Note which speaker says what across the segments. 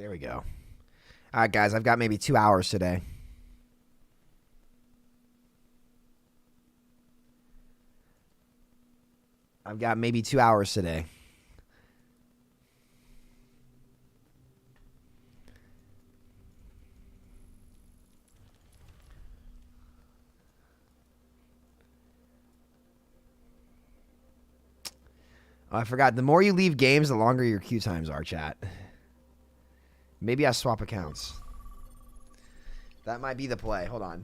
Speaker 1: There we go. All right, guys. I've got maybe 2 hours today. I've got maybe 2 hours today. Oh, I forgot. The more you leave games, the longer your queue times are, chat. Maybe I swap accounts. That might be the play. Hold on.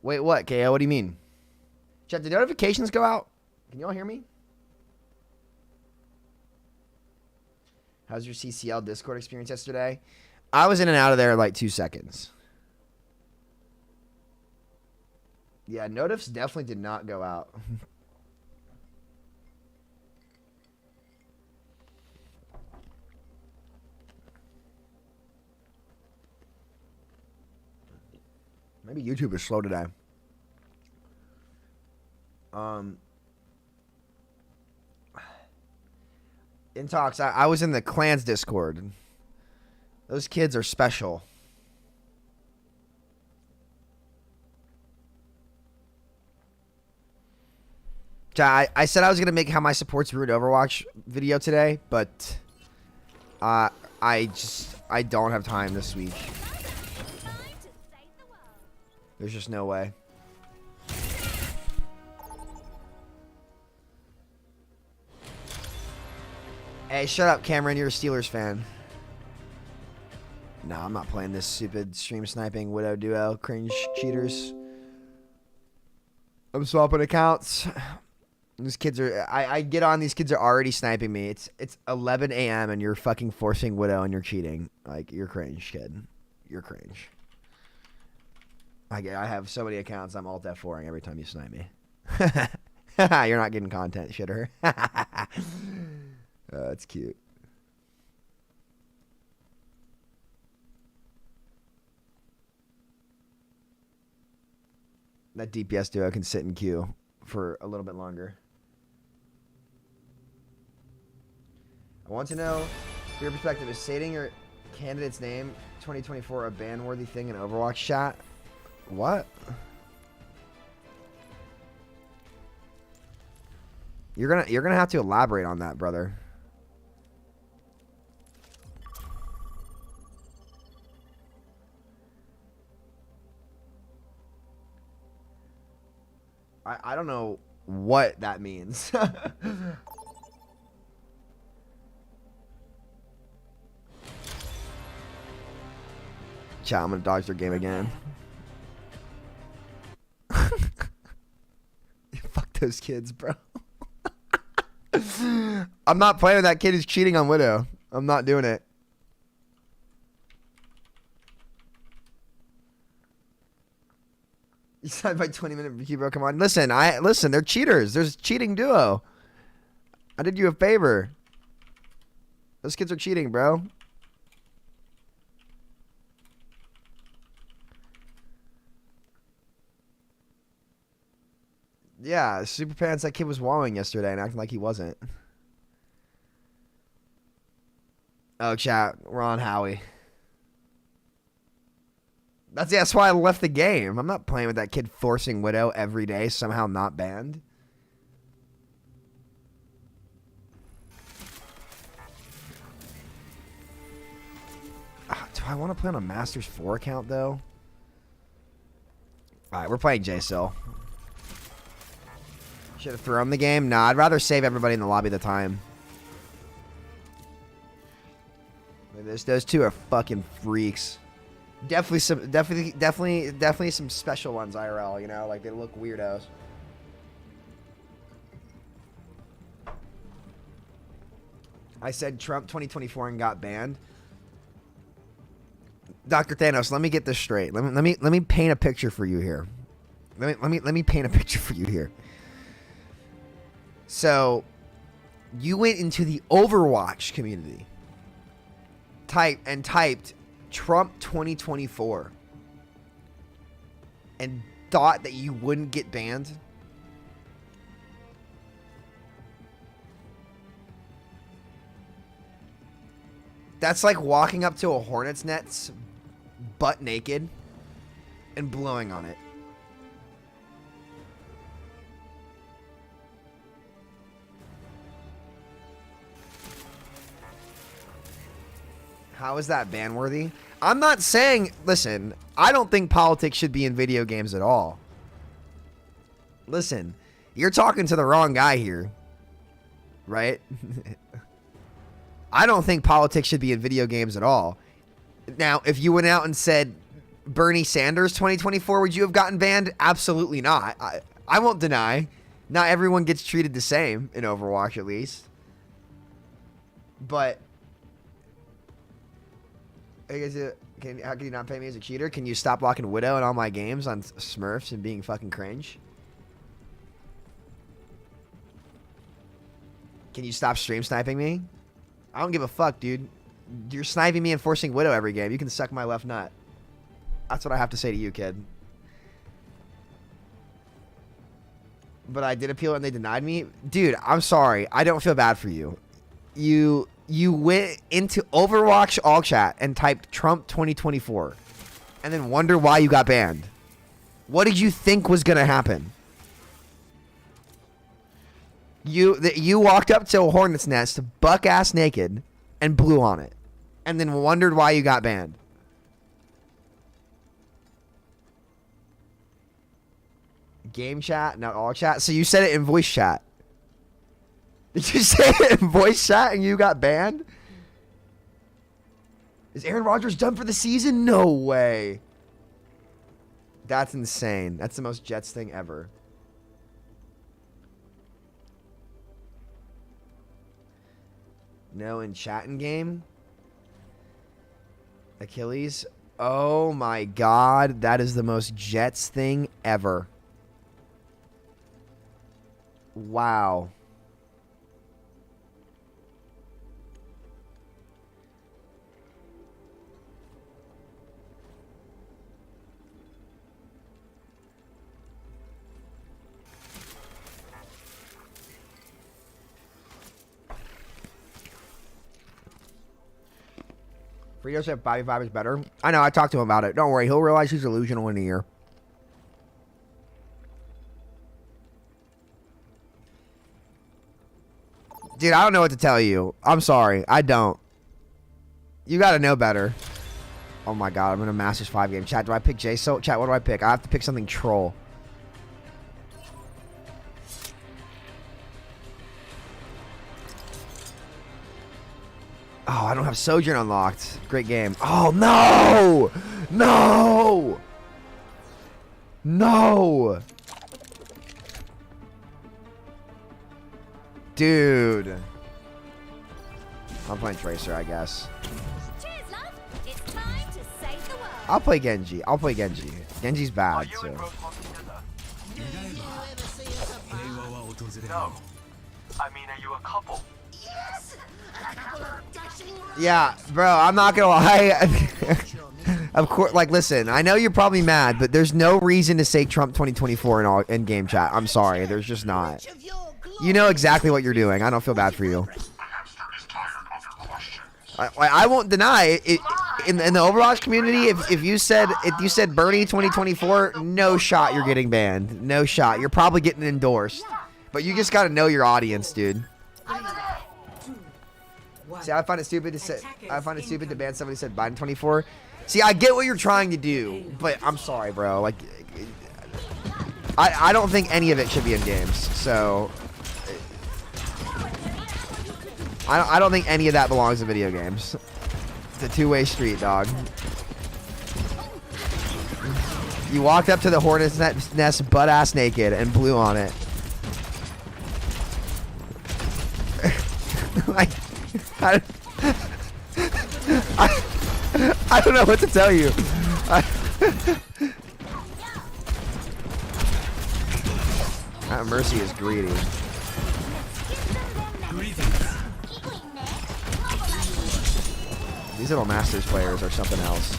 Speaker 1: Wait, what, KO? What do you mean? Chat, did notifications go out? Can you all hear me? How's your CCL Discord experience yesterday? I was in and out of there in like 2 seconds. Yeah, notifs definitely did not go out. Maybe YouTube is slow today. In talks, I was in the clans Discord. Those kids are special. I said I was gonna make how my supports ruined Overwatch video today, but I don't have time this week. There's just no way. Hey, shut up, Cameron. You're a Steelers fan. No, I'm not playing this stupid stream sniping Widow duo. Cringe cheaters. I'm swapping accounts. These kids are... I get on. These kids are already sniping me. It's 11 a.m. and you're fucking forcing Widow and you're cheating. Like, you're cringe, kid. You're cringe. I have so many accounts. I'm alt F4ing every time you snipe me. You're not getting content, shitter. That's cute. That DPS duo can sit in queue for a little bit longer. I want to know, from your perspective, is stating your candidate's name 2024 a ban-worthy thing in Overwatch chat? What? You're gonna have to elaborate on that, brother. I don't know what that means. Chat, I'm gonna dodge their game again. Fuck those kids, bro. I'm not playing with that kid who's cheating on Widow. I'm not doing it. You said by 20-minute review, bro. Come on. Listen, they're cheaters. There's cheating duo. I did you a favor. Those kids are cheating, bro. Yeah, Super Pants, that kid was wallowing yesterday and acting like he wasn't. Oh, chat, we're on Howie. That's why I left the game. I'm not playing with that kid forcing Widow every day, somehow not banned. Do I want to play on a Masters 4 account, though? Alright, we're playing J-Sil. Should have thrown the game? Nah, I'd rather save everybody in the lobby the time. Those two are fucking freaks. Definitely some special ones IRL, you know, like they look weirdos. I said Trump 2024 and got banned. Dr. Thanos, let me get this straight. Let me paint a picture for you here. Let me paint a picture for you here. So, you went into the Overwatch community, typed Trump 2024, and thought that you wouldn't get banned. That's like walking up to a hornet's nest butt naked and blowing on it. How is that ban worthy? I'm not saying, listen, I don't think politics should be in video games at all. Listen, you're talking to the wrong guy here, right? I don't think politics should be in video games at all. Now, if you went out and said Bernie Sanders 2024, would you have gotten banned? Absolutely not. I won't deny. Not everyone gets treated the same in Overwatch, at least. But how can you not pay me as a cheater? Can you stop locking Widow in all my games on Smurfs and being fucking cringe? Can you stop stream sniping me? I don't give a fuck, dude. You're sniping me and forcing Widow every game. You can suck my left nut. That's what I have to say to you, kid. But I did appeal and they denied me. Dude, I'm sorry. I don't feel bad for you. You went into Overwatch all chat and typed Trump 2024 and then wonder why you got banned. What did you think was going to happen? You walked up to a hornet's nest buck ass naked and blew on it and then wondered why you got banned. Game chat, not all chat. So you said it in voice chat. Did you say it in voice chat and you got banned? Is Aaron Rodgers done for the season? No way. That's insane. That's the most Jets thing ever. No, in chat and game. Achilles. Oh my god. That is the most Jets thing ever. Wow. Frito said 5v5 is better. I know, I talked to him about it. Don't worry, he'll realize he's delusional in a year. Dude, I don't know what to tell you. I'm sorry. I don't. You gotta know better. Oh my god, I'm in a Masters 5 game. Chat, do I pick JSO? Chat, what do I pick? I have to pick something troll. Oh, I don't have Sojourn unlocked. Great game. Oh, no! No! No! Dude. I'm playing Tracer, I guess.
Speaker 2: Cheers, love. It's time to save the world.
Speaker 1: I'll play Genji. I'll play Genji. Genji's bad, so.
Speaker 3: No. I mean, are you a couple?
Speaker 2: Yes.
Speaker 1: Yeah, bro, I'm not gonna lie. Of course, like, listen, I know you're probably mad, but there's no reason to say Trump 2024 in game chat. I'm sorry, there's just not. You know exactly what you're doing. I don't feel bad for you. I won't deny it. In the Overwatch community, if you said Bernie 2024, no shot you're getting banned. No shot. You're probably getting endorsed. But you just gotta know your audience, dude. See, I find it stupid to ban somebody who said Biden 24. See, I get what you're trying to do, but I'm sorry, bro. Like, I don't think any of it should be in games. So, I don't think any of that belongs in video games. It's a two-way street, dog. You walked up to the hornet's nest butt-ass naked and blew on it. Like, I don't know what to tell you. That Mercy is greedy. These little Masters players are something else.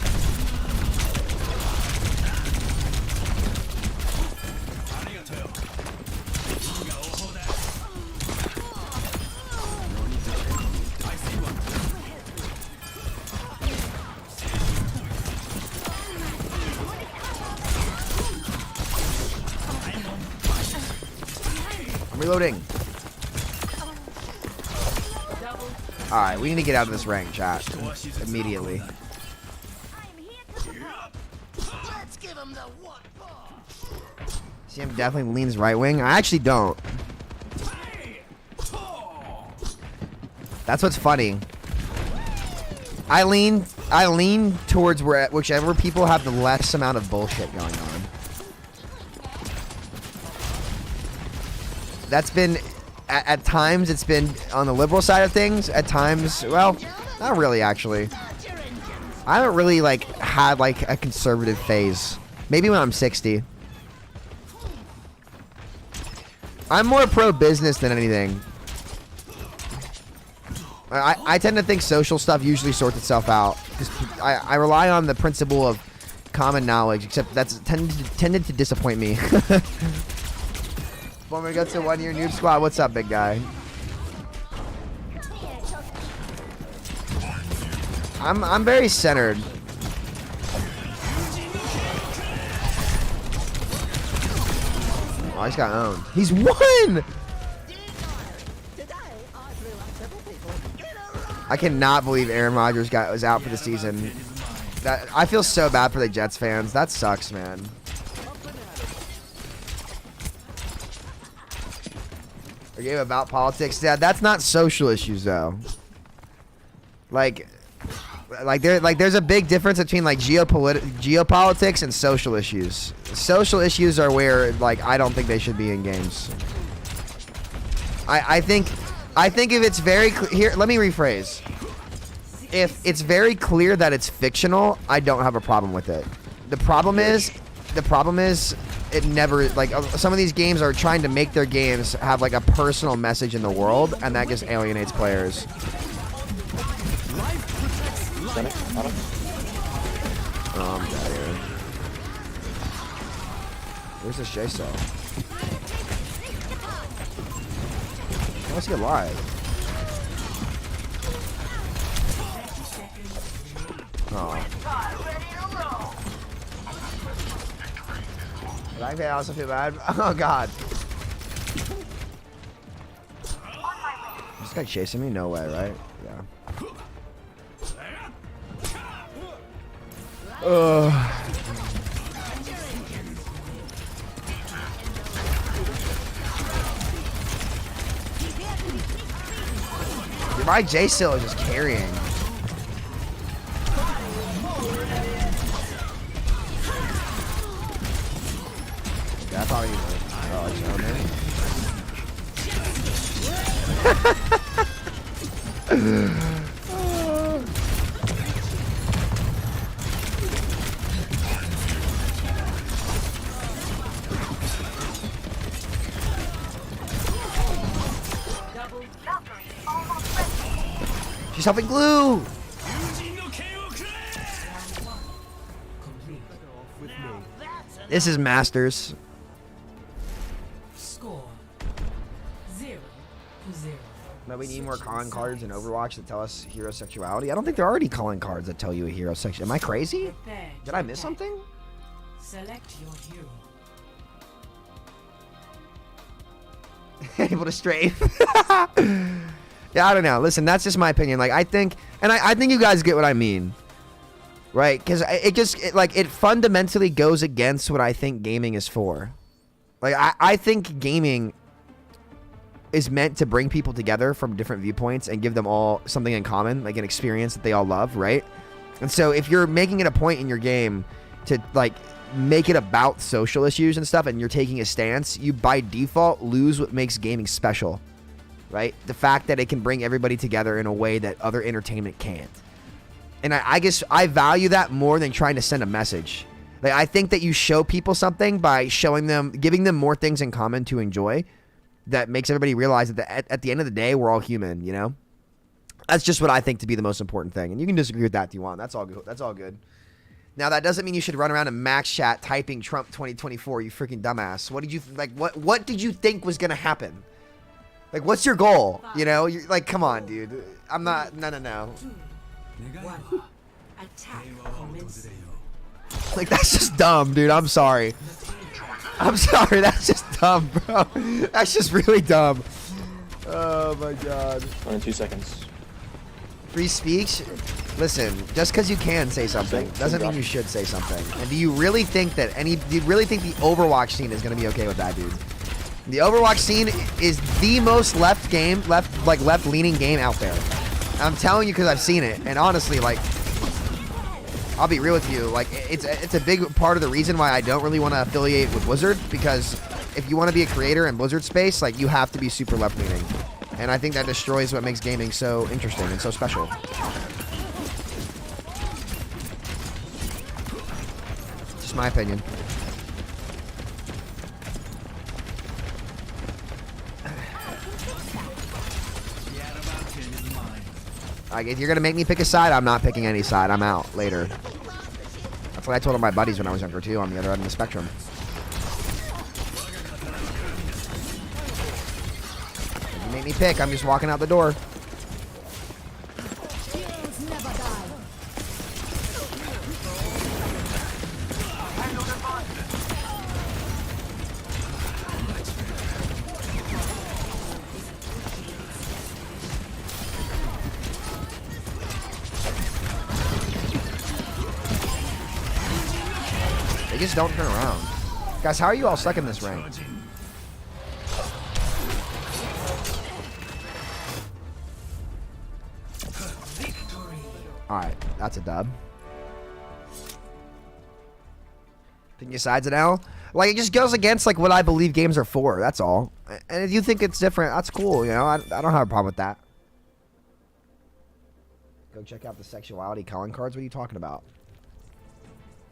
Speaker 1: I'm reloading. Alright, we need to get out of this rank, chat. Immediately. CM definitely leans right wing. I actually don't. That's what's funny. I lean towards whichever people have the less amount of bullshit going on. That's been at times it's been on the liberal side of things. At times, well, not really actually. I haven't really like had like a conservative phase. Maybe when I'm 60. I'm more pro-business than anything. I tend to think social stuff usually sorts itself out. I rely on the principle of common knowledge, except that's tended to disappoint me. When we go to 1 year noob squad, what's up, big guy? I'm very centered. Oh, I just got owned. He's won! I cannot believe Aaron Rodgers was out for the season. I feel so bad for the Jets fans. That sucks, man. A game about politics. Yeah, that's not social issues though. Like there's a big difference between like geopolitics and social issues. Social issues are where like I don't think they should be in games. I think if it's very here, let me rephrase. If it's very clear that it's fictional, I don't have a problem with it. The problem is it never, like, some of these games are trying to make their games have like a personal message in the world, and that just alienates players. Oh, I'm dead here. Where's this J cell? Let's get live. Oh. I also feel bad. Oh god. This guy chasing me? No way, right? Yeah. Ugh. My J-Still is just carrying. Yeah, I thought he would. Oh, it's on She's helping glue. This is Masters.
Speaker 4: Score 0-0.
Speaker 1: No, we need more calling cards in Overwatch that tell us hero sexuality. I don't think they're already calling cards that tell you a hero sexuality. Am I crazy? Did I miss something?
Speaker 4: Select your hero.
Speaker 1: Able to strafe. Yeah, I don't know. Listen, that's just my opinion. Like, I think, and I think you guys get what I mean, right? Because it fundamentally goes against what I think gaming is for. Like, I think gaming is meant to bring people together from different viewpoints and give them all something in common, like an experience that they all love, right? And so if you're making it a point in your game to like make it about social issues and stuff, and you're taking a stance, you by default lose what makes gaming special, right? The fact that it can bring everybody together in a way that other entertainment can't. And I guess I value that more than trying to send a message. Like, I think that you show people something by showing them, giving them more things in common to enjoy. That makes everybody realize that at the end of the day, we're all human, you know? That's just what I think to be the most important thing. And you can disagree with that if you want. That's all good. That's all good. Now, that doesn't mean you should run around in max chat typing Trump 2024, you freaking dumbass. What did you, like, what did you think was going to happen? Like, what's your goal? You know? You're like, come on, dude. I'm not, no.
Speaker 4: One. Attack commence.
Speaker 1: Like, that's just dumb, dude. I'm sorry. I'm sorry, that's just dumb, bro. That's just really dumb. Oh my god.
Speaker 5: 22 seconds.
Speaker 1: Free speech? Listen, just because you can say something doesn't mean you should say something. And do you really think that do you really think the Overwatch scene is gonna be okay with that, dude? The Overwatch scene is the most left-leaning game out there. I'm telling you because I've seen it, and honestly, like, I'll be real with you, like, it's a big part of the reason why I don't really want to affiliate with Blizzard, because if you want to be a creator in Blizzard space, like, you have to be super left-leaning. And I think that destroys what makes gaming so interesting and so special. Just my opinion. Like, if you're gonna make me pick a side, I'm not picking any side. I'm out later. That's what I told all my buddies when I was younger too, on the other end of the spectrum. If you make me pick, I'm just walking out the door. They just don't turn around. Guys, how are you all stuck in this rank? Alright, that's a dub. Picking your sides at L? Like, it just goes against, like, what I believe games are for, that's all. And if you think it's different, that's cool, you know? I don't have a problem with that. Go check out the sexuality calling cards. What are you talking about?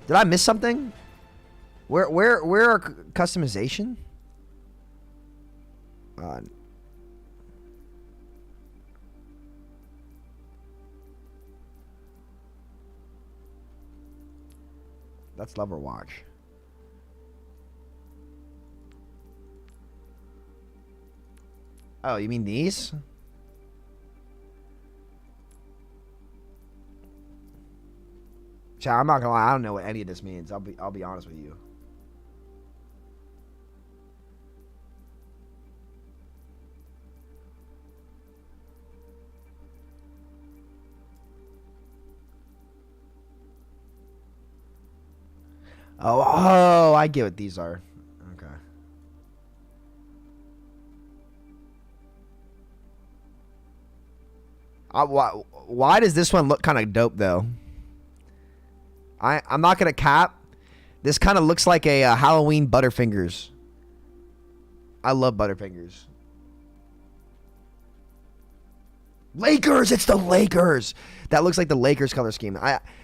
Speaker 1: Did I miss something? Where are customization? That's Loverwatch. Oh, you mean these? Chat, I'm not gonna lie, I don't know what any of this means. I'll be honest with you. Oh, I get what these are. Okay. Why does this one look kind of dope though? I'm not gonna cap. This kind of looks like a Halloween Butterfingers. I love Butterfingers. Lakers! It's the Lakers! That looks like the Lakers color scheme.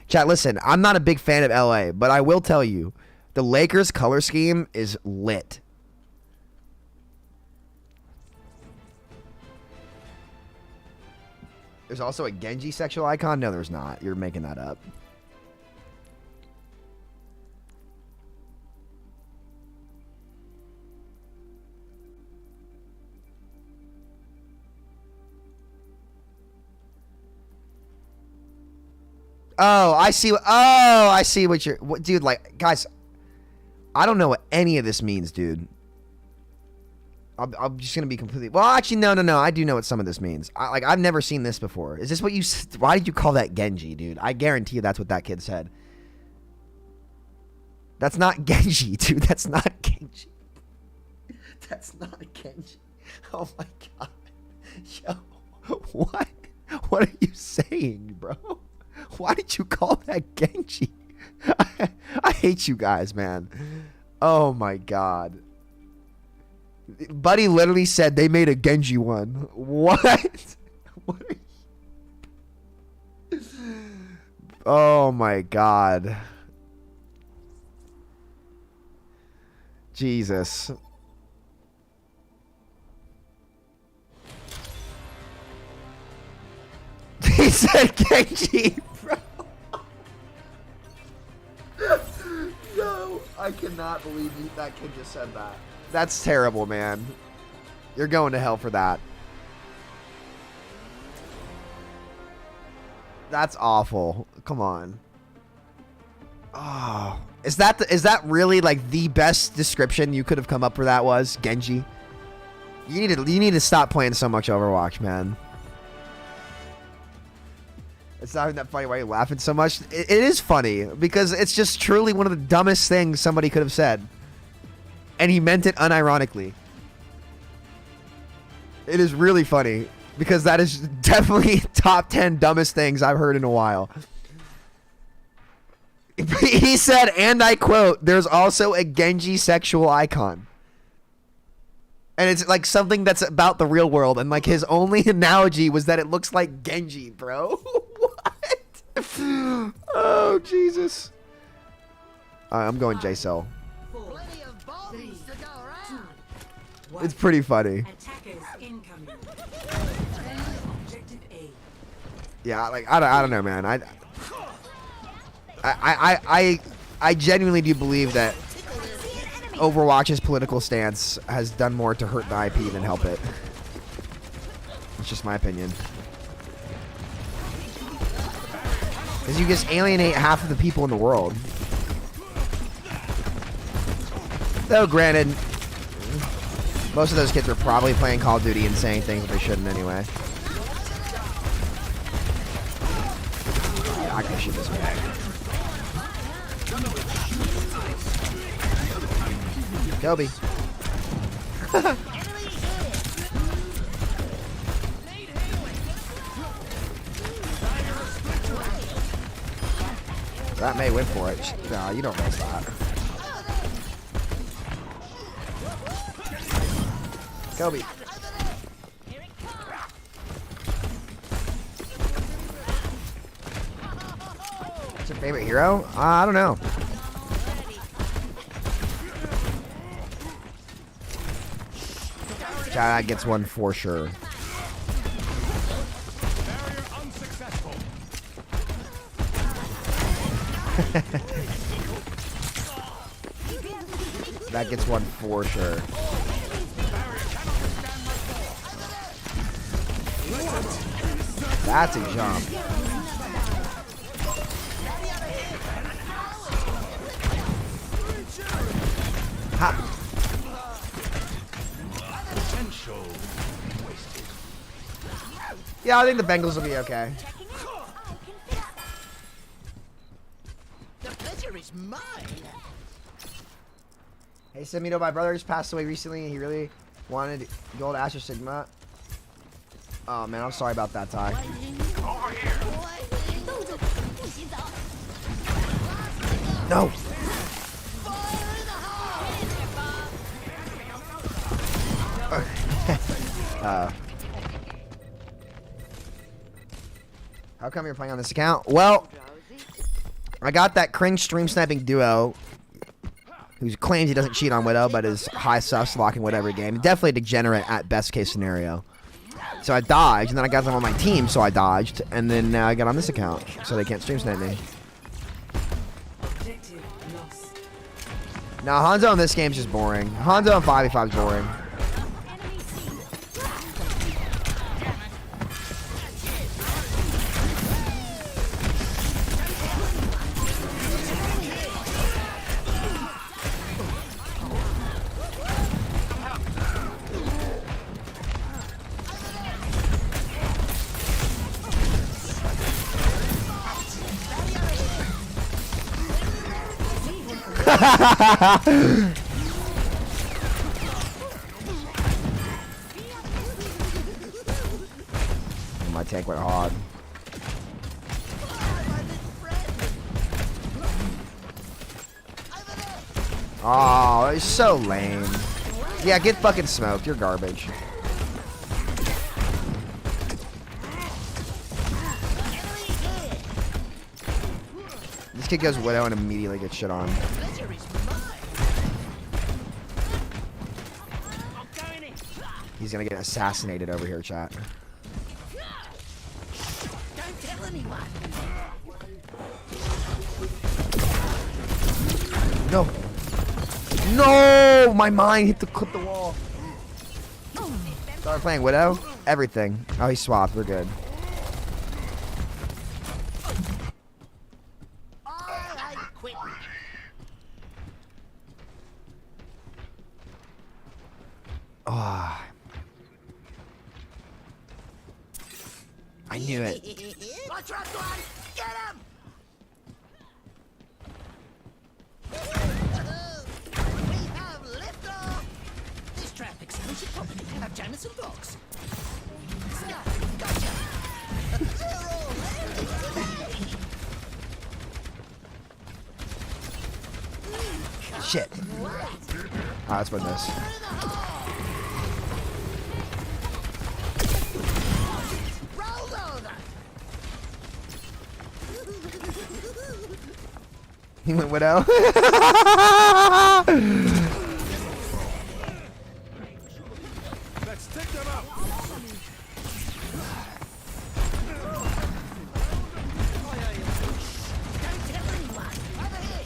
Speaker 1: Chat, listen, I'm not a big fan of LA, but I will tell you, the Lakers color scheme is lit. There's also a Genji sexual icon? No, there's not. You're making that up. Oh, I see. I see what you're... dude, like, guys, I don't know what any of this means, dude. I'm just going to be completely... Well, actually, no. I do know what some of this means. I've never seen this before. Is this what you... Why did you call that Genji, dude? I guarantee you that's what that kid said. That's not Genji, dude. That's not Genji. That's not Genji. Oh my god. Yo, what? What are you saying, bro? Why did you call that Genji? I hate you guys, man. Oh my god. Buddy literally said they made a Genji one. What? What are you... Oh my god. Jesus. He said Genji, bro. No, I cannot believe that kid just said that. That's terrible, man. You're going to hell for that. That's awful. Come on. Oh, is that really like the best description you could have come up for that was Genji? You need to stop playing so much Overwatch, man. It's not even that funny. Why are you laughing so much? It is funny because it's just truly one of the dumbest things somebody could have said. And he meant it unironically. It is really funny because that is definitely top 10 dumbest things I've heard in a while. He said, and I quote, "There's also a Genji sexual icon." And it's like something that's about the real world. And like his only analogy was that it looks like Genji, bro. What? Oh, Jesus. I'm going J-Cell.
Speaker 4: 4, 3, 2, 1.
Speaker 1: It's pretty funny.
Speaker 4: Attackers incoming. Objective A.
Speaker 1: Yeah, like I don't know, man. I genuinely do believe that Overwatch's political stance has done more to hurt the IP than help it. It's just my opinion. Because you just alienate half of the people in the world. Though, granted, most of those kids are probably playing Call of Duty and saying things that they shouldn't anyway. Yeah, I can shoot this guy. Kobe. That may win for it. Nah, you don't miss that. Kobe. What's your favorite hero? I don't know. That gets one for sure. That gets one for sure. That's a jump. Ha. Yeah, I think the Bengals will be okay.
Speaker 5: The pleasure is mine.
Speaker 1: Hey, Samito, my brother just passed away recently, and he really wanted gold Asher Sigma. Oh man, I'm sorry about that, Ty.
Speaker 3: Over here.
Speaker 1: No. How come you're playing on this account? Well, I got that cringe stream sniping duo who claims he doesn't cheat on Widow, but is high sus locking whatever game. Definitely degenerate at best case scenario. So I dodged, and then I got them on my team, so I dodged, and then now I got on this account, so they can't stream snipe me.
Speaker 4: Objective lost.
Speaker 1: Now Hanzo in this game is just boring. Hanzo in 5v5 is boring. tank went hard. Oh, it's so lame. Yeah, get fucking smoked. You're garbage. This kid goes Widow and immediately gets shit on. He's gonna get assassinated over here, chat.
Speaker 5: Don't tell anyone.
Speaker 1: No. No! My mind hit the clip the wall. Start playing Widow. Everything. Oh, he swapped. We're good.
Speaker 5: I hate quitting.
Speaker 1: Oh. I knew it.
Speaker 5: I trust one. Get him. We have liftoff. This traffic sound should probably have Jameson box. Gotcha. They're all landing today.
Speaker 1: Shit. Ah, let's win this.
Speaker 5: Roll over.
Speaker 1: He went Widow.
Speaker 6: Let's take them out.
Speaker 5: Don't tell anyone. Over here.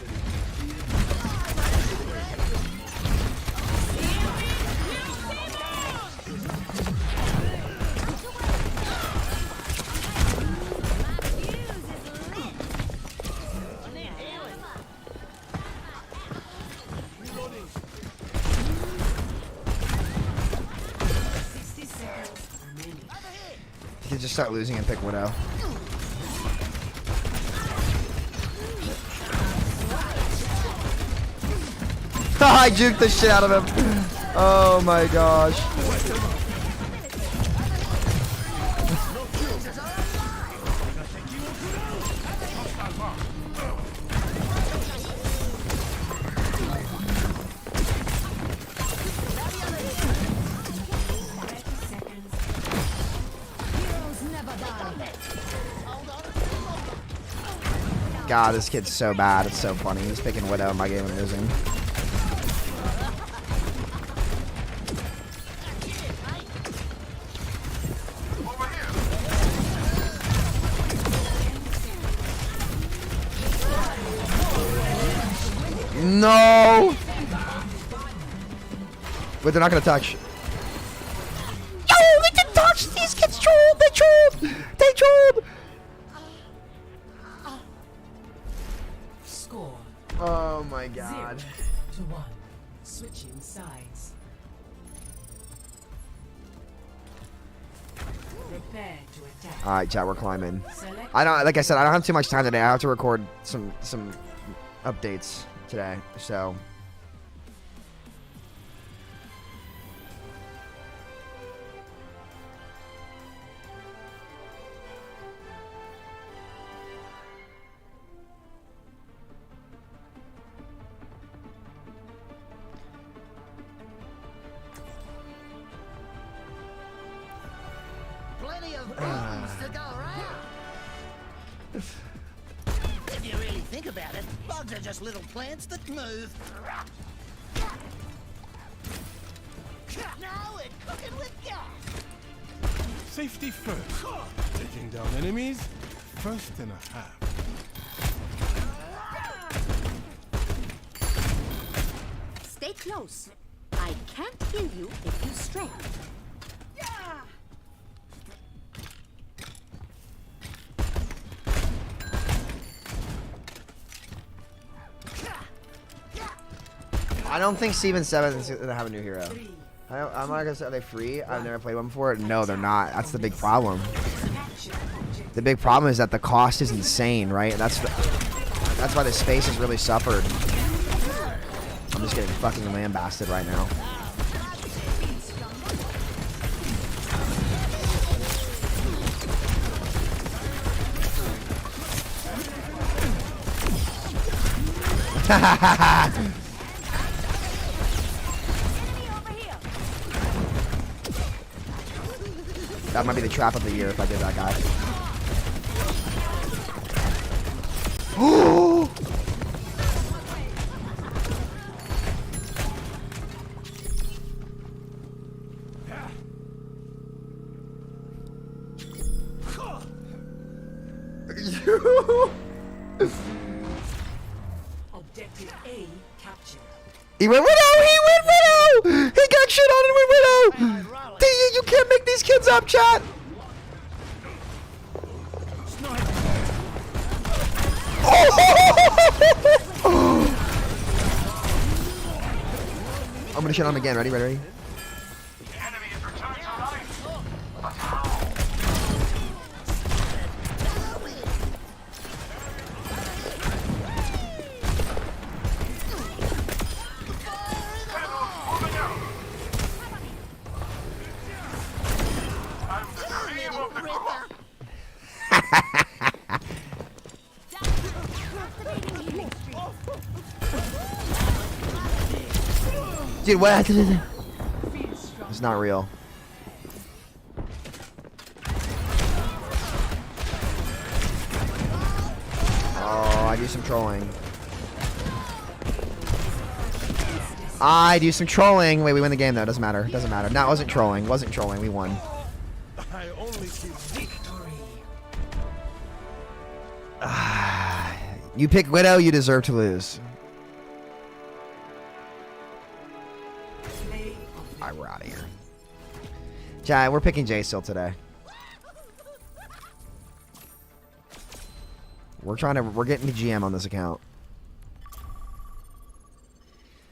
Speaker 1: You can just start losing and pick Widow. I juked the shit out of him. Oh my gosh. God, this kid's so bad. It's so funny. He's picking Widow in my game and losing. No! But they're not gonna touch. Yo, they didn't touch! These kids trolled! They trolled! They trolled!
Speaker 4: Score
Speaker 1: Oh my god.
Speaker 4: 0-1. Switching sides. Prepare to attack.
Speaker 1: Alright, chat, we're climbing.
Speaker 4: Select
Speaker 1: I don't, like I said, I don't have too much time today. I have to record some updates today, so.
Speaker 5: Plenty of bugs to go around. If you really think about it, bugs are just little plants that move. Now we're cooking with gas.
Speaker 6: Safety first. Taking down enemies, first and a half.
Speaker 2: Stay close. I can't heal you if you stray.
Speaker 1: I don't think Steven 7 is gonna have a new hero. I'm not gonna say, are they free? I've never played one before. No, they're not. That's the big problem. The big problem is that the cost is insane, right? And that's why the space has really suffered. I'm just getting fucking lambasted right now. That might be the trap of the year if I did that guy. Oh!
Speaker 4: Objective A captured.
Speaker 1: He went Widow! He went Widow! He got shit on and went Widow! You can't make these kids up, chat! Oh! I'm gonna shit on him again. Ready, ready, ready?
Speaker 3: The enemy is returned to life. But how? Moving out. I'm the cream of the crop.
Speaker 1: Dude, what? It's not real. Oh, I do some trolling. I do some trolling. Wait, we win the game though. Doesn't matter. Doesn't matter. No, it wasn't trolling. Wasn't trolling. We won.
Speaker 6: I only see victory.
Speaker 1: You pick Widow, you deserve to lose. Alright, we're out of here. Chat, we're picking J still today. We're getting the GM on this account.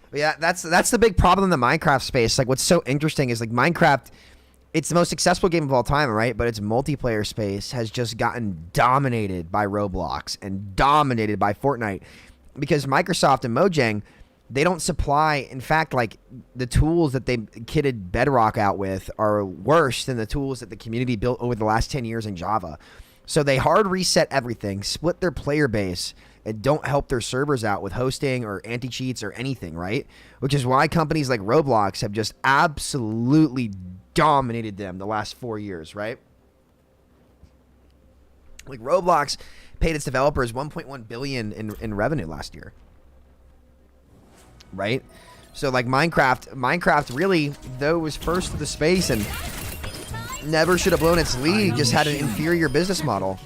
Speaker 1: But yeah, that's the big problem in the Minecraft space. Like, what's so interesting is, like, Minecraft, it's the most successful game of all time, right? But its multiplayer space has just gotten dominated by Roblox and dominated by Fortnite because Microsoft and Mojang, they don't supply. In fact, like, the tools that they kitted Bedrock out with are worse than the tools that the community built over the last 10 years in Java. So they hard reset everything, split their player base, and don't help their servers out with hosting or anti-cheats or anything, right? Which is why companies like Roblox have just absolutely dominated them the last 4 years, right? Like, Roblox paid its developers $1.1 billion in revenue last year. Right? So, like, Minecraft really, though, was first to the space and never should have blown its lead, just had an inferior business model.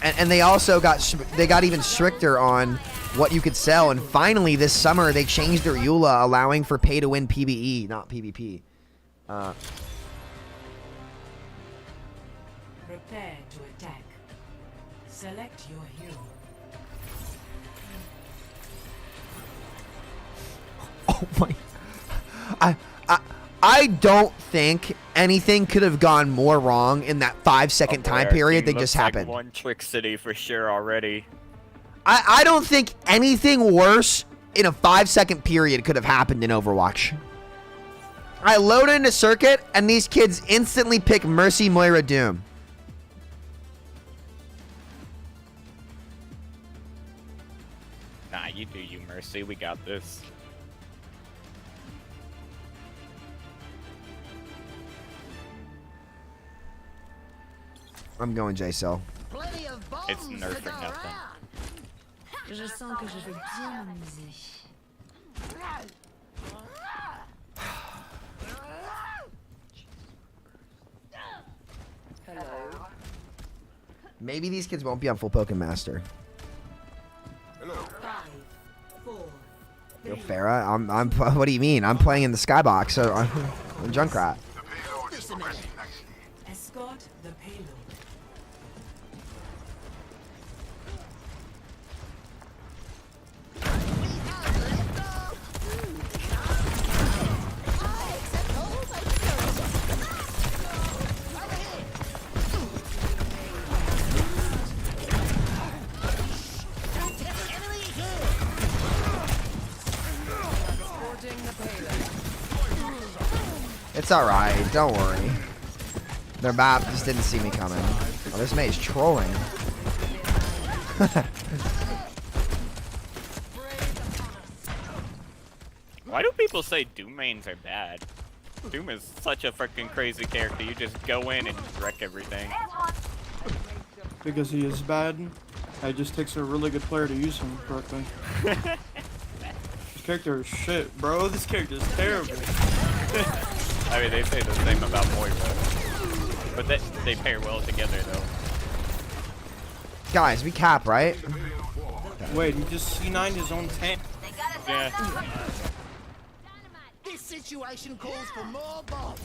Speaker 1: And they also got even stricter on what you could sell. And finally, this summer, they changed their EULA, allowing for pay-to-win PvE, not PvP.
Speaker 4: Prepare to attack. Select your hero.
Speaker 1: Oh my! I don't think anything could have gone more wrong in that 5-second time period that just happened.
Speaker 7: Like one Trick City for sure already.
Speaker 1: I don't think anything worse in a 5-second period could have happened in Overwatch. I load into Circuit, and these kids instantly pick Mercy Moira Doom.
Speaker 7: Nah, you do you, Mercy. We got this.
Speaker 1: I'm going J-Cell.
Speaker 5: Plenty of bones
Speaker 7: It's nerf
Speaker 5: to
Speaker 7: or
Speaker 5: go
Speaker 7: nothing.
Speaker 5: around.
Speaker 2: Je sens que je vais bien m'amuser.
Speaker 1: Maybe these kids won't be on full Pokemon Master.
Speaker 4: 5, 4,
Speaker 1: Yo, Farah, I'm. What do you mean? I'm playing in the Skybox, so I'm Junkrat.
Speaker 4: escort the payload.
Speaker 1: It's alright, don't worry. Their map just didn't see me coming. Oh, this mate's trolling.
Speaker 7: Why do people say Doom mains are bad? Doom is such a freaking crazy character. You just go in and wreck everything.
Speaker 8: Because he is bad. It just takes a really good player to use him correctly. This character is shit, bro. This character is terrible.
Speaker 7: I mean, they say the same about Moira. But they pair well together, though.
Speaker 1: Guys, we cap, right?
Speaker 8: Wait, he just C9'd his own tank.
Speaker 7: Yeah.
Speaker 5: This situation calls for more bombs.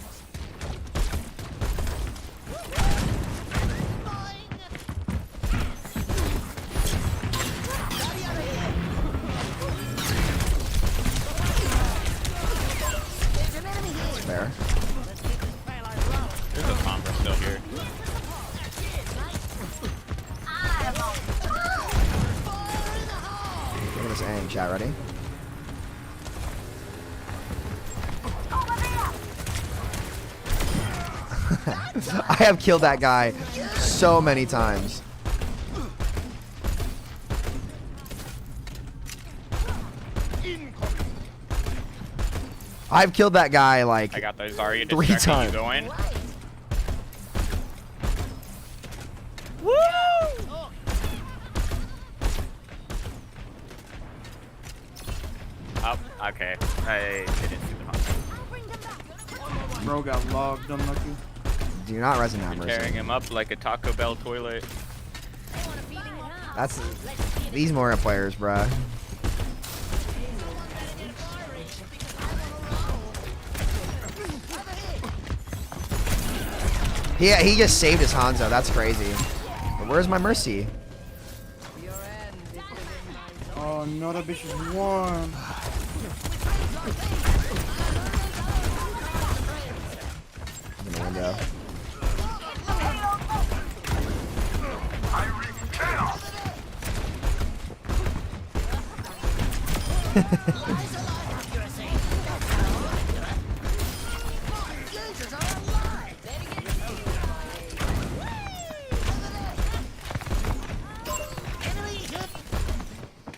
Speaker 1: Fair.
Speaker 7: There's a Sombra still here.
Speaker 1: Look at this aim, chat. Ready? I have killed that guy so many times. I've killed that guy like
Speaker 7: I got the Zarya
Speaker 1: 3
Speaker 7: distracting.
Speaker 1: times.
Speaker 7: You go in. Oh, okay. I didn't see the hunter.
Speaker 8: Bro got logged, unlucky.
Speaker 1: Do not resonate,
Speaker 7: Carrying
Speaker 1: Mercy.
Speaker 7: him up like a Taco Bell toilet.
Speaker 1: That's these Moira players, bruh. Yeah, he just saved his Hanzo. That's crazy. But where's my Mercy?
Speaker 8: Oh no, that bitch is warm.
Speaker 1: In the window.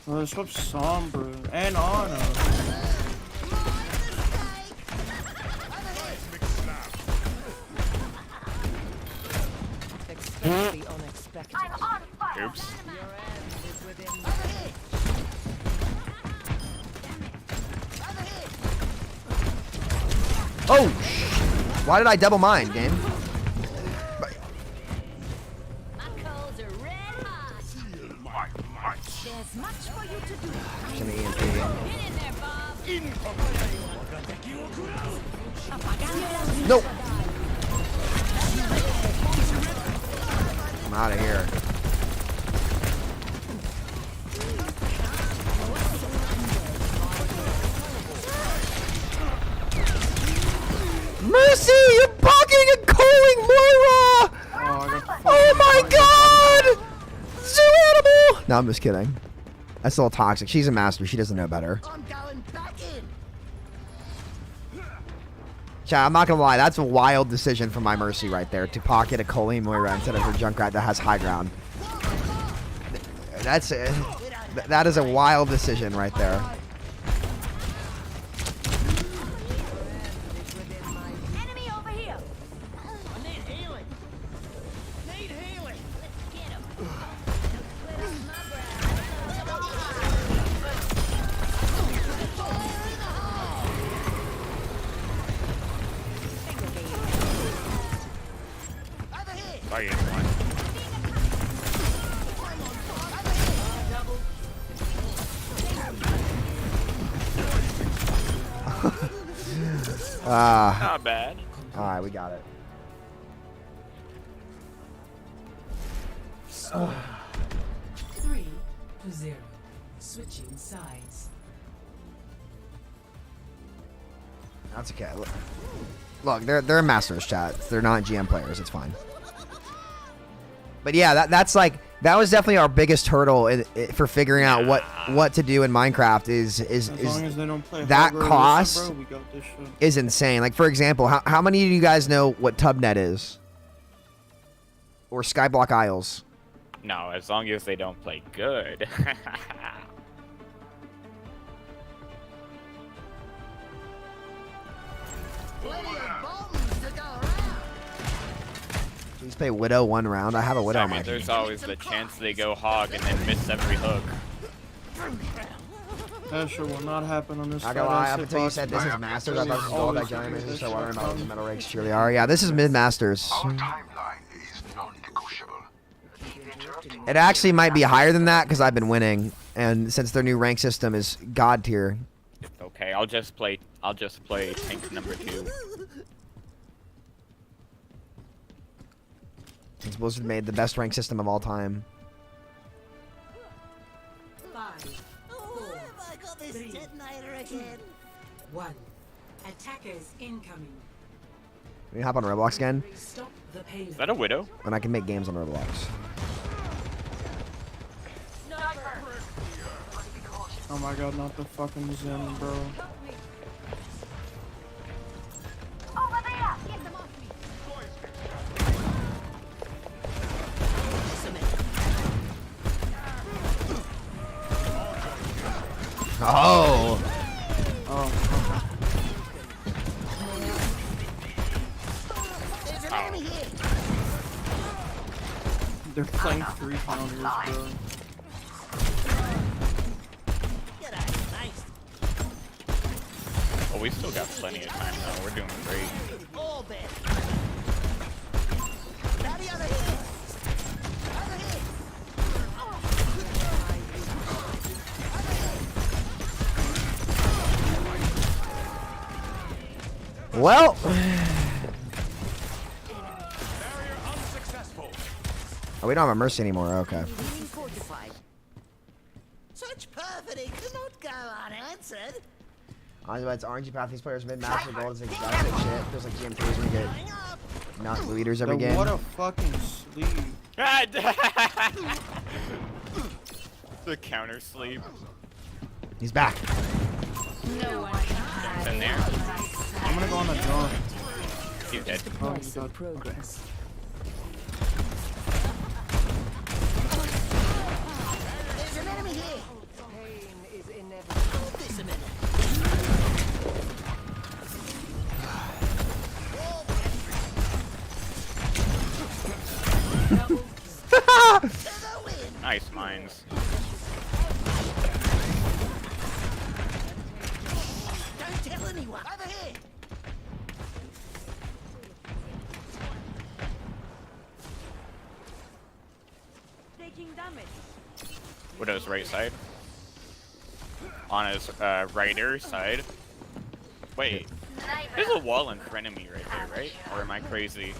Speaker 8: Oh, there's some Sombra and Ana.
Speaker 7: Oops.
Speaker 1: Oh, why did I double mine, game?
Speaker 2: There's much for you to do.
Speaker 1: Just an EMP. Nope. I'm out of here. Mercy, you're bugging and calling Moira! Oh my god! Zoo animal! No, I'm just kidding. That's a little toxic. She's a master. She doesn't know better.
Speaker 5: I'm going back in.
Speaker 1: Chat, I'm not gonna lie. That's a wild decision from my Mercy right there to pocket a Colleen Moira instead of her Junkrat that has high ground. That is a wild decision right there.
Speaker 2: Enemy over here.
Speaker 5: I need healing. Need healing.
Speaker 2: Let's get him.
Speaker 7: Sorry, one. Not bad.
Speaker 1: Alright, we got it.
Speaker 4: 3-0. Switching sides.
Speaker 1: That's okay. Look, they're masters, chat. They're not GM players. It's fine. But yeah, that's like that was definitely our biggest hurdle for figuring out what to do in Minecraft is
Speaker 8: As long as they don't play
Speaker 1: that
Speaker 8: Hogwarts,
Speaker 1: cost
Speaker 8: bro, we got this shit.
Speaker 1: is insane. Like for example, how many of you guys know what Tubnet is? Or Skyblock Isles?
Speaker 7: No, as long as they don't play good.
Speaker 5: Plenty of bombs to go around.
Speaker 1: Please play Widow one round. I have a Widow
Speaker 7: I
Speaker 1: on my
Speaker 7: mean,
Speaker 1: team.
Speaker 7: there's always the chance they go hog and then miss every hook.
Speaker 8: That shit will not happen on this
Speaker 1: Not
Speaker 8: side.
Speaker 1: gonna lie, up until you said this is Masters, I thought this was all that giant and so wondering about what the metal ranks truly are. Yeah, this is mid-Masters.
Speaker 3: Our timeline is non-negotiable. Keep interrupting.
Speaker 1: It actually might be higher than that because I've been winning, and since their new rank system is God tier.
Speaker 7: Okay, I'll just play tank number 2.
Speaker 1: Since Blizzard made the best rank system of all time.
Speaker 4: 5,
Speaker 5: Oh, have I got this detonator again?
Speaker 4: 1. Attackers incoming.
Speaker 1: We hop on Roblox again,
Speaker 4: Stop the payload.
Speaker 7: Is that a widow?
Speaker 1: and I can make games on Roblox.
Speaker 8: Oh my god, not the fucking Zen, bro.
Speaker 2: Over there! Get them off me!
Speaker 1: Oh!
Speaker 8: Oh,
Speaker 5: There's an enemy here.
Speaker 8: they're playing 3 pounders, bro.
Speaker 5: G'day, nice.
Speaker 7: Well, we still got plenty of time though. We're doing great.
Speaker 5: Orbit. Daddy over here. Over here.
Speaker 1: Well, oh, we don't have a mercy anymore. Okay.
Speaker 5: Being fortified. Such perfidy cannot go unanswered.
Speaker 1: Honestly, it's RNG path. These players mid-master gold is exhausting shit. Feels like GM3s when you get
Speaker 5: Hang up.
Speaker 1: not leaders every
Speaker 8: Yo,
Speaker 1: game.
Speaker 8: what a fucking sleeve.
Speaker 7: The counter sleep.
Speaker 1: He's back.
Speaker 7: It's in there.
Speaker 8: I'm gonna go on the drone.
Speaker 7: He's dead.
Speaker 8: Oh, he's dead.
Speaker 4: Progress.
Speaker 5: There's an enemy here.
Speaker 4: Pain is inevitable.
Speaker 5: Hold this a minute.
Speaker 7: Nice mines.
Speaker 5: Don't tell anyone. Over here.
Speaker 2: Taking damage.
Speaker 7: Widow's right side. On his righter side. Wait, there's a wall in front of me right there, right? Or am I crazy?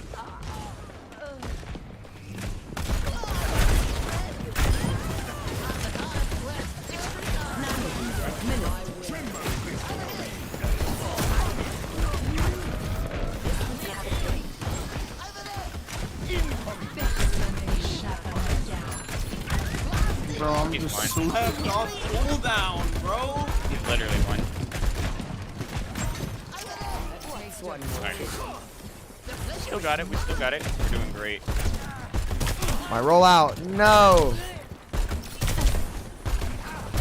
Speaker 8: Bro, I'm
Speaker 7: He's
Speaker 8: just
Speaker 7: fine.
Speaker 8: slapped off cooldown, bro.
Speaker 7: He's literally one. Nice. Still got it, we still got it. We're doing great.
Speaker 1: My rollout. No.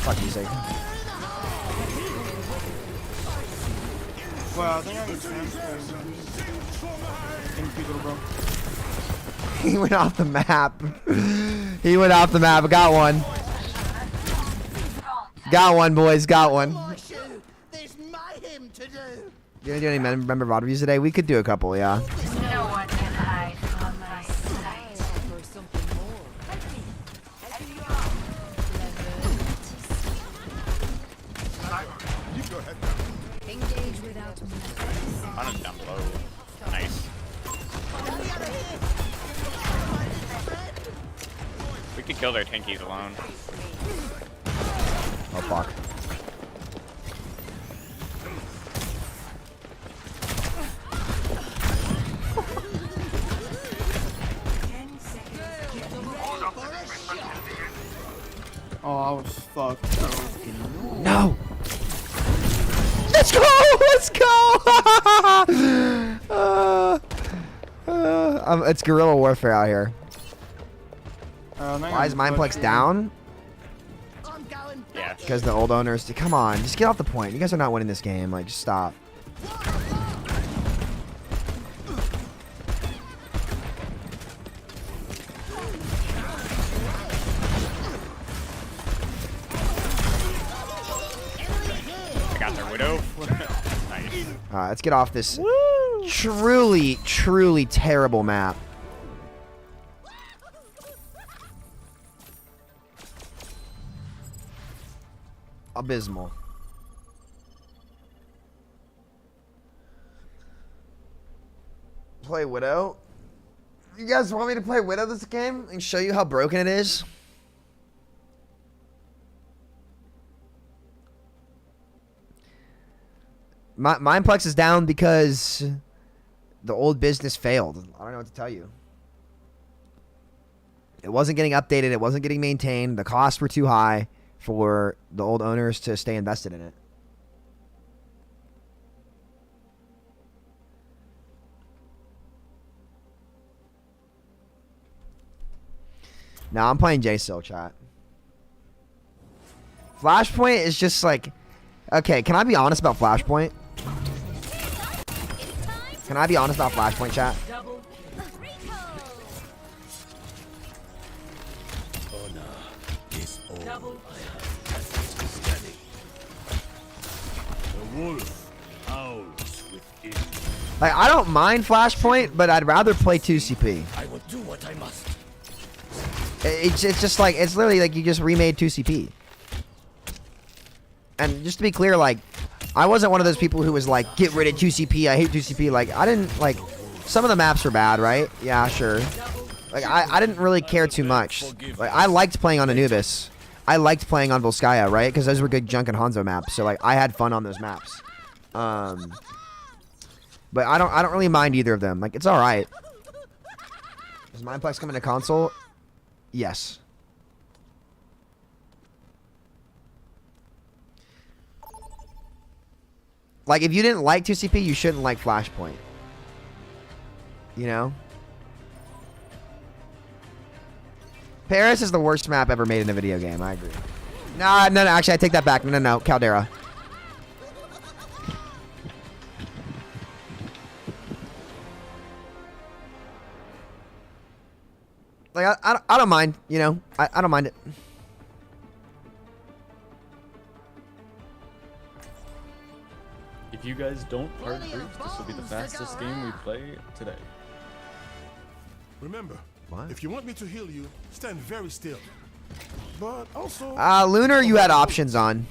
Speaker 1: Fuck you, sake.
Speaker 8: Well, I think I can transfer. Thank you, little bro.
Speaker 1: He went off the map. He went off the map. Got one. Got one, boys. Got one.
Speaker 5: My shoe. There's mayhem to do.
Speaker 1: You gonna do any member VOD reviews today? We could do a couple, yeah.
Speaker 2: No one can hide from my sight. Engage without
Speaker 7: On him down below. Nice. We could kill their tankies alone.
Speaker 1: Oh fuck.
Speaker 8: Oh, I was fucked.
Speaker 1: No. Let's go. Let's go. It's guerrilla warfare out here. Why is MINEPLEX down?
Speaker 5: I'm going
Speaker 7: Yeah.
Speaker 1: Because the old owners. Come on, just get off the point. You guys are not winning this game. Like, just stop.
Speaker 7: on their Widow. Nice.
Speaker 1: Let's get off this truly, truly terrible map. Abysmal. Play Widow? You guys want me to play Widow this game and show you how broken it is? MINEPLEX is down because the old business failed. I don't know what to tell you. It wasn't getting updated. It wasn't getting maintained. The costs were too high for the old owners to stay invested in it. Now I'm playing J-Still, chat. Flashpoint is just like... Okay, can I be honest about Flashpoint? Can I be honest about Flashpoint, chat? Like, I don't mind Flashpoint, but I'd rather play 2CP.
Speaker 3: I will do what I must.
Speaker 1: It's just like, it's literally like you just remade 2CP. And just to be clear, like, I wasn't one of those people who was like, get rid of 2CP, I hate 2CP. Like, I didn't, like, some of the maps were bad, right? Yeah, sure. Like, I didn't really care too much. Like, I liked playing on Anubis. I liked playing on Volskaya, right? Because those were good Junk and Hanzo maps. So, like, I had fun on those maps. But I don't really mind either of them. Like, it's alright. Is MINEPLEX coming to console? Yes. Like, if you didn't like 2CP, you shouldn't like Flashpoint. You know? Paris is the worst map ever made in a video game. I agree. No, actually, I take that back. No. Caldera. Like, I don't mind, you know? I don't mind it.
Speaker 9: If you guys don't part brief, this will be the fastest game we play today.
Speaker 6: Remember, if you want me to heal you, stand very still. But also...
Speaker 1: Lunar, you had options on.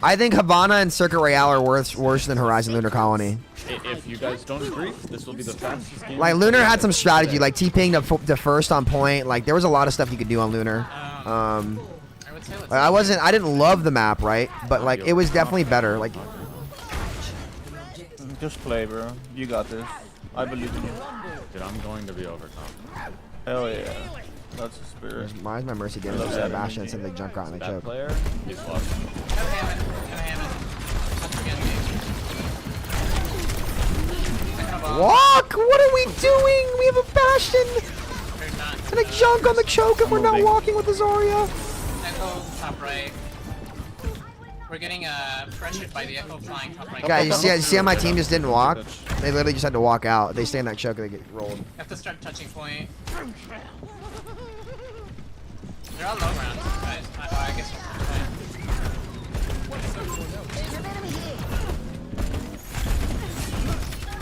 Speaker 1: I think Havana and Circuit Royale are worse than Horizon Lunar Colony.
Speaker 9: If you guys don't brief, this will be the fastest game.
Speaker 1: Like, Lunar had some strategy, like TPing to first on point. Like, there was a lot of stuff you could do on Lunar. I didn't love the map, right? But, like, it was definitely better. Like,
Speaker 8: just play, bro. You got this. I believe in you.
Speaker 9: Dude, I'm going to be overcome.
Speaker 8: Hell yeah. That's the spirit.
Speaker 1: Why my Mercy damage instead of Bastion instead of the jump out and the choke?
Speaker 9: Player is lost.
Speaker 1: Walk! What are we doing? We have a Bastion and a junk on the choke, and we're not walking with the Zarya.
Speaker 10: Echo top right. We're getting pressured by the Echo flying top right.
Speaker 1: Guys, you see how my team just didn't walk? They literally just had to walk out. They stay in that choke and they get rolled.
Speaker 10: You have to start touching point. They're all low rounds, guys. I guess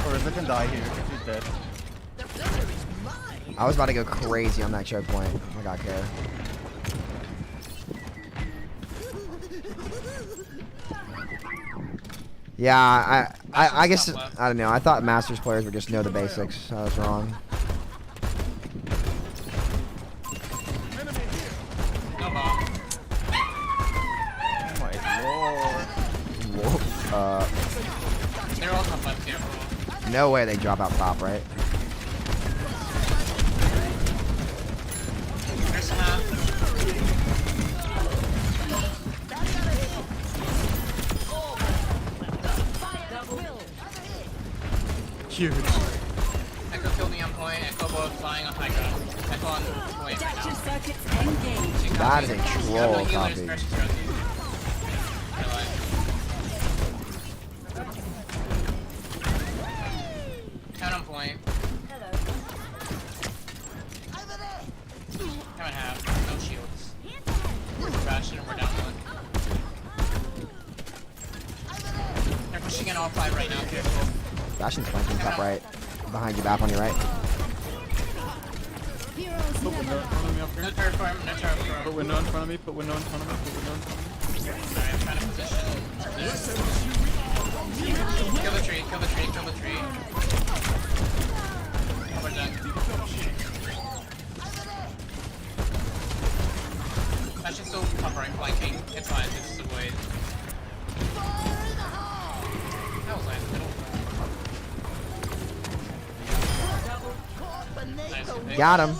Speaker 8: Orisa can die here. She's dead.
Speaker 1: I was about to go crazy on that choke point. I got care. Yeah, I guess, I don't know. I thought Masters players would just know the basics. I was wrong.
Speaker 10: they're all top left, careful.
Speaker 1: No way they drop out top, right?
Speaker 10: There's a half.
Speaker 8: Huge.
Speaker 10: Echo killed me on point. Echo both flying on high ground. Echo on point right now.
Speaker 1: That is a troll copy.
Speaker 10: Count on point. Come and have no shields. Bastion, we're down one. all 5 right now. Careful.
Speaker 1: Bastion's flanking top right. Behind you, Bap on your right.
Speaker 9: Put window in front of me up
Speaker 10: No
Speaker 9: here.
Speaker 10: turret for him. No turret for him.
Speaker 9: Put window in front of me. Put window in front of me. Put window in front of me.
Speaker 10: Sorry, I'm trying to position. Kill the tree. Kill the tree. Kill the tree. Oh, we're done. Bastion's still covering, flanking. It's fine. It's just avoid. That was nice. Nice. Okay.
Speaker 1: Got him.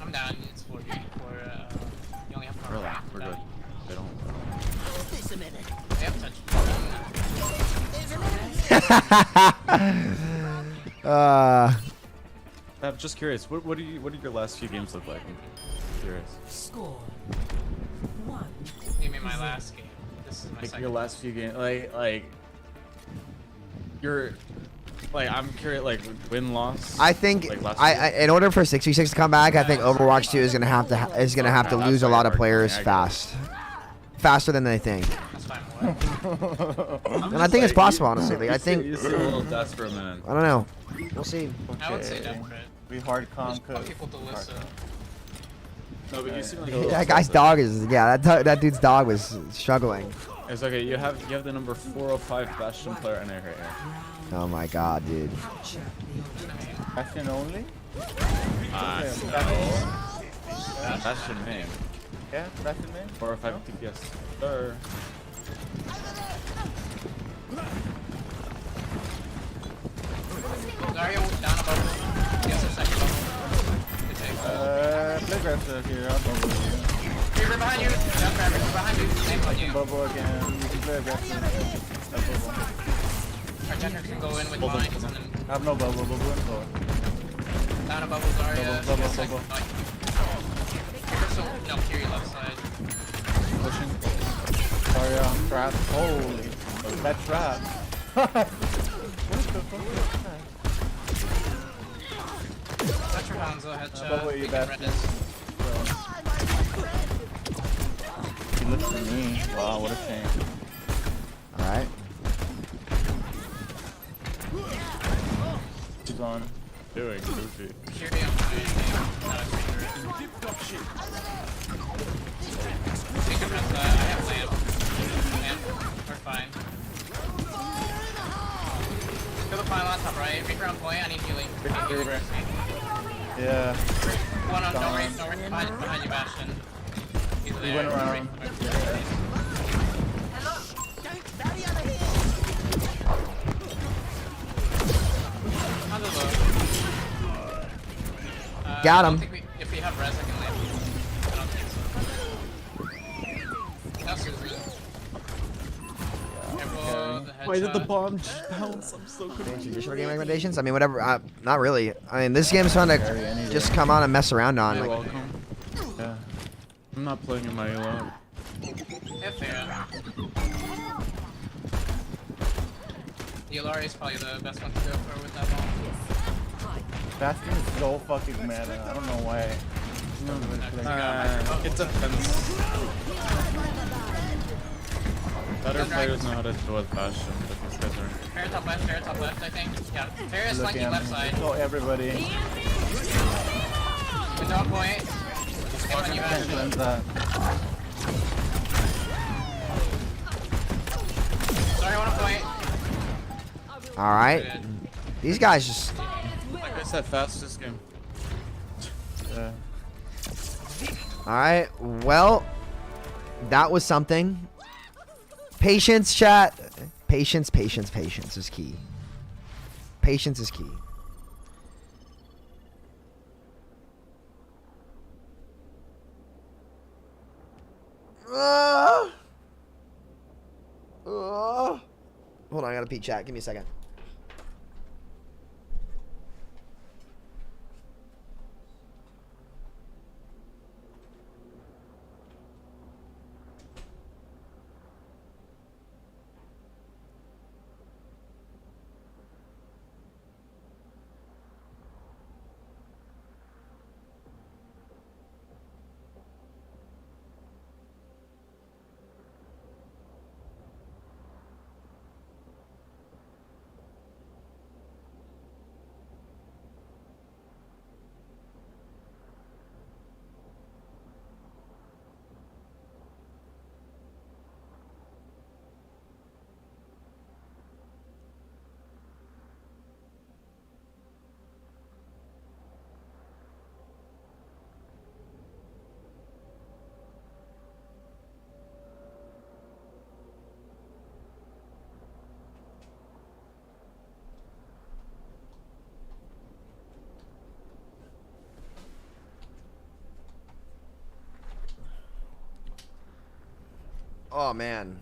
Speaker 10: I'm down. It's 4 you only have power.
Speaker 9: Relax. We're good. They don't.
Speaker 5: This a minute.
Speaker 10: They have touch.
Speaker 9: I'm just curious. What do your last few games look like? I'm curious.
Speaker 4: Score 1.
Speaker 10: You mean my last game? This is my
Speaker 9: Like
Speaker 10: second.
Speaker 9: your last few games, like you're, like I'm curious, like win loss.
Speaker 1: I think
Speaker 9: like last
Speaker 1: in order for 6v6 to come back, I think Overwatch 2 is gonna have to lose a lot of players faster than they think.
Speaker 10: That's fine.
Speaker 1: And I think it's possible, honestly. Like, I think
Speaker 9: you seem a little desperate for a minute.
Speaker 1: I don't know. We'll see.
Speaker 10: I would say desperate.
Speaker 11: We hard
Speaker 10: There's
Speaker 11: conquer.
Speaker 10: people to listen.
Speaker 9: No, but you seem like
Speaker 1: That guy's dog is that dude's dog was struggling.
Speaker 9: It's okay. You have the number 405 Bastion player in there right here.
Speaker 1: Oh my god, dude.
Speaker 11: Bastion only?
Speaker 9: Bastion main.
Speaker 11: Yeah, Bastion main?
Speaker 9: 405 TPS. Sir.
Speaker 10: Dario down above. Yes, a second level. Good take.
Speaker 11: Playgraphs are here. I'll bubble you.
Speaker 10: Reaper behind you. Down Reaper behind you. Same on you.
Speaker 11: Bubble again. Playgraphs.
Speaker 10: Our Jenner can go in with mines and then
Speaker 11: I have no bubble. Bubble and go.
Speaker 10: down above with Zarya.
Speaker 11: Bubble.
Speaker 10: No, Kiri left side.
Speaker 11: Pushing. Sorry, I'm trapped. Holy. That trap. What the fuck is that?
Speaker 10: Touch your Hanzo headshot.
Speaker 11: Bubble, you
Speaker 10: We can
Speaker 11: bastard.
Speaker 10: red this.
Speaker 11: He looks at me. Wow, what a shame.
Speaker 1: All right.
Speaker 11: He's on.
Speaker 9: Doing goofy.
Speaker 10: Kiri on fire. Not a Reaper. We can red that. I have lamp. We're fine. Kill the pile on top right. Reaper on point. I need healing.
Speaker 11: Reaper. Yeah.
Speaker 10: One on, don't worry, behind you, Bastion. He's there.
Speaker 11: He went around.
Speaker 10: Hanzo low.
Speaker 1: Got
Speaker 10: I
Speaker 1: him.
Speaker 10: don't think if we have res, I can land. I don't think so. That's Susie. Careful, the headshot.
Speaker 9: Why did the bomb just bounce? I'm so confused.
Speaker 1: Traditional game recommendations? I mean, whatever. Not really. I mean, this game's fun to just come on and mess around on.
Speaker 9: You're
Speaker 1: Like,
Speaker 9: welcome.
Speaker 11: Yeah.
Speaker 9: I'm not playing in my elo.
Speaker 10: Yeah, fair. The Ilaria is probably the best one to go for with that ball.
Speaker 11: Bastion is so fucking meta. I don't know why.
Speaker 9: It's a fence. Better players know how to deal with Bastion, but these guys are.
Speaker 10: Fair top left, I think. Yeah, fair is
Speaker 11: Look
Speaker 10: flanking
Speaker 11: at
Speaker 10: left
Speaker 11: him.
Speaker 10: side.
Speaker 11: So everybody.
Speaker 10: Window on point. Same on you, Bastion.
Speaker 11: Cleanse that.
Speaker 10: Sorry, one on point.
Speaker 1: all right. These guys just.
Speaker 9: Like I said, fastest game.
Speaker 11: Yeah.
Speaker 1: All right. Well, that was something. Patience, chat. Patience is key. Patience is key. Hold on, I gotta peek chat. Give me a second. Oh man.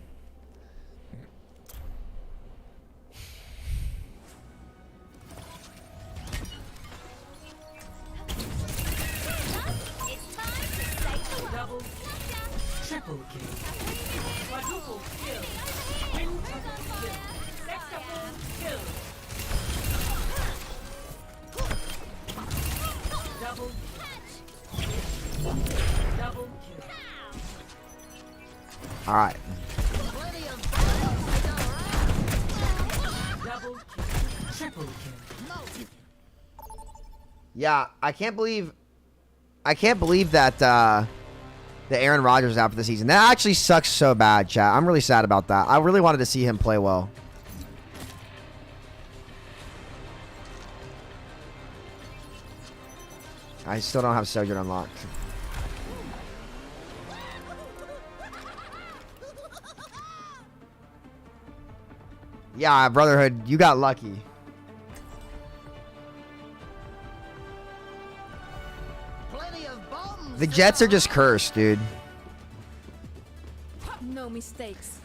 Speaker 4: Double, triple kill, quadruple kill, quintuple kill, sextuple kill. Double kill.
Speaker 1: All right.
Speaker 4: Double kill, triple kill.
Speaker 1: Yeah, I can't believe that the Aaron Rodgers is out for the season. That actually sucks so bad, chat. I'm really sad about that. I really wanted to see him play well. I still don't have Sojourn unlocked. Yeah, Brotherhood, you got lucky. The Jets are just cursed, dude.
Speaker 2: No mistakes.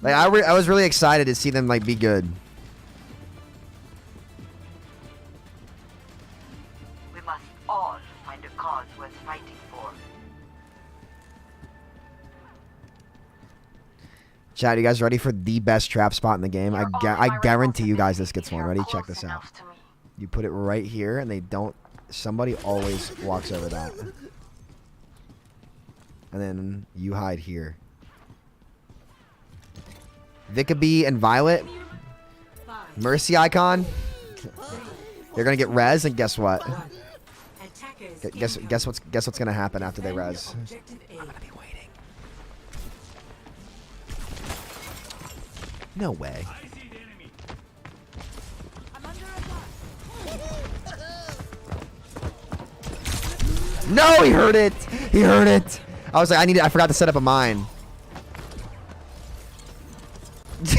Speaker 1: Like I was really excited to see them like be good.
Speaker 12: We must all find a cause worth fighting for.
Speaker 1: Chat, you guys ready for the best trap spot in the game? I guarantee you guys this gets one. Ready? Check this out. You put it right here, and they don't. Somebody always walks over that. And then you hide here. Vickaby and Violet. Mercy icon. They're gonna get res, and guess what? Guess what's gonna happen after they res? I'm gonna be waiting. No way. No, he heard it. He heard it. I was like, I forgot to set up a mine. He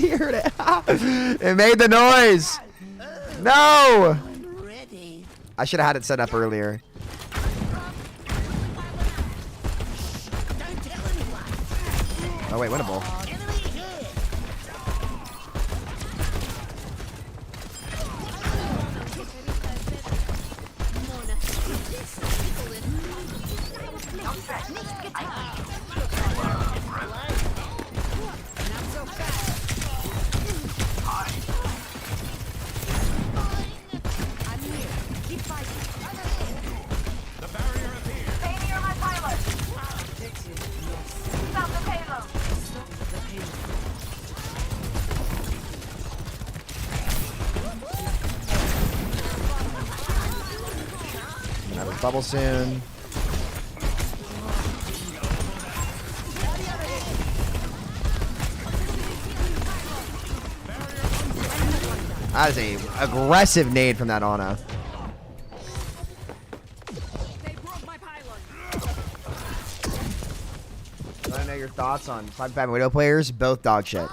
Speaker 1: heard it. It made the noise. No. I should have had it set up earlier. Oh wait, winnable. Bubble soon. That is a aggressive nade from that Ana. I want to know your thoughts on 5v5 Widow players. Both dog shit.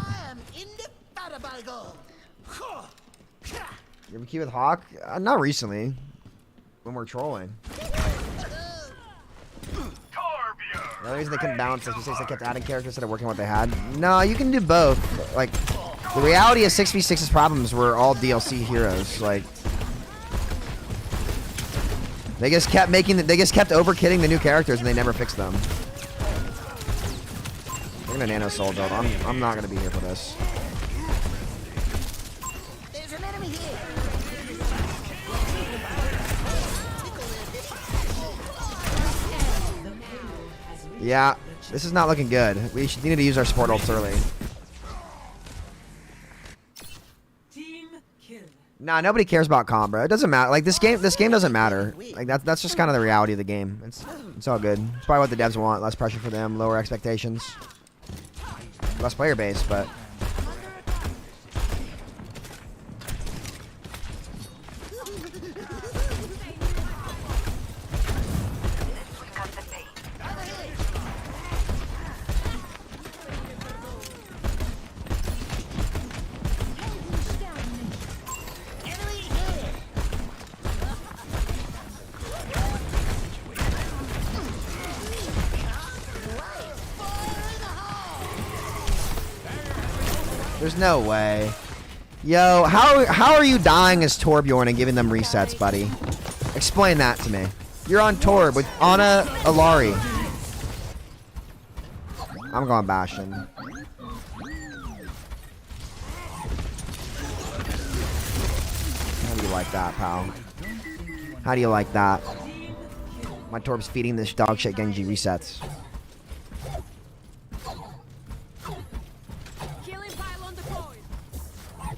Speaker 1: You ever queue with Hawk? Not recently. When we're trolling. The only reason they couldn't balance is because they kept adding characters instead of working what they had. No, you can do both. Like, the reality of 6v6's problems were all DLC heroes. Like, they just kept overkitting the new characters and they never fixed them. We're gonna nano soul build. I'm not gonna be here for this.
Speaker 5: There's an enemy here.
Speaker 1: Yeah, this is not looking good. We need to use our support ults early. Nah, nobody cares about comp, bro. It doesn't matter. Like this game doesn't matter. Like that's just kind of the reality of the game. It's all good. It's probably what the devs want. Less pressure for them, lower expectations, less player base, but. There's no way. Yo, how are you dying as Torbjorn and giving them resets, buddy? Explain that to me. You're on Torb with Ana Alari. I'm going Bastion. How do you like that, pal? How do you like that? My Torb's feeding this dog shit Genji resets.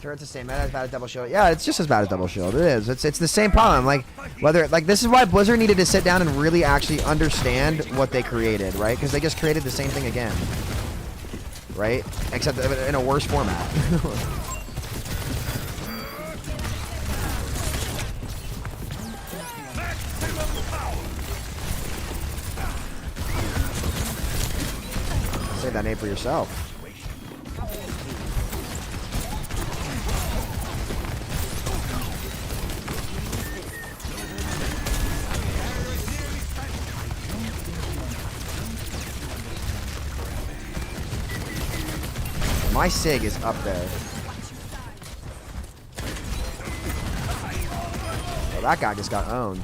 Speaker 1: Sure, it's the same meta as bad as double shield. Yeah, it's just as bad as double shield. It is. It's the same problem. Like whether this is why Blizzard needed to sit down and really actually understand what they created, right? Because they just created the same thing again, right? Except in a worse format. Save that name for yourself. My Sig is up there. Oh, that guy just got owned.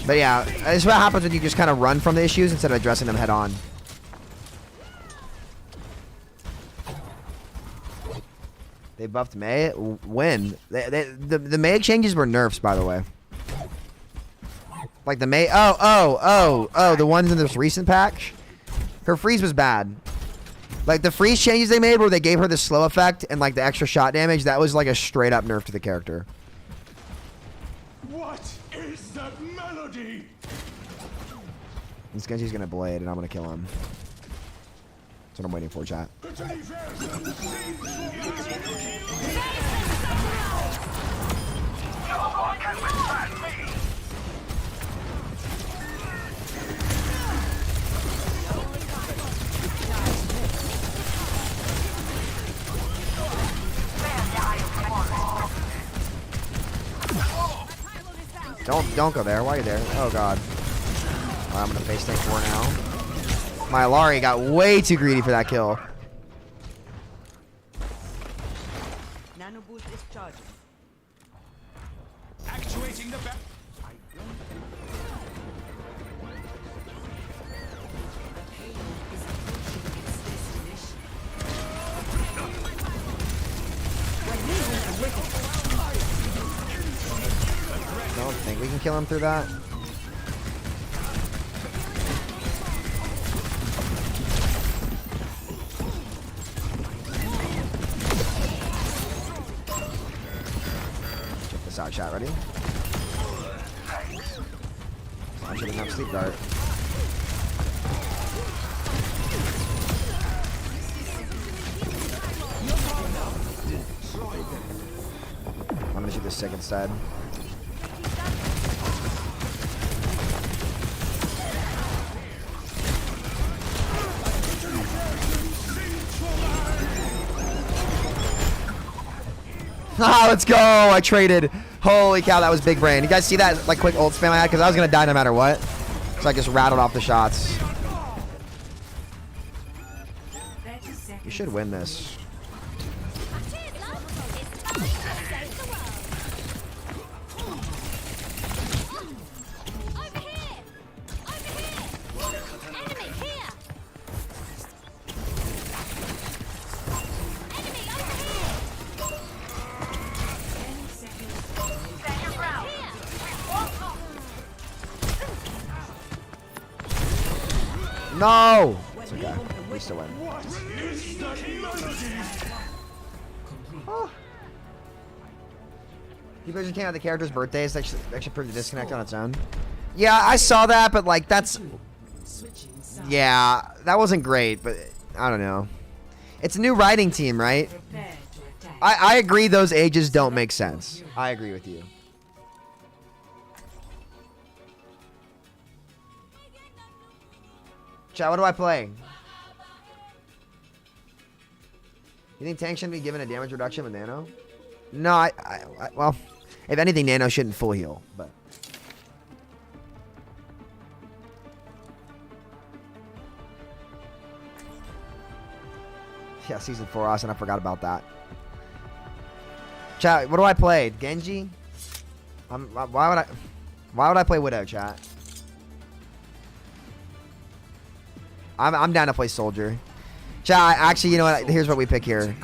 Speaker 1: But yeah, this is what happens when you just kind of run from the issues instead of addressing them head on. They buffed Mei? When? The Mei exchanges were nerfs, by the way. Like the Mei... Oh, the ones in this recent patch? Her freeze was bad. Like the freeze changes they made where they gave her the slow effect and like the extra shot damage, that was like a straight up nerf to the character.
Speaker 3: What is that melody?
Speaker 1: This Genji's gonna blade and I'm gonna kill him. That's what I'm waiting for, chat. Don't go there. Why are you there? Oh god. Right, I'm gonna face tank 4 now. My Alari got way too greedy for that kill.
Speaker 12: Nano boost is charging.
Speaker 3: Actuating the back.
Speaker 1: Don't think we can kill him through that. Check this out, chat. Ready? I shouldn't have sleep dart. I'm gonna shoot this Sig instead. Ah, let's go! I traded. Holy cow, that was big brain. You guys see that like quick ult spam I had? Because I was gonna die no matter what. So I just rattled off the shots. You should win this. No! It's okay. We still win. People just came out the character's birthdays. That should prove the disconnect on its own. Yeah, I saw that, but like that's. Yeah, that wasn't great, but I don't know. It's a new writing team, right? I agree. Those ages don't make sense. I agree with you. Chat, what do I play? You think tank shouldn't be given a damage reduction with nano? No, I well, if anything, nano shouldn't full heal, but. Yeah, season 4 Austin, I forgot about that. Chat, what do I play? Genji? Why would I play Widow, chat? I'm down to play Soldier. Chat, actually, you know what? Here's what we pick here.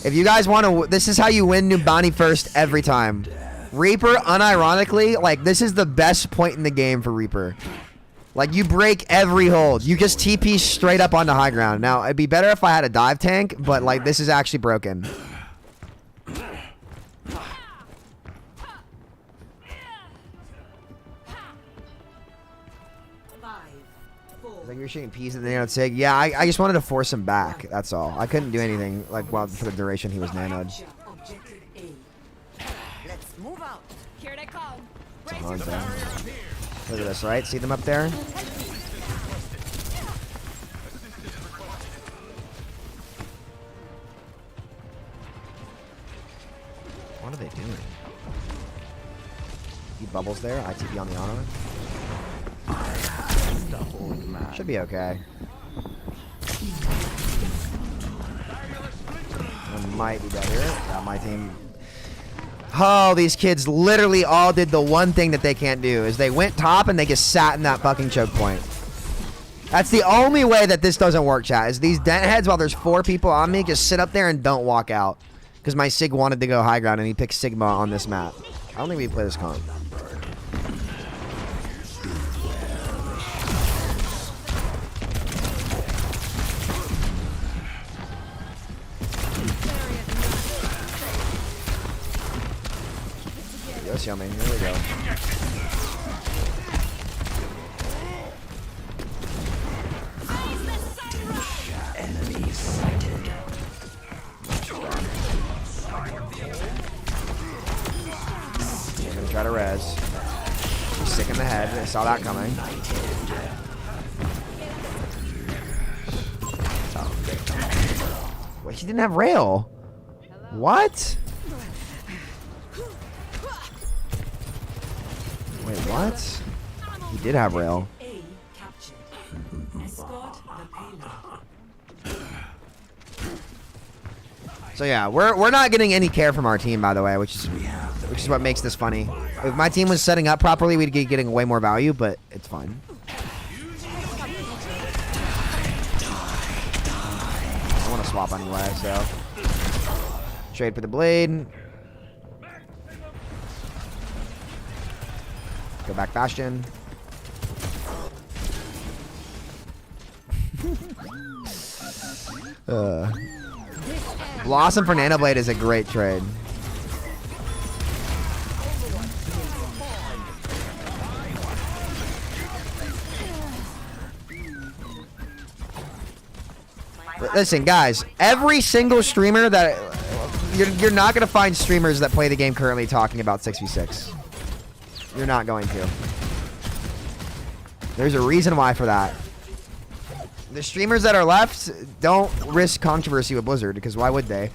Speaker 1: If you guys want to, this is how you win Numbani first every time. Reaper, unironically, like this is the best point in the game for Reaper. Like you break every hold. You just TP straight up onto high ground. Now it'd be better if I had a dive tank, but like this is actually broken. Like you're shooting peas in the nano sig. Yeah, I just wanted to force him back. That's all. I couldn't do anything like well for the duration he was nanoed.
Speaker 5: Let's move out. Here they come.
Speaker 1: Look at this, right? See them up there? What are they doing? He bubbles there. ITP on the honor. Should be okay. I might be dead here. Yeah, my team. Oh, these kids literally all did the one thing that they can't do is they went top and they just sat in that fucking choke point. That's the only way that this doesn't work, chat, is these dent heads while there's 4 people on me just sit up there and don't walk out. Because my Sig wanted to go high ground and he picked Sigma on this map. I don't think we play this comp. That's yummy. Here we go.
Speaker 5: Enemy sighted.
Speaker 1: I'm gonna try to res. She's sick in the head. I saw that coming. Wait, she didn't have rail. What? Wait, what? He did have rail. So yeah, we're not getting any care from our team, by the way, which is what makes this funny. If my team was setting up properly, we'd be getting way more value, but it's fine. I want to swap anyway, so trade for the blade. Go back Bastion. Blossom for Nanoblade is a great trade. Listen, guys, every single streamer that you're not going to find streamers that play the game currently talking about 6v6. You're not going to. There's a reason why for that. The streamers that are left don't risk controversy with Blizzard, because why would they?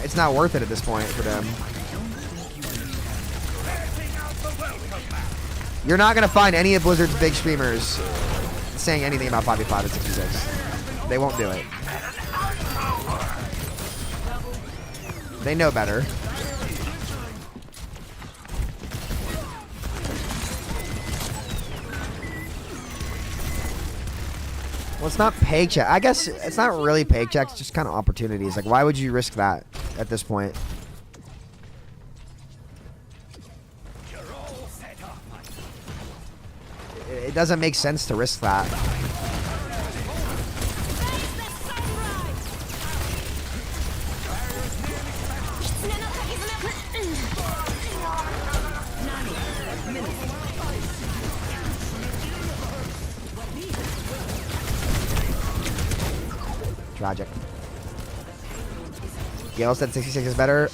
Speaker 1: It's not worth it at this point for them. You're not going to find any of Blizzard's big streamers saying anything about 5v5 at 66. They won't do it. They know better. Well, it's not paycheck. I guess it's not really paycheck. It's just kind of opportunities. Like, why would you risk that at this point? It doesn't make sense to risk that. Tragic. Gale said 66 is better.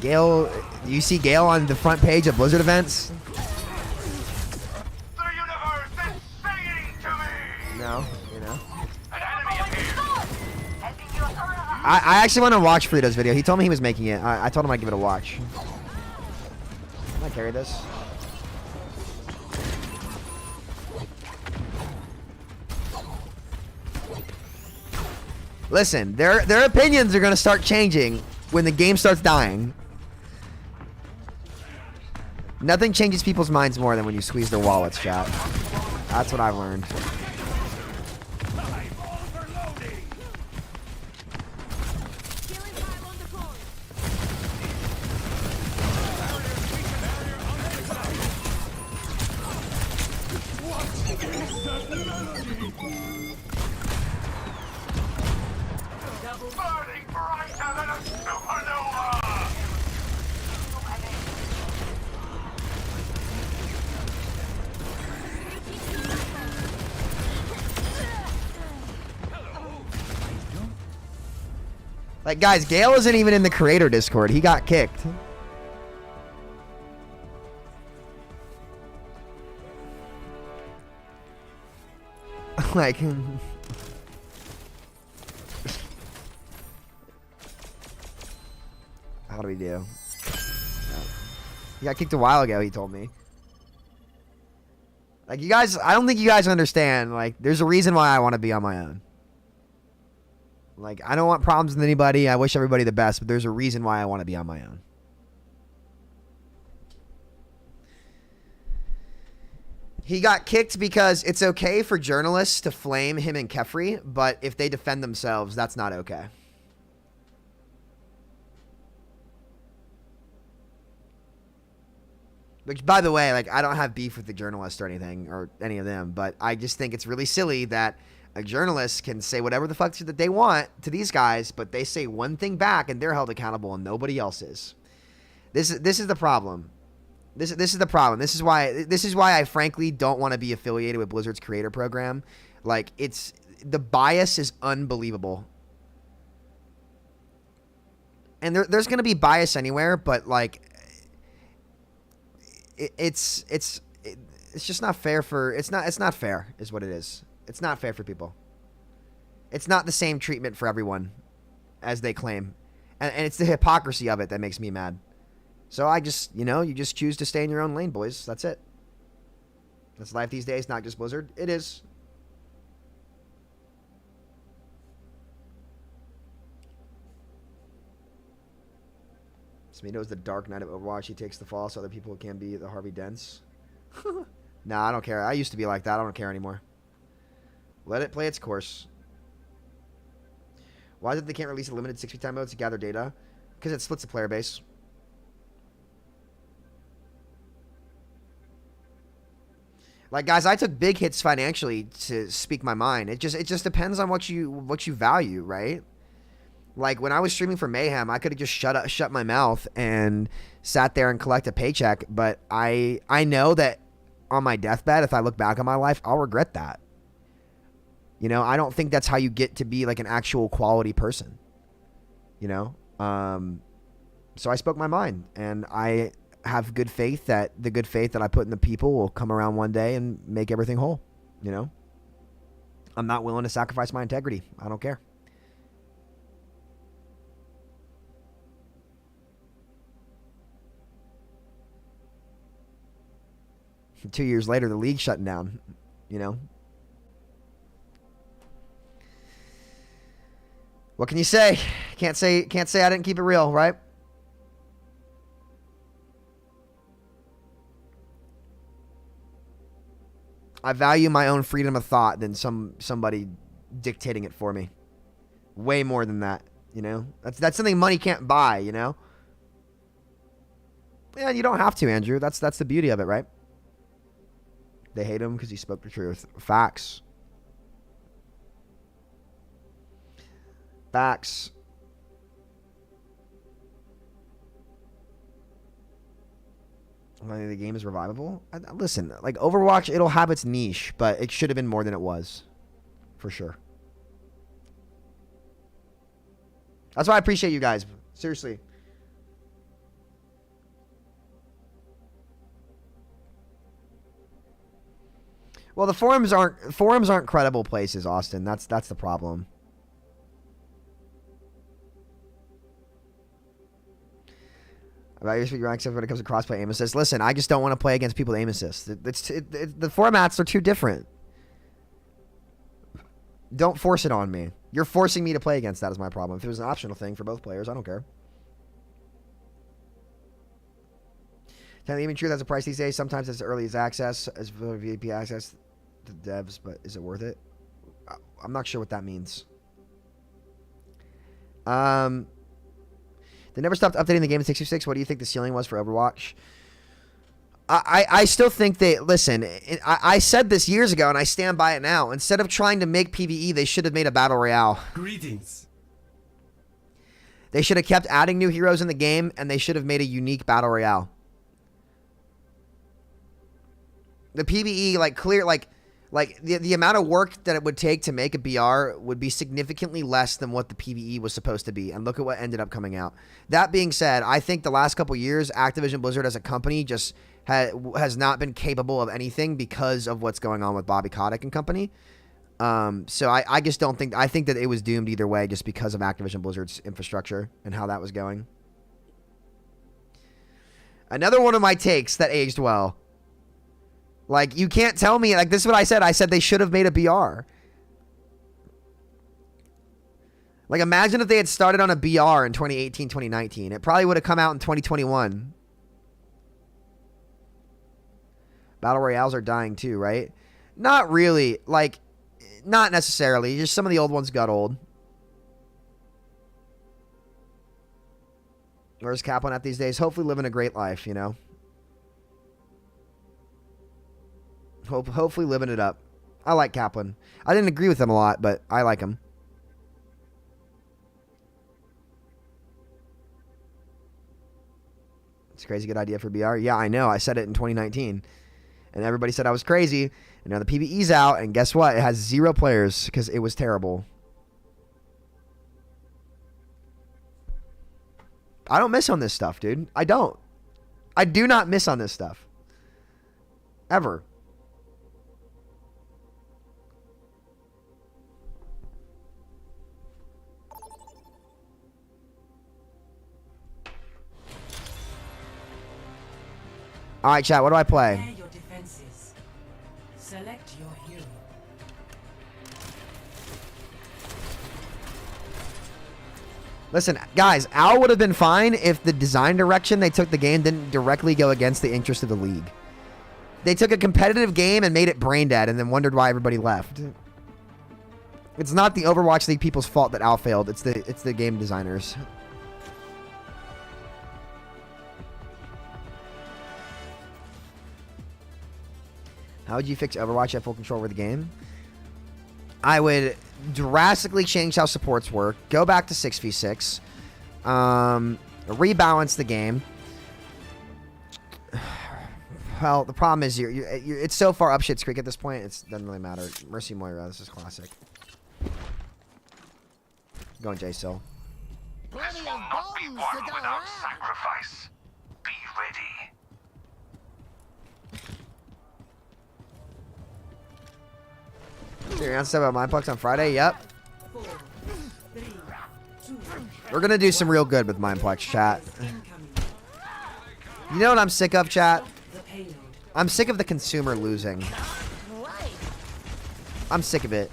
Speaker 1: Gale, you see Gale on the front page of Blizzard events?
Speaker 3: The universe is singing to me!
Speaker 1: No, you know.
Speaker 3: An enemy appears!
Speaker 1: I actually want to watch Frito's video. He told me he was making it. I told him I'd give it a watch. Can I carry this? Listen, their opinions are going to start changing when the game starts dying. Nothing changes people's minds more than when you squeeze their wallets, chat. That's what I've learned.
Speaker 3: Burning brighter than a supernova!
Speaker 1: Like, guys, Gale isn't even in the creator Discord. He got kicked. Like... How do we do? He got kicked a while ago, he told me. Like, you guys, I don't think you guys understand. Like, there's a reason why I want to be on my own. Like, I don't want problems with anybody. I wish everybody the best, but there's a reason why I want to be on my own. He got kicked because it's okay for journalists to flame him and Kefri, but if they defend themselves, that's not okay. Which, by the way, like, I don't have beef with the journalists or anything, or any of them, but I just think it's really silly that a journalist can say whatever the fuck that they want to these guys, but they say one thing back and they're held accountable and nobody else is. This is the problem. This is the problem. This is why I frankly don't want to be affiliated with Blizzard's creator program. Like, the bias is unbelievable. And there's going to be bias anywhere, but like it's just not fair for it's not fair is what it is. It's not fair for people. It's not the same treatment for everyone as they claim. And it's the hypocrisy of it that makes me mad. So I just, you just choose to stay in your own lane, boys. That's it. That's life these days, not just Blizzard. It is. Samito is the Dark Knight of Overwatch. He takes the fall so other people can be the Harvey Dents. Nah, I don't care. I used to be like that. I don't care anymore. Let it play its course. Why is it they can't release a limited 6v time mode to gather data? Because it splits the player base. Like, guys, I took big hits financially to speak my mind. It just depends on what you value, right? Like, when I was streaming for Mayhem, I could have just shut my mouth and sat there and collect a paycheck. But I know that on my deathbed, if I look back on my life, I'll regret that. I don't think that's how you get to be like an actual quality person. So I spoke my mind, and I have good faith that the good faith that I put in the people will come around one day and make everything whole. I'm not willing to sacrifice my integrity. I don't care. And 2 years later, the league's shutting down, What can you say? Can't say I didn't keep it real, right? I value my own freedom of thought than somebody dictating it for me. Way more than that, That's something money can't buy, Yeah, you don't have to, Andrew. That's the beauty of it, right? They hate him because he spoke the truth. Facts. Facts. The game is revivable. Listen, like Overwatch, it'll have its niche, but it should have been more than it was, for sure. That's why I appreciate you guys. Seriously. Well, the forums aren't credible places, Austin. That's the problem. About your speaker access when it comes to crossplay aim assist. Listen, I just don't want to play against people with aim assist. The formats are too different. Don't force it on me. You're forcing me to play against that is my problem. If it was an optional thing for both players, I don't care. Telling even true, that's a price these days. Sometimes it's early as access, as VIP access to devs, but is it worth it? I'm not sure what that means. They never stopped updating the game in 626. What do you think the ceiling was for Overwatch? I still think they... Listen, I said this years ago, and I stand by it now. Instead of trying to make PvE, they should have made a Battle Royale.
Speaker 6: Greetings.
Speaker 1: They should have kept adding new heroes in the game, and they should have made a unique Battle Royale. The PvE, like, clear... Like the amount of work that it would take to make a BR would be significantly less than what the PvE was supposed to be. And look at what ended up coming out. That being said, I think the last couple years, Activision Blizzard as a company just has not been capable of anything because of what's going on with Bobby Kotick and company. So I just don't think... I think that it was doomed either way just because of Activision Blizzard's infrastructure and how that was going. Another one of my takes that aged well. Like, you can't tell me... Like, this is what I said. I said they should have made a BR. Like, imagine if they had started on a BR in 2018, 2019. It probably would have come out in 2021. Battle Royales are dying too, right? Not really. Like, not necessarily. Just some of the old ones got old. Where's Kaplan at these days? Hopefully living a great life, you know? Hopefully living it up. I like Kaplan. I didn't agree with him a lot, but I like him. It's a crazy good idea for BR. Yeah, I know. I said it in 2019. And everybody said I was crazy. And now the PvE's out. And guess what? It has 0 players because it was terrible. I don't miss on this stuff, dude. I don't. I do not miss on this stuff. Ever. All right, chat. What do I play?
Speaker 4: Prepare your defenses. Select your hero.
Speaker 1: Listen, guys, Al would have been fine if the design direction they took the game didn't directly go against the interest of the league. They took a competitive game and made it brain dead and then wondered why everybody left. It's not the Overwatch League people's fault that Al failed. It's the game designers. How would you fix Overwatch at full control over the game? I would drastically change how supports work. Go back to 6v6. Rebalance the game. Well, the problem is it's so far up shit's creek at this point. It doesn't really matter. Mercy Moira. This is classic. Going J-Still.
Speaker 3: This will not be won without sacrifice. Be ready.
Speaker 1: So you're on stuff about MINEPLEX on Friday? Yep. We're gonna do some real good with MINEPLEX, chat. You know what I'm sick of, chat? I'm sick of the consumer losing. I'm sick of it.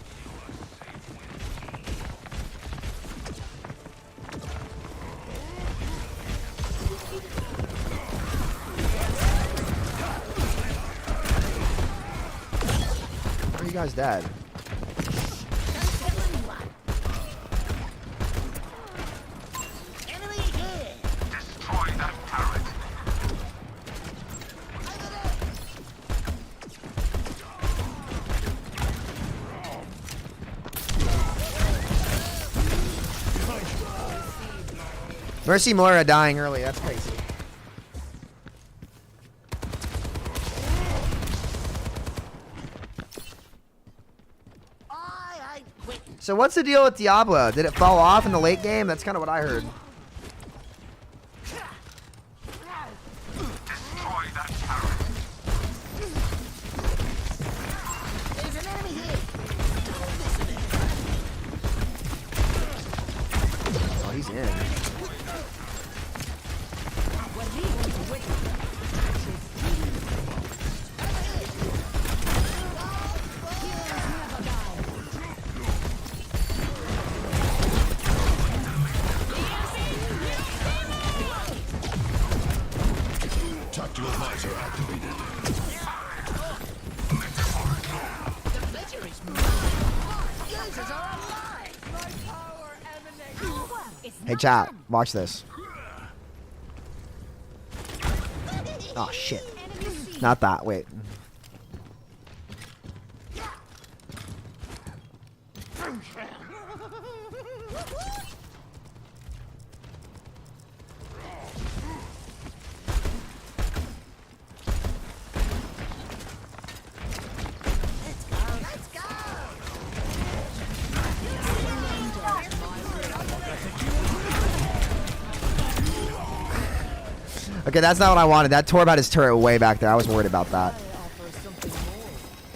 Speaker 1: Where are you guys dead?
Speaker 3: Destroy that turret.
Speaker 1: Mercy Moira dying early. That's crazy. So what's the deal with Diablo? Did it fall off in the late game? That's kind of what I heard.
Speaker 3: Destroy that turret.
Speaker 5: There's an enemy here.
Speaker 1: Oh, he's in.
Speaker 3: Tactical visor activated.
Speaker 5: The ledger is moving. Users are alive. My power emanates.
Speaker 1: Hey chat, watch this. Oh shit. Not that, wait.
Speaker 5: Let's go.
Speaker 1: Okay, that's not what I wanted. That tore about his turret way back there. I was worried about that.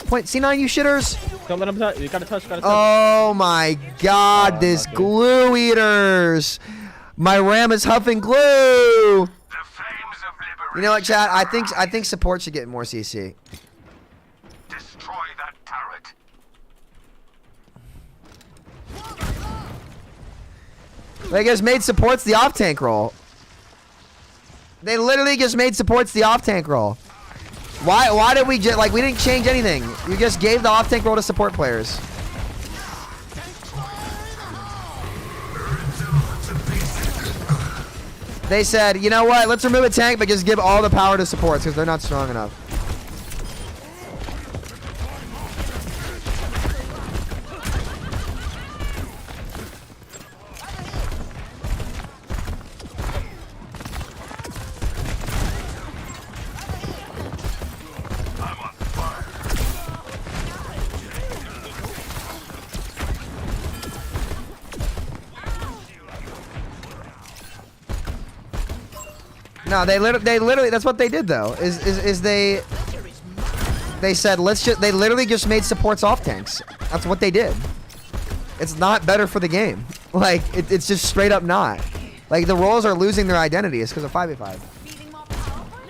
Speaker 1: Point C9, you shitters.
Speaker 11: Don't let him touch. You gotta touch.
Speaker 1: Oh my god, this glue eaters. My RAM is huffing glue. You know what, chat? I think support should get more CC.
Speaker 3: Destroy that turret.
Speaker 1: They just made supports the off tank role. They literally just made supports the off tank role. Why did we just like we didn't change anything? We just gave the off tank role to support players. They said, you know what? Let's remove a tank, but just give all the power to supports because they're not strong enough. No, they literally that's what they did though. Is they said they literally just made supports off tanks. That's what they did. It's not better for the game. Like it's just straight up not. Like the roles are losing their identity. It's because of 5v5.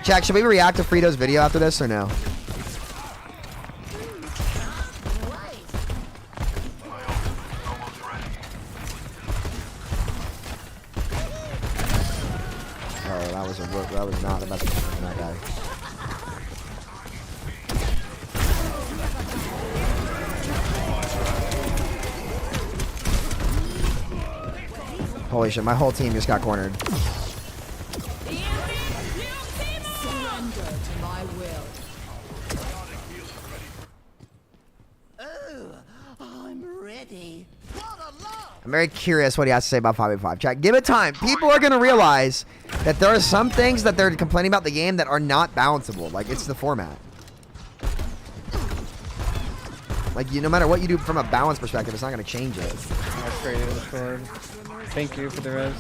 Speaker 1: Jack, should we react to Frito's video after this or no? That was not the best from that guy. Holy shit, my whole team just got cornered.
Speaker 2: Surrender to my will.
Speaker 5: Oh, I'm ready.
Speaker 1: I'm very curious what he has to say about 5v5. Chat, give it time. People are going to realize that there are some things that they're complaining about the game that are not balanceable. Like, it's the format. Like, no matter what you do from a balance perspective, it's not going to change it.
Speaker 11: I traded the sword. Thank you for the res.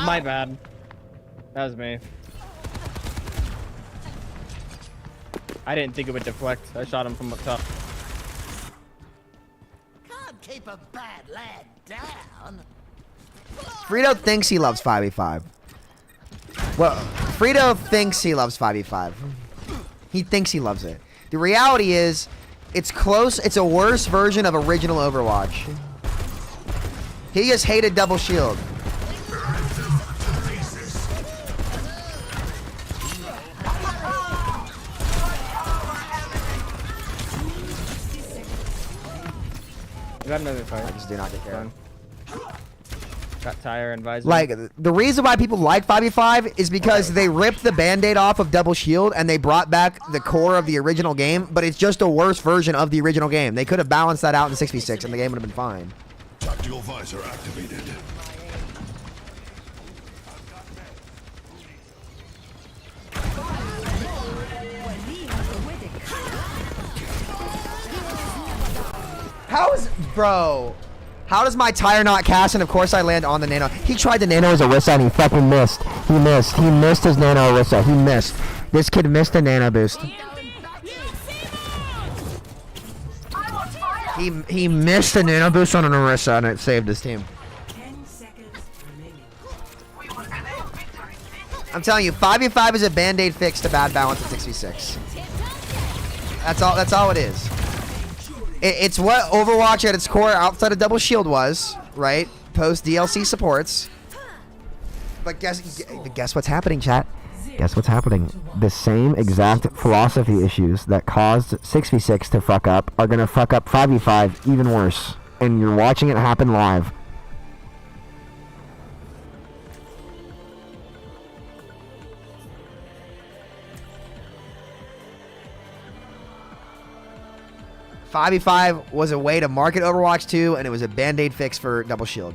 Speaker 11: My bad. That was me. I didn't think it would deflect. I shot him from up top.
Speaker 5: Can't keep a bad lad down.
Speaker 1: Frito thinks he loves 5v5. Well, Frito thinks he loves 5v5. He thinks he loves it. The reality is, it's close. It's a worse version of original Overwatch. He just hated double shield.
Speaker 11: Got another fight.
Speaker 1: I just do not get care.
Speaker 11: Got tire and visor.
Speaker 1: Like, the reason why people like 5v5 is because they ripped the band-aid off of double shield and they brought back the core of the original game, but it's just a worse version of the original game. They could have balanced that out in 6v6 and the game would have been fine.
Speaker 3: Tactical visor activated.
Speaker 1: How is, bro? How does my tire not cast? And of course I land on the nano. He tried the nano as Orisa and he fucking missed. He missed. He missed his nano Orisa. He missed. This kid missed the nano boost. He missed the nano boost on an Orisa and it saved his team.
Speaker 4: 10 seconds remaining.
Speaker 1: I'm telling you, 5v5 is a band-aid fix to bad balance at 6v6. That's all it is. It's what Overwatch at its core outside of Double Shield was, right? Post DLC supports. But guess what's happening, chat? Guess what's happening? The same exact philosophy issues that caused 6v6 to fuck up are gonna fuck up 5v5 even worse. And you're watching it happen live. .5v5 was a way to market Overwatch 2, and it was a band-aid fix for Double Shield.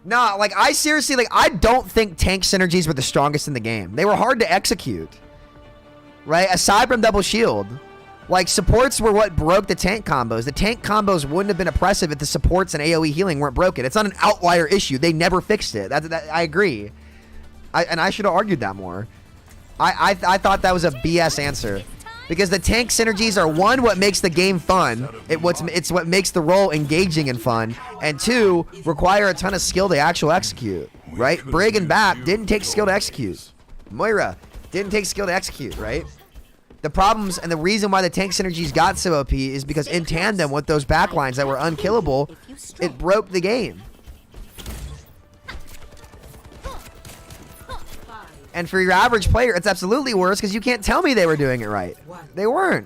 Speaker 1: Nah, like, I seriously, like, I don't think tank synergies were the strongest in the game. They were hard to execute. Right? Aside from Double Shield. Like, supports were what broke the tank combos. The tank combos wouldn't have been oppressive if the supports and AoE healing weren't broken. It's not an outlier issue. They never fixed it. I agree. And I should have argued that more. I thought that was a BS answer. Because the tank synergies are, one, what makes the game fun. It's what makes the role engaging and fun. And two, require a ton of skill to actually execute. Right? Brig and Bap didn't take skill to execute. Moira didn't take skill to execute, right? The problems and the reason why the tank synergies got so OP is because in tandem with those backlines that were unkillable, it broke the game. And for your average player, it's absolutely worse because you can't tell me they were doing it right. They weren't.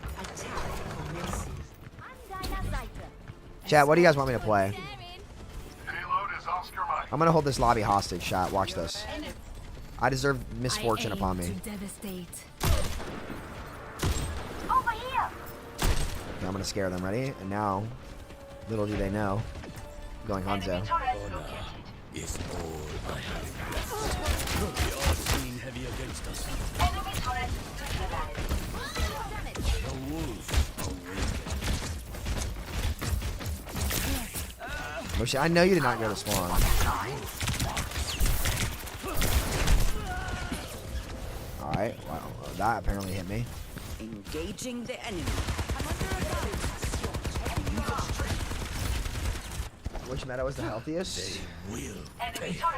Speaker 1: Chat, what do you guys want me to play? I'm going to hold this lobby hostage, chat. Watch this. I deserve misfortune upon me. Okay, I'm going to scare them. Ready? And now, little do they know, I'm going Hanzo.
Speaker 3: Is all I have. We are seeing heavy against us. The wolves awaken.
Speaker 1: Moshi, I know you did not go to spawn. Alright, wow, that apparently hit me.
Speaker 5: Engaging the enemy.
Speaker 1: Which meta was the healthiest?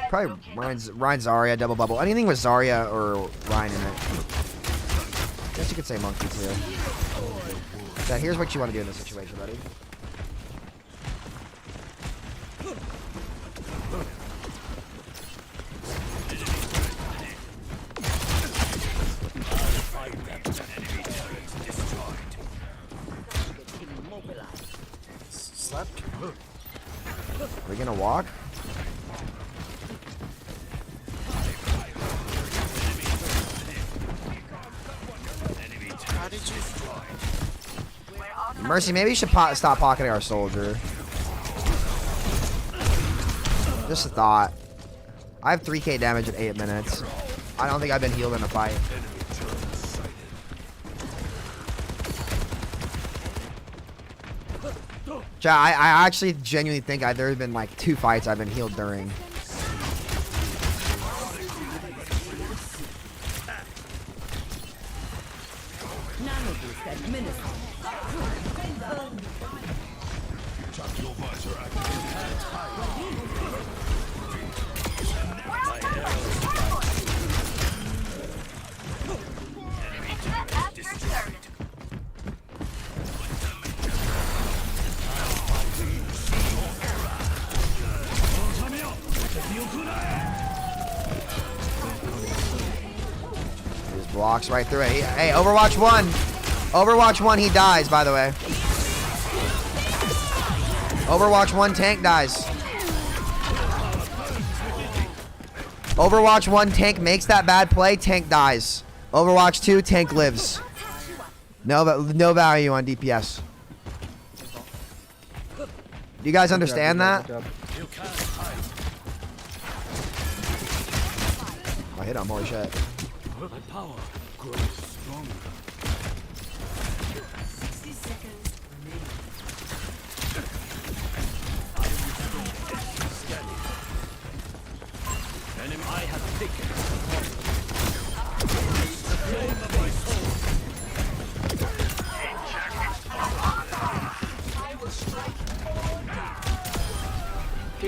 Speaker 1: Probably Ryan Zarya, double bubble. Anything with Zarya or Ryan in it. Guess you could say Monkey too. So here's what you want to do in this situation, buddy.
Speaker 3: Slapped.
Speaker 1: Are we gonna walk? Mercy, maybe you should stop pocketing our soldier. Just a thought. I have 3k damage in 8 minutes. I don't think I've been healed in a fight. Chat, I actually genuinely think there have been like 2 fights I've been healed during. Walks right through it. Hey, Overwatch 1. Overwatch 1, he dies, by the way. Overwatch 1, tank dies. Overwatch 1, tank makes that bad play, tank dies. Overwatch 2, tank lives. No value on DPS. Do you guys understand that? I hit him, holy shit.
Speaker 3: My power grows stronger.
Speaker 4: 60 seconds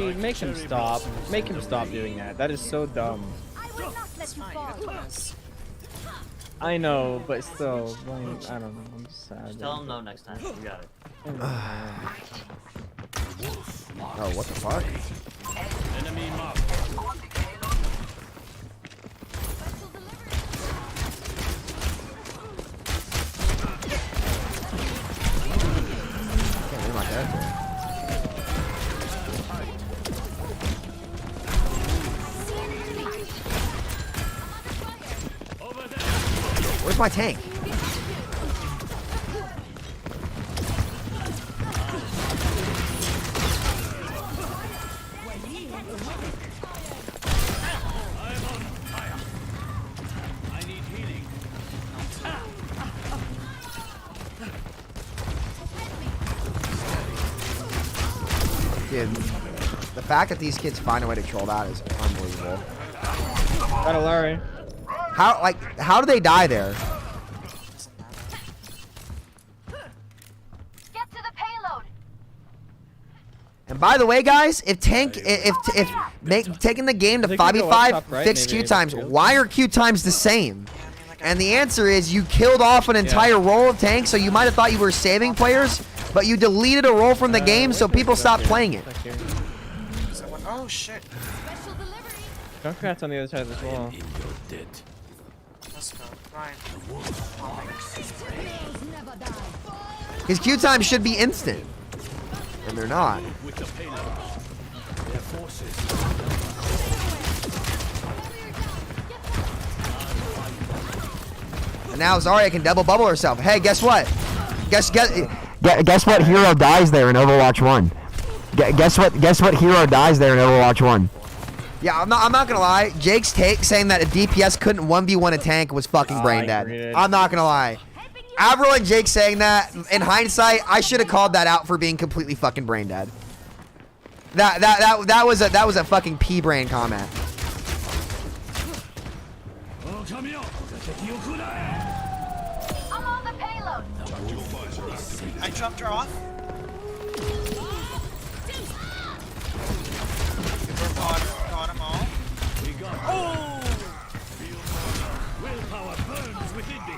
Speaker 13: Dude, make him stop. Make him stop doing that. That is so dumb.
Speaker 2: I will not let you fall.
Speaker 13: I know, but still, like, I don't know. I'm just sad.
Speaker 14: Just tell him no next time. You got it.
Speaker 1: Oh, what the fuck?
Speaker 6: Enemy mob.
Speaker 1: Can't leave my character. Where's my tank? Dude, the fact that these kids find a way to troll that is unbelievable.
Speaker 13: Got a Larry.
Speaker 1: How do they die there?
Speaker 12: Get to the payload.
Speaker 1: And by the way, guys, if taking the game to 5v5 fixed Q times, why are Q times the same? And the answer is you killed off an entire roll of tanks, so you might have thought you were saving players, but you deleted a roll from the game, so people stopped playing it.
Speaker 10: Oh shit.
Speaker 13: Junkrat's on the other side of this wall.
Speaker 10: Let's go. Ryan.
Speaker 1: His Q time should be instant, and they're not. And now Zarya can double bubble herself. Hey, guess what? Guess what hero dies there in Overwatch 1? Guess what hero dies there in Overwatch 1? Yeah, I'm not gonna lie. Jake's take saying that a DPS couldn't 1v1 a tank was fucking brain dead. I'm not gonna lie. Avril and Jake saying that, in hindsight, I should have called that out for being completely fucking brain dead. That was a fucking pea brain comment.
Speaker 12: I'm on the payload.
Speaker 10: I dropped her off. Got them all. Oh!
Speaker 6: Willpower burns within me.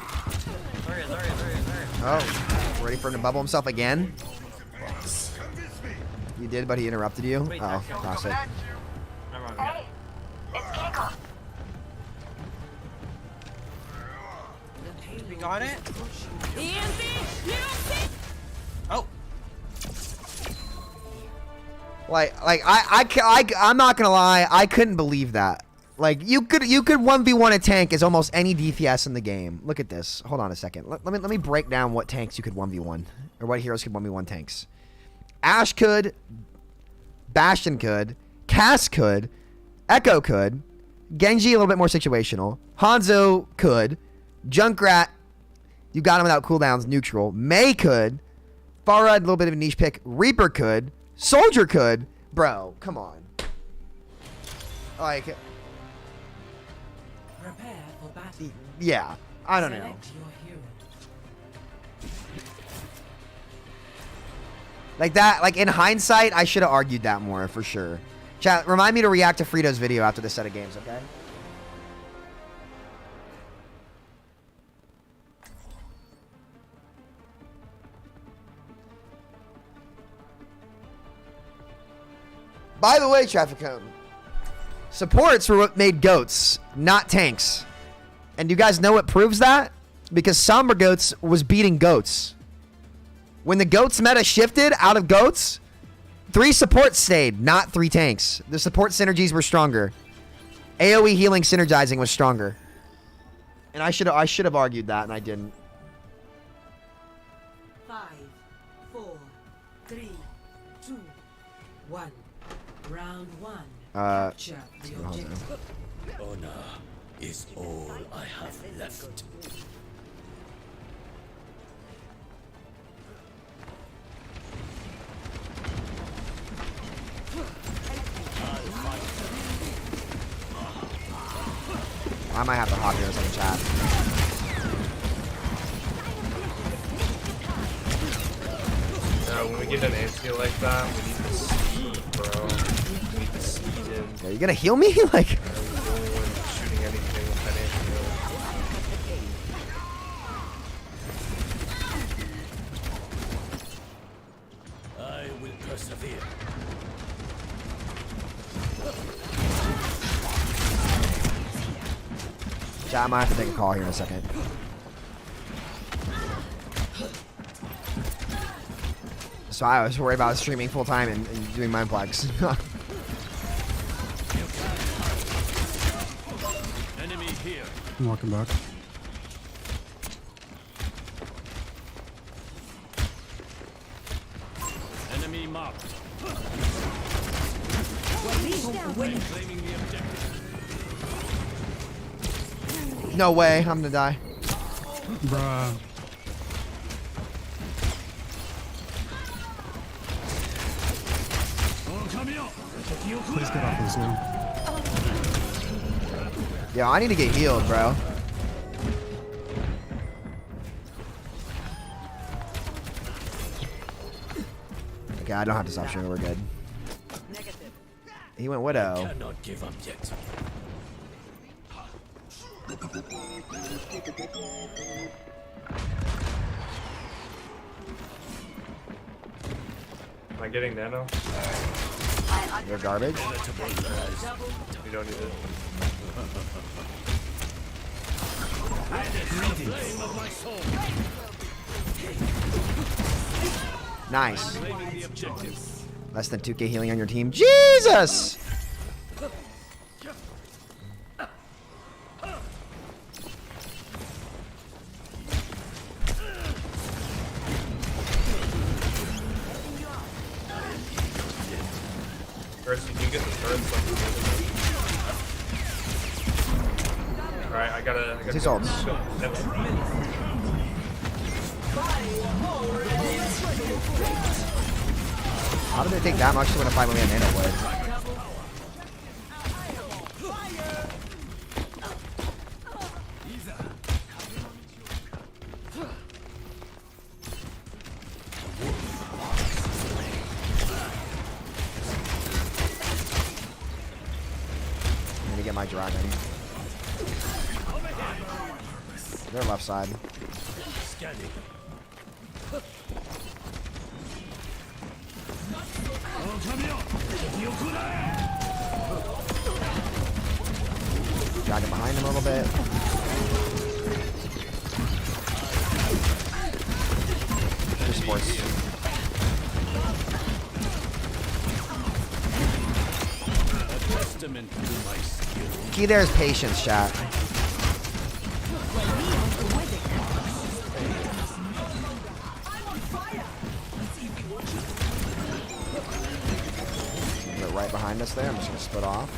Speaker 1: Oh, ready for him to bubble himself again? You did, but he interrupted you? Oh, classic.
Speaker 12: Hey, it's kickoff.
Speaker 10: We got it. Oh.
Speaker 1: I'm not gonna lie, I couldn't believe that. Like you could 1v1 a tank as almost any DPS in the game. Look at this. Hold on a second. Let me break down what tanks you could 1v1 or what heroes could 1v1 tanks. Ashe could, Bastion could, Cass could, Echo could, Genji a little bit more situational, Hanzo could, Junkrat, you got him without cooldowns, neutral. Mei could, Pharah a little bit of a niche pick, Reaper could, Soldier could, bro, come on. Like,
Speaker 4: Prepare for battle.
Speaker 1: yeah, I don't know.
Speaker 4: Select your hero.
Speaker 1: Like that, like in hindsight, I should have argued that more for sure. Chat, remind me to react to Frito's video after this set of games, okay? By the way, Traffic Cone, supports were what made goats, not tanks. And you guys know what proves that? Because Sombra Goats was beating goats. When the goats meta shifted out of goats, 3 supports stayed, not 3 tanks. The support synergies were stronger. AoE healing synergizing was stronger. And I should have argued that, and I didn't.
Speaker 4: 5, 4, 3, 2, 1. Round 1. Capture the objective.
Speaker 6: Honor is all I have left.
Speaker 1: I might have to hop heroes in the chat.
Speaker 15: When we get an anti like that, we need to speed, bro.
Speaker 1: Are you gonna heal me? Like.
Speaker 14: Shooting anything with financial.
Speaker 3: I will persevere.
Speaker 1: Chat, I might have to take a call here in a second. So I was worried about streaming full time and doing MINEPLEX.
Speaker 3: Enemy here.
Speaker 6: I'm walking back.
Speaker 3: Enemy marked. Claiming the objective.
Speaker 1: No way, I'm gonna die.
Speaker 6: Bruh. Please get off this one.
Speaker 1: Yo, I need to get healed, bro. Okay, I don't have to stop shooting. We're good. He went Widow.
Speaker 3: Cannot give up yet.
Speaker 14: Am I getting nano?
Speaker 1: You're garbage.
Speaker 14: You don't need it.
Speaker 1: Nice.
Speaker 3: Claiming the objective.
Speaker 1: Less than 2k healing on your team. Jesus!
Speaker 14: First, you can get the turrets like Alright, I gotta
Speaker 1: His
Speaker 14: go.
Speaker 1: ults. How did it take that much to win a fight when we had nano blade? I need to get my dragon. Their left side.
Speaker 3: Scanning.
Speaker 1: Dragon behind him a little bit. Just sports.
Speaker 3: A testament to my skill.
Speaker 1: Key there is patience, chat. They're right behind us there. I'm just gonna split off.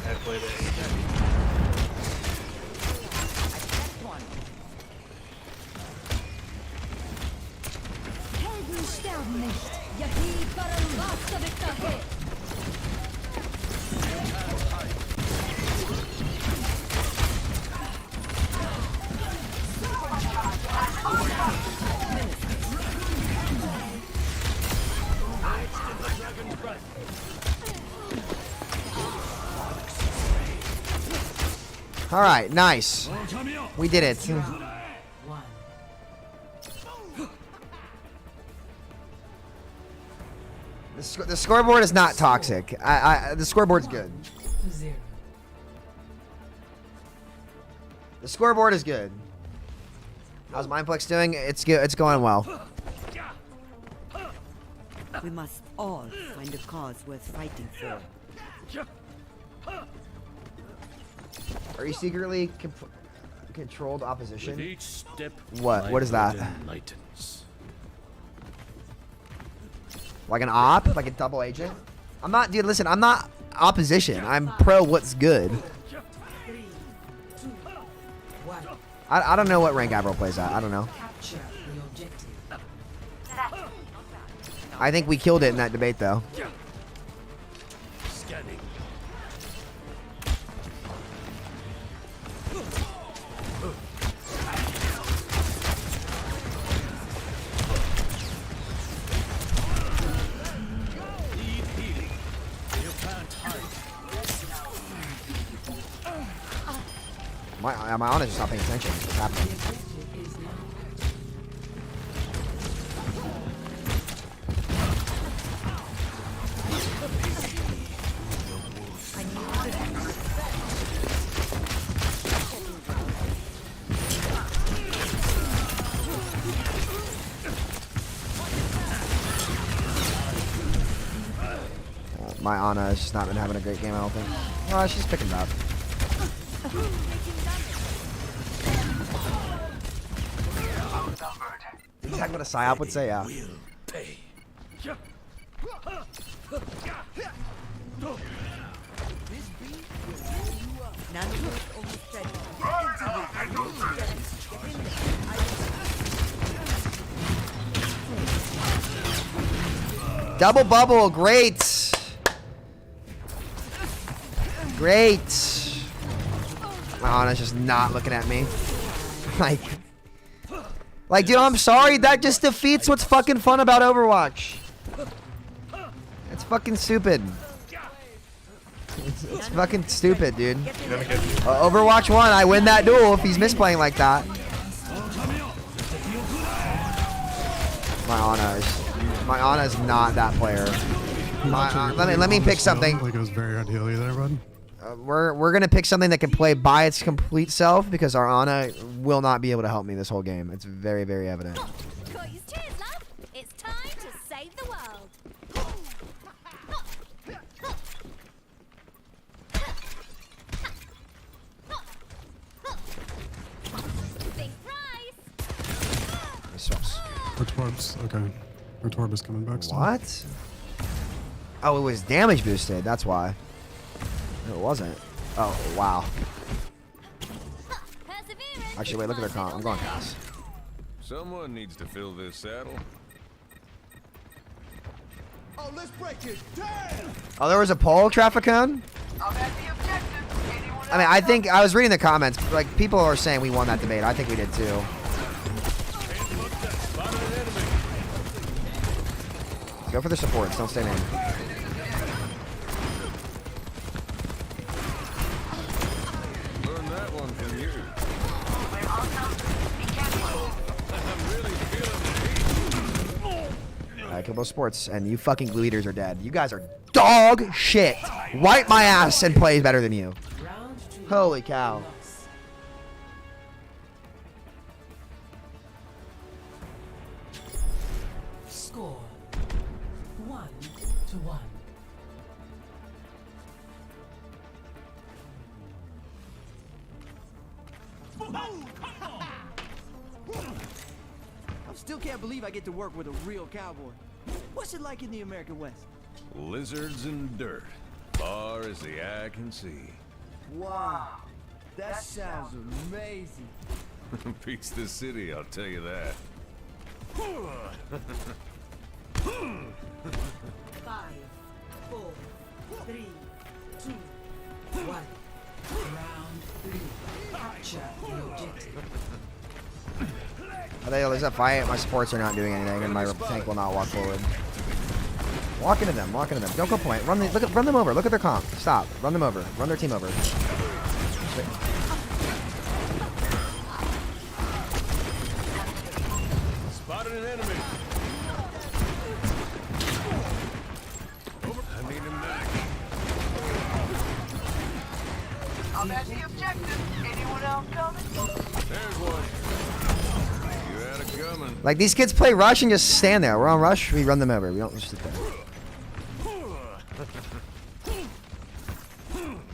Speaker 14: I played it.
Speaker 2: Helden sterben nicht. Yahi Baran Vastavikahe.
Speaker 1: All right, nice. We did it. The scoreboard is not toxic. The scoreboard's good. The scoreboard is good. How's MINEPLEX doing? It's good. It's going well.
Speaker 12: We must all find a cause worth fighting for.
Speaker 1: Are you secretly controlled
Speaker 3: With
Speaker 1: opposition?
Speaker 3: each step,
Speaker 1: What? What is that?
Speaker 3: lightens.
Speaker 1: Like an op? Like a double agent? I'm not, dude, listen, I'm not opposition. I'm pro what's good. I don't know what rank Avril plays at. I don't know. I think we killed it in that debate, though.
Speaker 3: Scanning. Need healing.
Speaker 1: My Ana just not paying attention. What's happening? My Ana has just not been having a great game, I don't think. Oh, she's picking it up. Exactly what a psyop would say, yeah. Double bubble, great. Great. My Ana's just not looking at me. Like, dude, I'm sorry. That just defeats what's fucking fun about Overwatch. It's fucking stupid. It's fucking stupid, dude. Overwatch 1, I win that duel if he's misplaying like that. My Ana is not that player. Let me pick something.
Speaker 15: Like it was very ideally there, bud.
Speaker 1: We're gonna pick something that can play by its complete self because our Ana will not be able to help me this whole game. It's very, very evident.
Speaker 2: Cheers, love. It's time to save the world. Big prize.
Speaker 15: Or Torbs. Okay. Or Torb is coming back still.
Speaker 1: What? Oh, it was damage boosted. That's why. No, it wasn't. Oh, wow. Actually, wait, look at their comp. I'm going Cass.
Speaker 16: Someone needs to fill this saddle.
Speaker 3: Oh, let's break it down.
Speaker 1: Oh, there was a poll, Trafficon? I mean, I think, I was reading the comments. Like, people are saying we won that debate. I think we did too. Go for the supports. Don't stay in. Alright, kill both sports, and you fucking glue eaters are dead. You guys are dog shit. Wipe my ass and play better than you. Holy cow.
Speaker 4: Score 1-1.
Speaker 5: I still can't believe I get to work with a real cowboy. What's it like in the American West?
Speaker 16: Lizards and dirt, far as the eye can see.
Speaker 5: Wow, that sounds amazing.
Speaker 16: Beats the city, I'll tell you that.
Speaker 4: 5, 4, 3, 2, 1. Round 3. Capture the objective.
Speaker 1: There's a fight. My supports are not doing anything, and my tank will not walk forward. Walk into them. Walk into them. Don't go point. Run them over. Look at their comp. Stop. Run them over. Run their team over.
Speaker 16: Spotted an enemy. I need him back.
Speaker 12: I'm at the objective. Anyone else coming?
Speaker 16: There's one. You had it coming.
Speaker 1: Like, these kids play rush and just stand there. We're on rush. We run them over. We don't just sit there.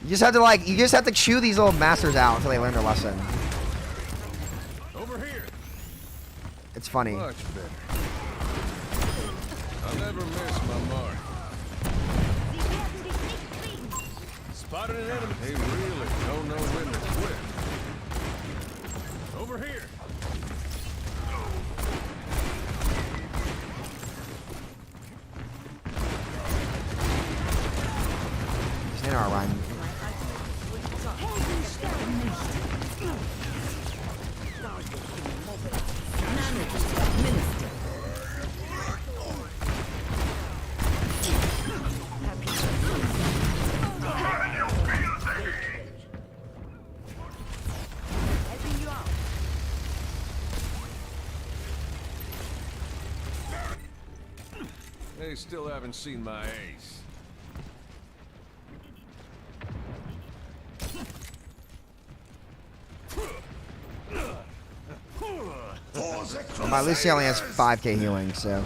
Speaker 1: You just have to chew these little masters out until they learn their lesson.
Speaker 16: Over here.
Speaker 1: It's funny.
Speaker 16: Much better. I'll never miss my mark. Spotted an enemy. They really don't know when to quit. Over here.
Speaker 1: He's in our run.
Speaker 16: They still haven't seen my ace.
Speaker 1: My Lucio only has 5k healing, so.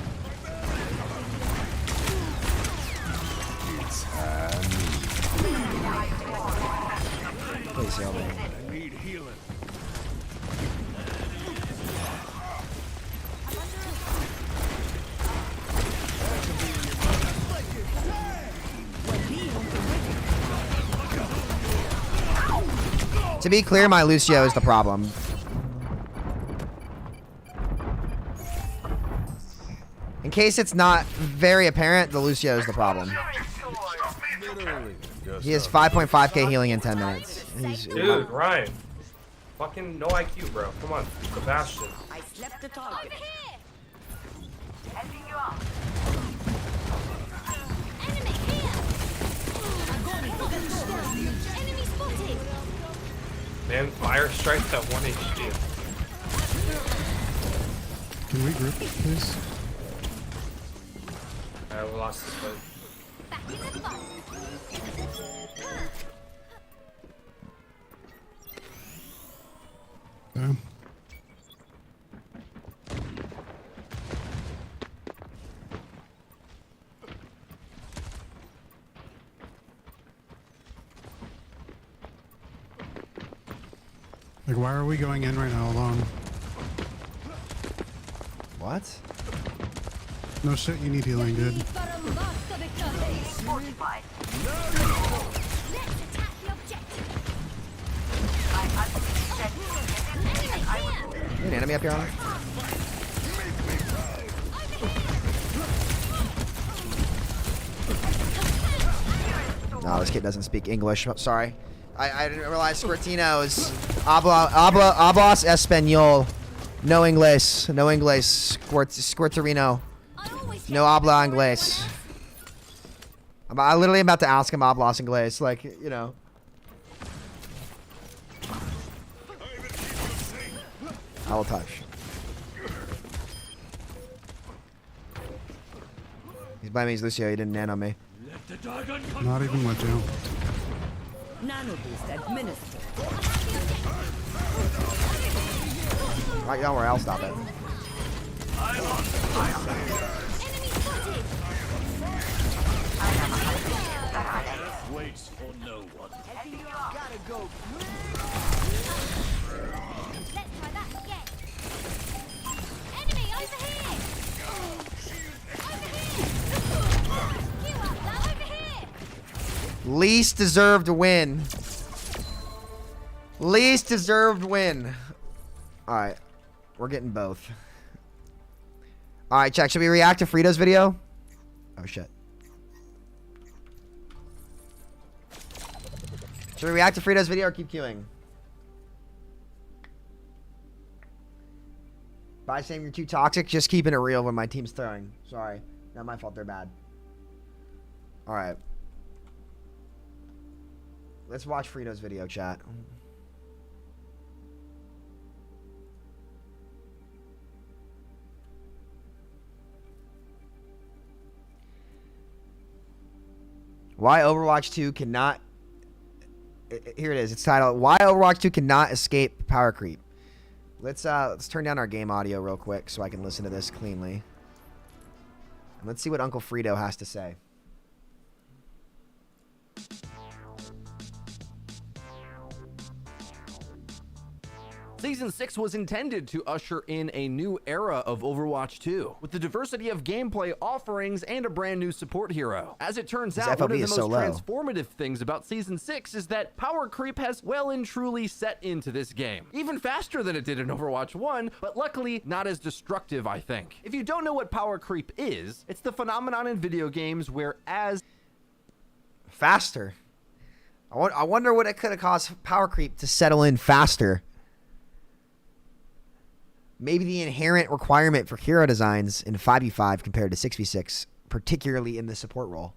Speaker 1: Please heal me.
Speaker 16: I need healing.
Speaker 1: To be clear, my Lucio is the problem. In case it's not very apparent, the Lucio is the problem. He has 5.5k healing in 10 minutes. He's,
Speaker 14: Dude, Ryan. Fucking no IQ, bro. Come on, Sebastian.
Speaker 2: I slept the target.
Speaker 12: Heading you up.
Speaker 2: Enemy here. Enemy spotted.
Speaker 14: Man, fire strikes at 1 HP.
Speaker 15: Can we group, please?
Speaker 14: We lost this fight.
Speaker 2: Back in the box.
Speaker 15: Yeah. Like, why are we going in right now alone?
Speaker 1: What?
Speaker 15: No shit, you need healing, dude.
Speaker 2: Let's attack the objective.
Speaker 1: An enemy up here on him? No, this kid doesn't speak English. Sorry. I didn't realize Squirtino's hablas español. No English. No English. Squirterino. No habla inglés. I literally am about to ask him hablas inglés. Like, you know. I will touch. He's by me, he's Lucio. He didn't nano me.
Speaker 15: Not even with you.
Speaker 2: Nano boost administered.
Speaker 1: Right, don't worry, I'll stop it.
Speaker 16: Waits for no one.
Speaker 2: Gotta go. Let's try that again. Enemy over here. Over here. You up now, over here.
Speaker 1: Least deserved win. Least deserved win. Alright. We're getting both. Alright, check. Should we react to Frito's video? Oh, shit. Should we react to Frito's video or keep queuing? By saying you're too toxic, just keeping it real when my team's throwing. Sorry. Not my fault, they're bad. Alright. Let's watch Frito's video, chat. Why Overwatch 2 cannot... Here it is. It's titled, Why Overwatch 2 Cannot Escape Power Creep. Let's turn down our game audio real quick so I can listen to this cleanly. And let's see what Uncle Frito has to say.
Speaker 17: Season 6 was intended to usher in a new era of Overwatch 2, with the diversity of gameplay offerings and a brand new support hero. As it turns out, one of the most transformative things about Season 6 is that power creep has well and truly set into this game. Even faster than it did in Overwatch 1, but luckily not as destructive, I think. If you don't know what power creep is, it's the phenomenon in video games where
Speaker 1: Faster? I wonder what it could have caused power creep to settle in faster. Maybe the inherent requirement for hero designs in 5v5 compared to 6v6, particularly in the support role.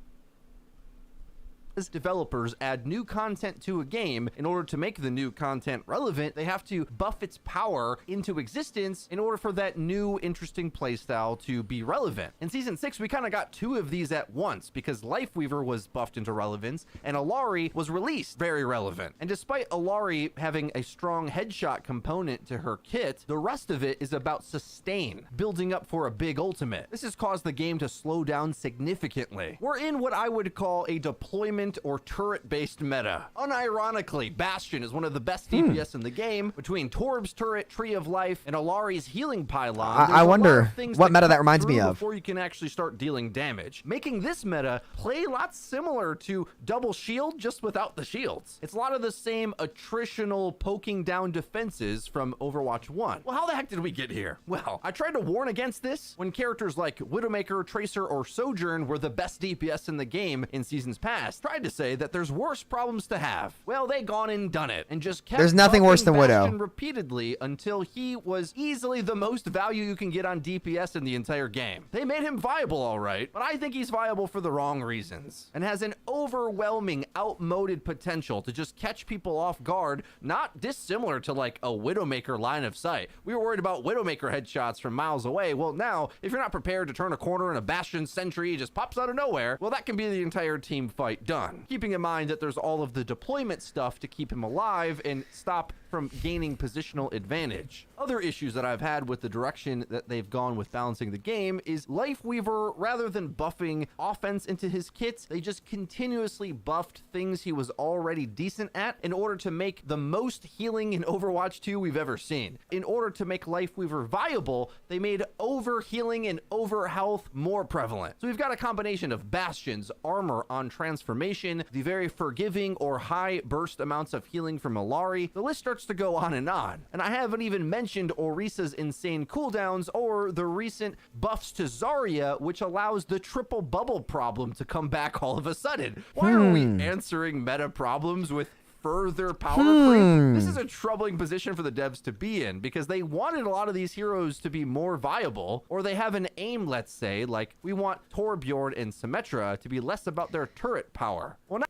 Speaker 17: As developers add new content to a game, in order to make the new content relevant, they have to buff its power into existence in order for that new interesting playstyle to be relevant. In Season 6, we kind of got two of these at once because Lifeweaver was buffed into relevance and Alari was released very relevant. And despite Alari having a strong headshot component to her kit, the rest of it is about sustain, building up for a big ultimate. This has caused the game to slow down significantly. We're in what I would call a deployment or turret-based meta. Unironically, Bastion is one of the best DPS in the game. Between Torb's turret, Tree of Life, and Alari's healing pylon,
Speaker 1: I wonder what meta that reminds me of.
Speaker 17: Before you can actually start dealing damage, making this meta play lots similar to Double Shield, just without the shields. It's a lot of the same attritional poking down defenses from Overwatch 1. Well, how the heck did we get here? Well, I tried to warn against this when characters like Widowmaker, Tracer, or Sojourn were the best DPS in the game in seasons past. Tried to say that there's worse problems to have. Well, they gone and done it and just kept
Speaker 1: There's nothing worse than
Speaker 17: Bastion
Speaker 1: Widow
Speaker 17: repeatedly until he was easily the most value you can get on DPS in the entire game. They made him viable, all right, but I think he's viable for the wrong reasons and has an overwhelming outmoded potential to just catch people off guard, not dissimilar to like a Widowmaker line of sight. We were worried about Widowmaker headshots from miles away. Well, now, if you're not prepared to turn a corner and a Bastion sentry just pops out of nowhere, well, that can be the entire team fight done. Keeping in mind that there's all of the deployment stuff to keep him alive and stop from gaining positional advantage. Other issues that I've had with the direction that they've gone with balancing the game is Lifeweaver, rather than buffing offense into his kits, they just continuously buffed things he was already decent at in order to make the most healing in Overwatch 2 we've ever seen. In order to make Lifeweaver viable, they made over healing and over health more prevalent. So we've got a combination of Bastions, armor on transformation, the very forgiving or high burst amounts of healing from Alari. The list starts to go on. And I haven't even mentioned Orisa's insane cooldowns or the recent buffs to Zarya, which allows the triple bubble problem to come back all of a sudden. Why are we answering meta problems with further power creep? This is a troubling position for the devs to be in because they wanted a lot of these heroes to be more viable, or they have an aim, let's say, like we want Torbjorn and Symmetra to be less about their turret power. Well,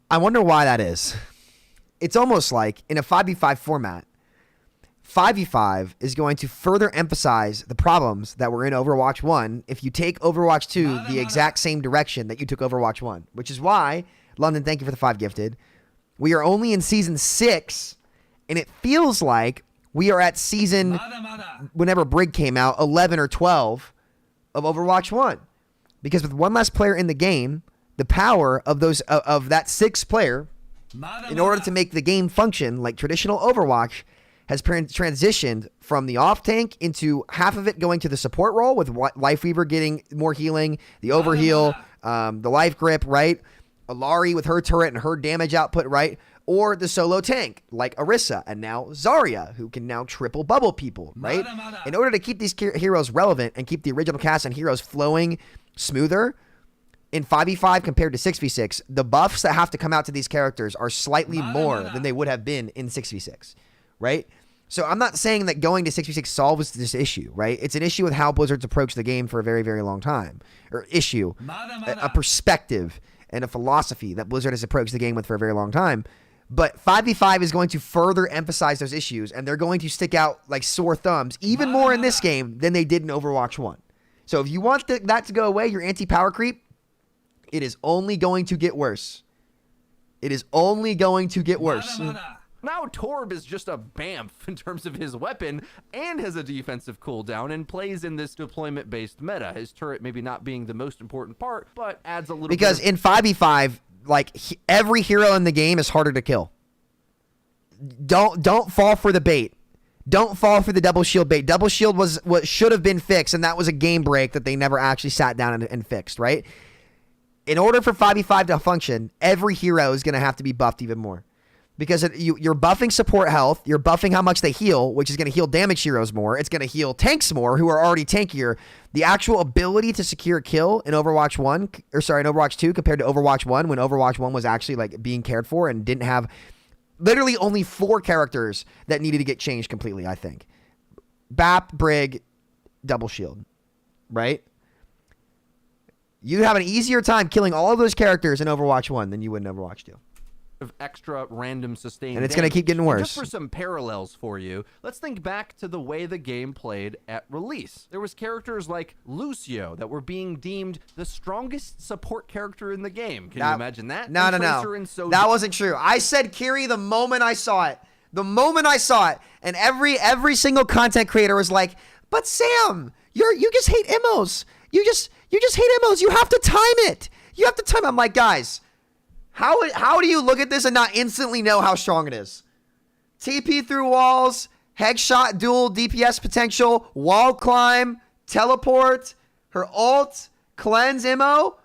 Speaker 1: I wonder why that is. It's almost like in a 5v5 format, 5v5 is going to further emphasize the problems that were in Overwatch 1 if you take Overwatch 2 the exact same direction that you took Overwatch 1, which is why, London, thank you for the 5 gifted, we are only in Season 6, and it feels like we are at Season, whenever Brig came out, 11 or 12 of Overwatch 1. Because with one less player in the game, the power of those of that 6th player, in order to make the game function like traditional Overwatch, has transitioned from the off tank into half of it going to the support role, with Lifeweaver getting more healing, the overheal, the life grip, right? Alari with her turret and her damage output, right? Or the solo tank like Orisa, and now Zarya, who can now triple bubble people, right? In order to keep these heroes relevant and keep the original cast and heroes flowing smoother, in 5v5 compared to 6v6, the buffs that have to come out to these characters are slightly more than they would have been in 6v6, right? So I'm not saying that going to 6v6 solves this issue, right? It's an issue with how Blizzard's approached the game for a very, very long time. Or issue, a perspective and a philosophy that Blizzard has approached the game with for a very long time. But 5v5 is going to further emphasize those issues, and they're going to stick out like sore thumbs even more in this game than they did in Overwatch 1. So if you want that to go away, your anti-power creep, it is only going to get worse. It is only going to get worse.
Speaker 17: Now Torb is just a BAMF in terms of his weapon and has a defensive cooldown and plays in this deployment-based meta. His turret maybe not being the most important part, but adds a little
Speaker 1: because in 5v5, like every hero in the game is harder to kill. Don't fall for the bait. Don't fall for the double shield bait. Double shield was what should have been fixed, and that was a game break that they never actually sat down and fixed, right? In order for 5v5 to function, every hero is going to have to be buffed even more. Because you're buffing support health, you're buffing how much they heal, which is going to heal damage heroes more. It's going to heal tanks more, who are already tankier. The actual ability to secure a kill in Overwatch 2 compared to Overwatch 1, when Overwatch 1 was actually like being cared for and didn't have literally only 4 characters that needed to get changed completely, I think. BAP, Brig, Double Shield, right? You have an easier time killing all of those characters in Overwatch 1 than you would in Overwatch 2.
Speaker 17: Of extra random sustained
Speaker 1: And it's going to keep getting worse.
Speaker 17: Just for some parallels for you, let's think back to the way the game played at release. There was characters like Lucio that were being deemed the strongest support character in the game. Can you imagine that?
Speaker 1: No. That wasn't true. I said Kiri the moment I saw it. The moment I saw it. And every single content creator was like, but Sam, you just hate immos. You just hate immos. You have to time it. You have to time it. I'm like, guys, how do you look at this and not instantly know how strong it is? TP through walls, headshot, dual, DPS potential, wall climb, teleport, her ult, cleanse immo.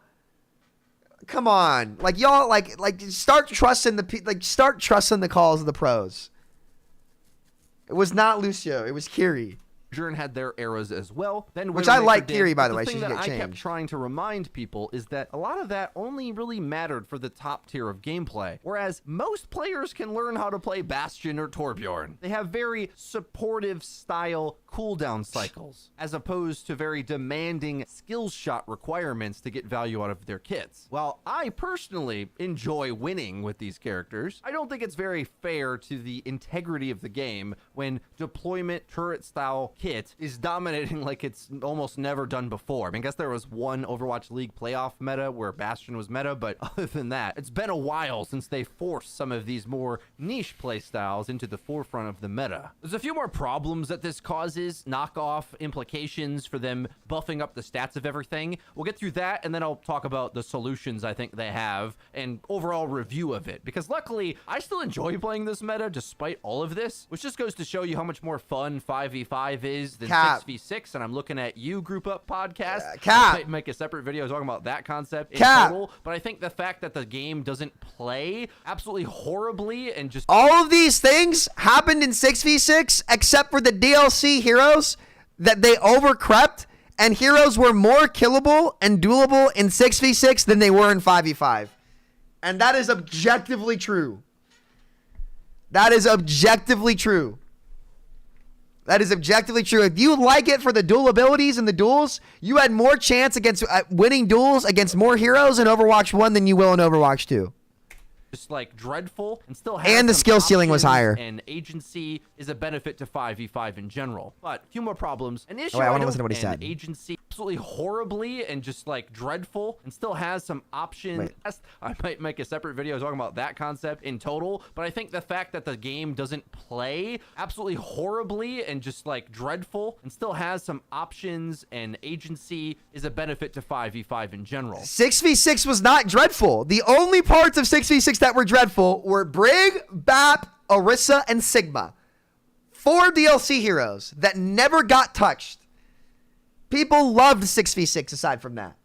Speaker 1: Come on, like y'all, like start trusting the calls of the pros. It was not Lucio, it was Kiri.
Speaker 17: Had their eras as well. Then
Speaker 1: which I like Kiri, by the way.
Speaker 17: The thing
Speaker 1: that
Speaker 17: I kept trying to remind people is that a lot of that only really mattered for the top tier of gameplay, whereas most players can learn how to play Bastion or Torbjorn. They have very supportive style cooldown cycles, as opposed to very demanding skill shot requirements to get value out of their kits. While I personally enjoy winning with these characters, I don't think it's very fair to the integrity of the game when deployment turret style kit is dominating like it's almost never done before. I mean, I guess there was one Overwatch League playoff meta where Bastion was meta, but other than that, it's been a while since they forced some of these more niche playstyles into the forefront of the meta. There's a few more problems that this causes, knockoff implications for them buffing up the stats of everything. We'll get through that, and then I'll talk about the solutions I think they have and overall review of it, because luckily I still enjoy playing this meta despite all of this, which just goes to show you how much more fun 5v5 is than 6v6, and I'm looking at you, Group Up Podcast. I might make a separate video talking about that concept in total, but I think the fact that the game doesn't play absolutely horribly and just...
Speaker 1: All of these things happened in 6v6 except for the DLC heroes that they overcrept, and heroes were more killable and duelable in 6v6 than they were in 5v5. And that is objectively true. That is objectively true. That is objectively true. If you like it for the dual abilities and the duels, you had more chance against winning duels against more heroes in Overwatch 1 than you will in Overwatch 2.
Speaker 17: Just like dreadful and still has
Speaker 1: and the skill ceiling was higher.
Speaker 17: And agency is a benefit to 5v5 in general. But a few more problems. An issue
Speaker 1: I want to listen to what he said.
Speaker 17: Agency absolutely horribly and just like dreadful and still has some options. I might make a separate video talking about that concept in total, but I think the fact that the game doesn't play absolutely horribly and just like dreadful and still has some options and agency is a benefit to 5v5 in general.
Speaker 1: 6v6 was not dreadful. The only parts of 6v6 that were dreadful were Brig, Bap, Orisa, and Sigma. 4 DLC heroes that never got touched. People loved 6v6 aside from that.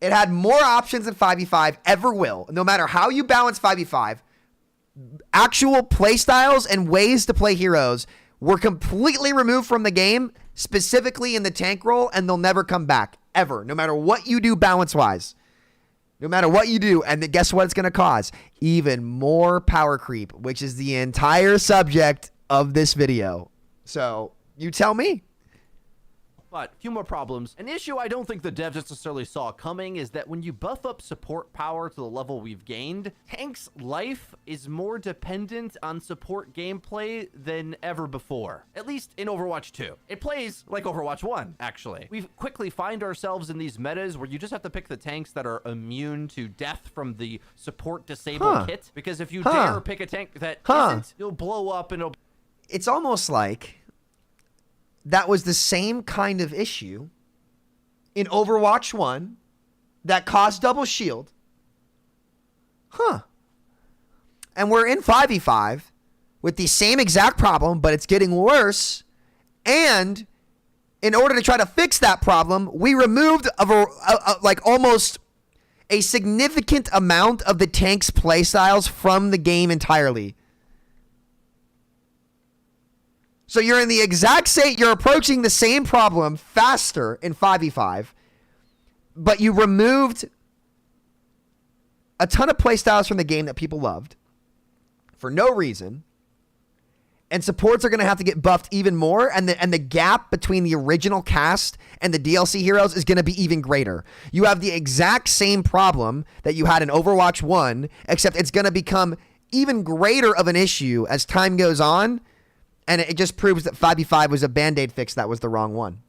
Speaker 1: It had more options than 5v5 ever will. No matter how you balance 5v5, actual playstyles and ways to play heroes were completely removed from the game, specifically in the tank role, and they'll never come back, ever. No matter what you do balance-wise. No matter what you do, and guess what it's going to cause? Even more power creep, which is the entire subject of this video. So, you tell me.
Speaker 17: But a few more problems. An issue I don't think the devs necessarily saw coming is that when you buff up support power to the level we've gained, Tank's life is more dependent on support gameplay than ever before. At least in Overwatch 2. It plays like Overwatch 1, actually. We quickly find ourselves in these metas where you just have to pick the tanks that are immune to death from the support disable kit. Because if you dare pick a tank that isn't, you'll blow up and it'll...
Speaker 1: It's almost like that was the same kind of issue in Overwatch 1 that caused double shield. And we're in 5v5 with the same exact problem, but it's getting worse. And in order to try to fix that problem, we removed like almost a significant amount of the tank's playstyles from the game entirely. So you're in the exact same, you're approaching the same problem faster in 5v5, but you removed a ton of playstyles from the game that people loved for no reason, And supports are going to have to get buffed even more, and the gap between the original cast and the DLC heroes is going to be even greater. You have the exact same problem that you had in Overwatch 1, except it's going to become even greater of an issue as time goes on, and it just proves that 5v5 was a band-aid fix that was the wrong one.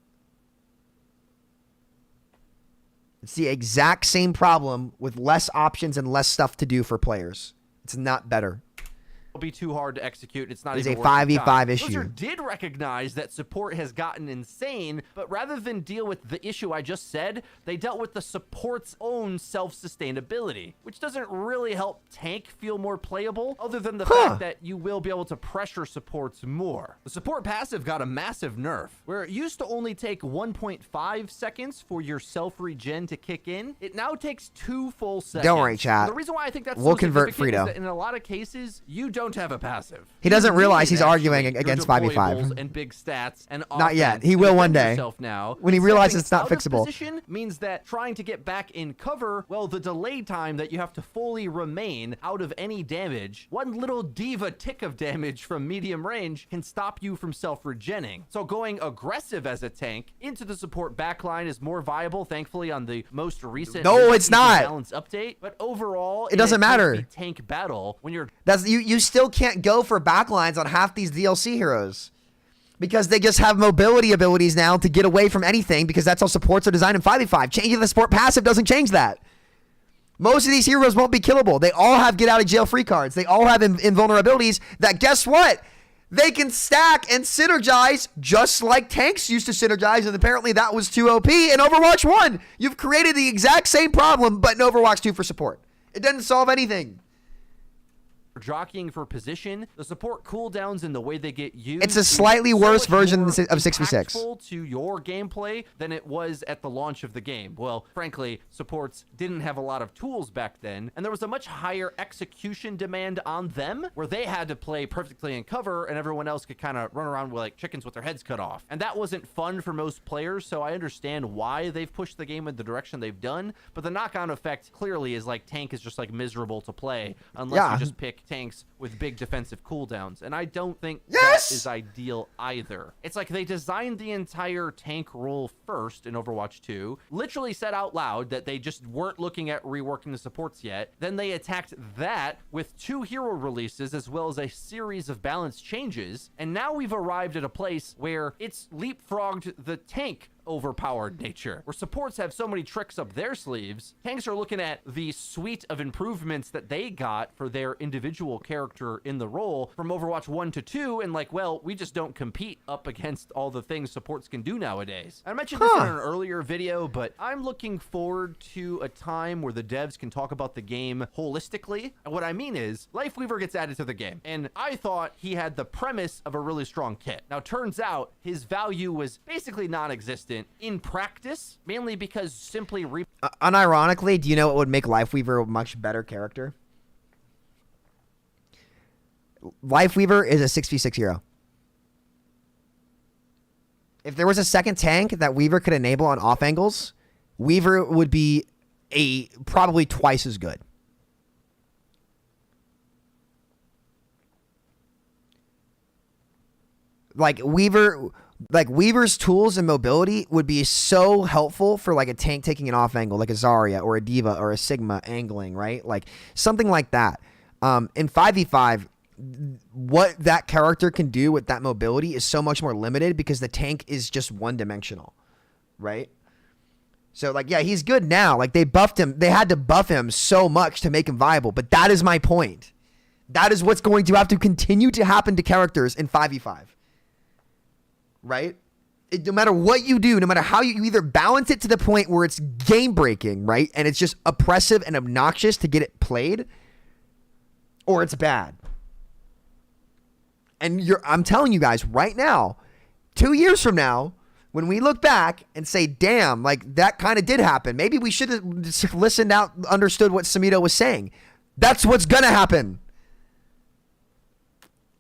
Speaker 1: It's the exact same problem with less options and less stuff to do for players. It's not better.
Speaker 17: Will be too hard to execute. It's not
Speaker 1: It's
Speaker 17: even
Speaker 1: a
Speaker 17: worth the
Speaker 1: 5v5
Speaker 17: time.
Speaker 1: issue.
Speaker 17: Blizzard did recognize that support has gotten insane, but rather than deal with the issue I just said, they dealt with the support's own self-sustainability, which doesn't really help tank feel more playable, other than the fact that you will be able to pressure supports more. The support passive got a massive nerf, where it used to only take 1.5 seconds for your self-regen to kick in. It now takes 2 full seconds.
Speaker 1: Don't worry, chat.
Speaker 17: The reason why I think that's
Speaker 1: we'll
Speaker 17: so
Speaker 1: convert
Speaker 17: significant
Speaker 1: Frito.
Speaker 17: is that in a lot of cases, you don't have a passive.
Speaker 1: He doesn't realize he's
Speaker 17: Actually,
Speaker 1: arguing
Speaker 17: your
Speaker 1: against
Speaker 17: deployables
Speaker 1: 5v5.
Speaker 17: and big stats and
Speaker 1: Not yet.
Speaker 17: offense
Speaker 1: He
Speaker 17: to
Speaker 1: will one
Speaker 17: defend
Speaker 1: day.
Speaker 17: yourself now.
Speaker 1: When he
Speaker 17: But
Speaker 1: realizes
Speaker 17: stepping
Speaker 1: it's not
Speaker 17: out of
Speaker 1: fixable.
Speaker 17: position means that trying to get back in cover, well, the delay time that you have to fully remain out of any damage, one little diva tick of damage from medium range can stop you from self-regenning. So going aggressive as a tank into the support backline is more viable, thankfully, on the most recent
Speaker 1: No, it's not.
Speaker 17: balance update. But overall,
Speaker 1: It doesn't matter.
Speaker 17: Tank battle when you're
Speaker 1: You still can't go for backlines on half these DLC heroes because they just have mobility abilities now to get away from anything, because that's how supports are designed in 5v5. Changing the support passive doesn't change that. Most of these heroes won't be killable. They all have get out of jail free cards. They all have invulnerabilities that, guess what? They can stack and synergize just like tanks used to synergize, and apparently that was too OP in Overwatch 1. You've created the exact same problem, but in Overwatch 2 for support. It doesn't solve anything.
Speaker 17: jockeying for position, the support cooldowns and the way they get used.
Speaker 1: It's a slightly worse version of 6v6.
Speaker 17: Impactful to your gameplay than it was at the launch of the game. Well, frankly, supports didn't have a lot of tools back then, and there was a much higher execution demand on them, where they had to play perfectly in cover, and everyone else could kind of run around with like chickens with their heads cut off. And that wasn't fun for most players, so I understand why they've pushed the game in the direction they've done, but the knock-on effect clearly is like tank is just like miserable to play unless you just pick tanks with big defensive cooldowns, and I don't think that is ideal either. It's like they designed the entire tank role first in Overwatch 2, literally said out loud that they just weren't looking at reworking the supports yet, then they attacked that with 2 hero releases as well as a series of balance changes, and now we've arrived at a place where it's leapfrogged the tank overpowered nature, where supports have so many tricks up their sleeves. Tanks are looking at the suite of improvements that they got for their individual character in the role from Overwatch 1 to 2, and like, well, we just don't compete up against all the things supports can do nowadays. I mentioned this in an earlier video, but I'm looking forward to a time where the devs can talk about the game holistically. And what I mean is, Lifeweaver gets added to the game, and I thought he had the premise of a really strong kit. Now, turns out his value was basically non-existent in practice, mainly because simply
Speaker 1: unironically, do you know what would make Lifeweaver a much better character? Lifeweaver is a 6v6 hero. If there was a second tank that Weaver could enable on off angles, Weaver would be probably twice as good. Weaver's tools and mobility would be so helpful for like a tank taking an off angle, like a Zarya or a Diva or a Sigma angling, right? Like something like that. In 5v5, what that character can do with that mobility is so much more limited because the tank is just one-dimensional, right? So like, yeah, he's good now. Like they buffed him. They had to buff him so much to make him viable. But that is my point. That is what's going to have to continue to happen to characters in 5v5. Right? No matter what you do, no matter how you either balance it to the point where it's game breaking, right? And it's just oppressive and obnoxious to get it played, or it's bad. And I'm telling you guys right now, 2 years from now, when we look back and say, damn, like that kind of did happen. Maybe we should have listened out, understood what Samito was saying. That's what's going to happen.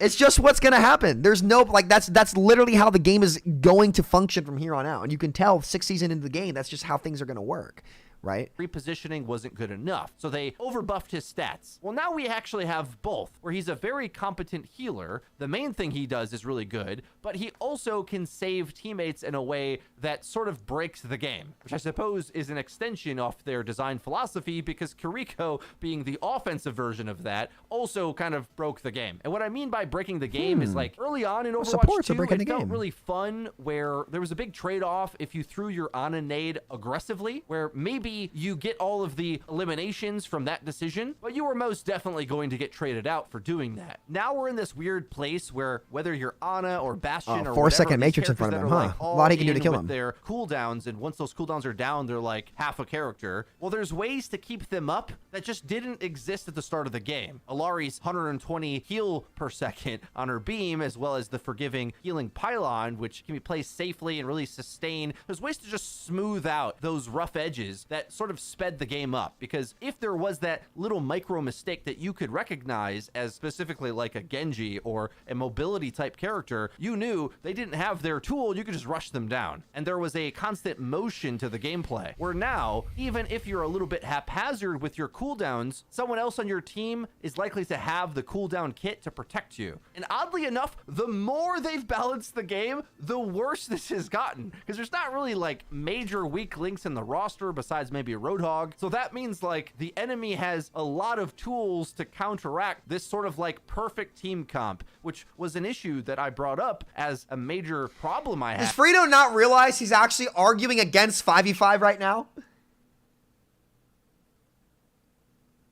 Speaker 1: It's just what's going to happen. There's no, like, that's literally how the game is going to function from here on out. And you can tell 6th season into the game, that's just how things are going to work, right?
Speaker 17: Repositioning wasn't good enough, so they overbuffed his stats. Well, now we actually have both, where he's a very competent healer. The main thing he does is really good, but he also can save teammates in a way that sort of breaks the game, which I suppose is an extension off their design philosophy, because Kiriko, being the offensive version of that, also kind of broke the game. And what I mean by breaking the game is, like, early on in Overwatch 2, it felt really fun, where there was a big trade-off if you threw your Ana nade aggressively, where maybe you get all of the eliminations from that decision, but you were most definitely going to get traded out for doing that. Now we're in this weird place where whether you're Ana or Bastion or
Speaker 1: 4-second matrix in front of him, huh? A lot he can do to kill him.
Speaker 17: Their cooldowns, and once those cooldowns are down, they're like half a character. Well, there's ways to keep them up that just didn't exist at the start of the game. Alari's 120 heal per second on her beam, as well as the forgiving healing pylon, which can be placed safely and really sustain. There's ways to just smooth out those rough edges that sort of sped the game up, because if there was that little micro mistake that you could recognize as specifically like a Genji or a mobility type character, you knew they didn't have their tool, you could just rush them down. And there was a constant motion to the gameplay, where now, even if you're a little bit haphazard with your cooldowns, someone else on your team is likely to have the cooldown kit to protect you. And oddly enough, the more they've balanced the game, the worse this has gotten, because there's not really like major weak links in the roster besides maybe a Roadhog. So that means like the enemy has a lot of tools to counteract this sort of like perfect team comp, which was an issue that I brought up as a major problem I had.
Speaker 1: Does Frito not realize he's actually arguing against 5v5 right now?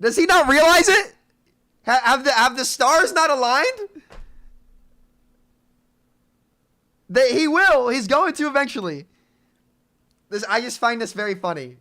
Speaker 1: Does he not realize it? Have the stars not aligned? He will. He's going to eventually. I just find this very funny.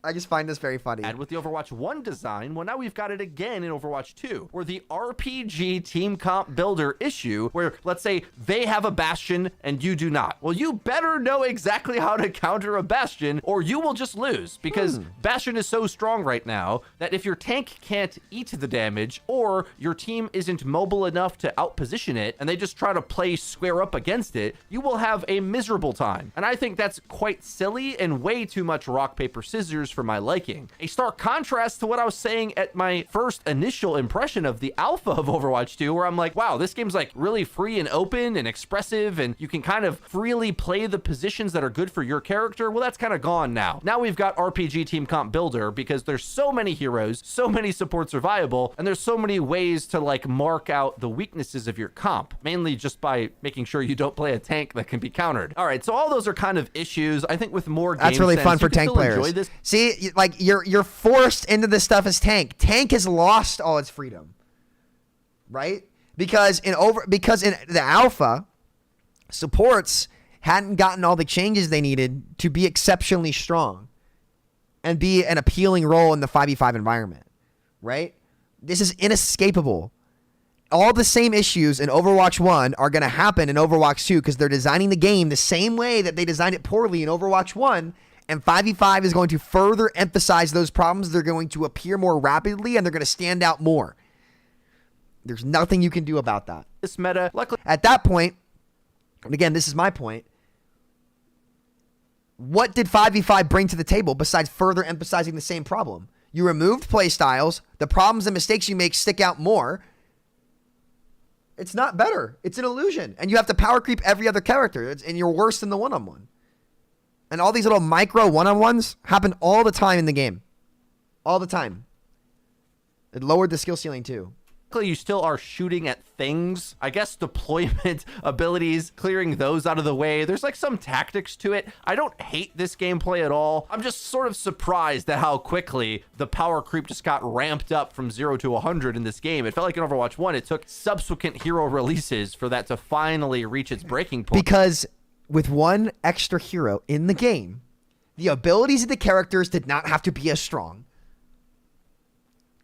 Speaker 1: And with the Overwatch 1 design, well, now we've got it again in Overwatch 2, where the RPG team comp builder issue, where let's say they have a Bastion and you do not. Well, you better know exactly how to counter a Bastion or you will just lose, because Bastion is so strong right now that if your tank can't eat the damage, or your team isn't mobile enough to outposition it and they just try to play square up against it, you will have a miserable time. And I think that's quite silly and way too much rock, paper, scissors for my liking. A stark contrast to what I was saying at my first initial impression of the alpha of Overwatch 2, where I'm like, wow, this game's like really free and open and expressive, and you can kind of freely play the positions that are good for your character. Well, that's kind of gone now. Now we've got RPG team comp builder, because there's so many heroes, so many supports are viable, and there's so many ways to like mark out the weaknesses of your comp, mainly just by making sure you don't play a tank that can be countered. All right, so all those are kind of issues. I think with more game
Speaker 18: That's really
Speaker 1: sense,
Speaker 18: fun for
Speaker 1: you can
Speaker 18: tank
Speaker 1: still
Speaker 18: players.
Speaker 1: enjoy this.
Speaker 18: See, like you're forced into this stuff as tank. Tank has lost all its freedom, right? Because in the alpha, supports hadn't gotten all the changes they needed to be exceptionally strong and be an appealing role in the 5v5 environment, right? This is inescapable. All the same issues in Overwatch 1 are going to happen in Overwatch 2 because they're designing the game the same way that they designed it poorly in Overwatch 1. And 5v5 is going to further emphasize those problems. They're going to appear more rapidly, and they're going to stand out more. There's nothing you can do about that.
Speaker 17: This meta, luckily,
Speaker 18: at that point, and again, this is my point, what did 5v5 bring to the table besides further emphasizing the same problem? You removed play styles. The problems and mistakes you make stick out more. It's not better. It's an illusion. And you have to power creep every other character, and you're worse than the one-on-one. And all these little micro one-on-ones happen all the time in the game. All the time. It lowered the skill ceiling too.
Speaker 17: You still are shooting at things. I guess deployment abilities, clearing those out of the way. There's like some tactics to it. I don't hate this gameplay at all. I'm just sort of surprised at how quickly the power creep just got ramped up from 0 to 100 in this game. It felt like in Overwatch 1, it took subsequent hero releases for that to finally reach its breaking point.
Speaker 18: Because with one extra hero in the game, the abilities of the characters did not have to be as strong.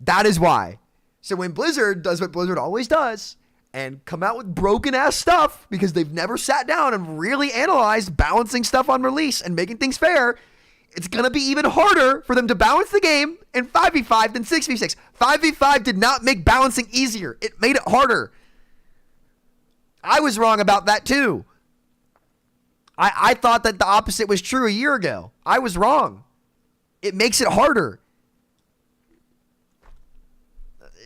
Speaker 18: That is why. So when Blizzard does what Blizzard always does and come out with broken ass stuff because they've never sat down and really analyzed balancing stuff on release and making things fair, it's going to be even harder for them to balance the game in 5v5 than 6v6. 5v5 did not make balancing easier. It made it harder. I was wrong about that too. I thought that the opposite was true a year ago. I was wrong. It makes it harder.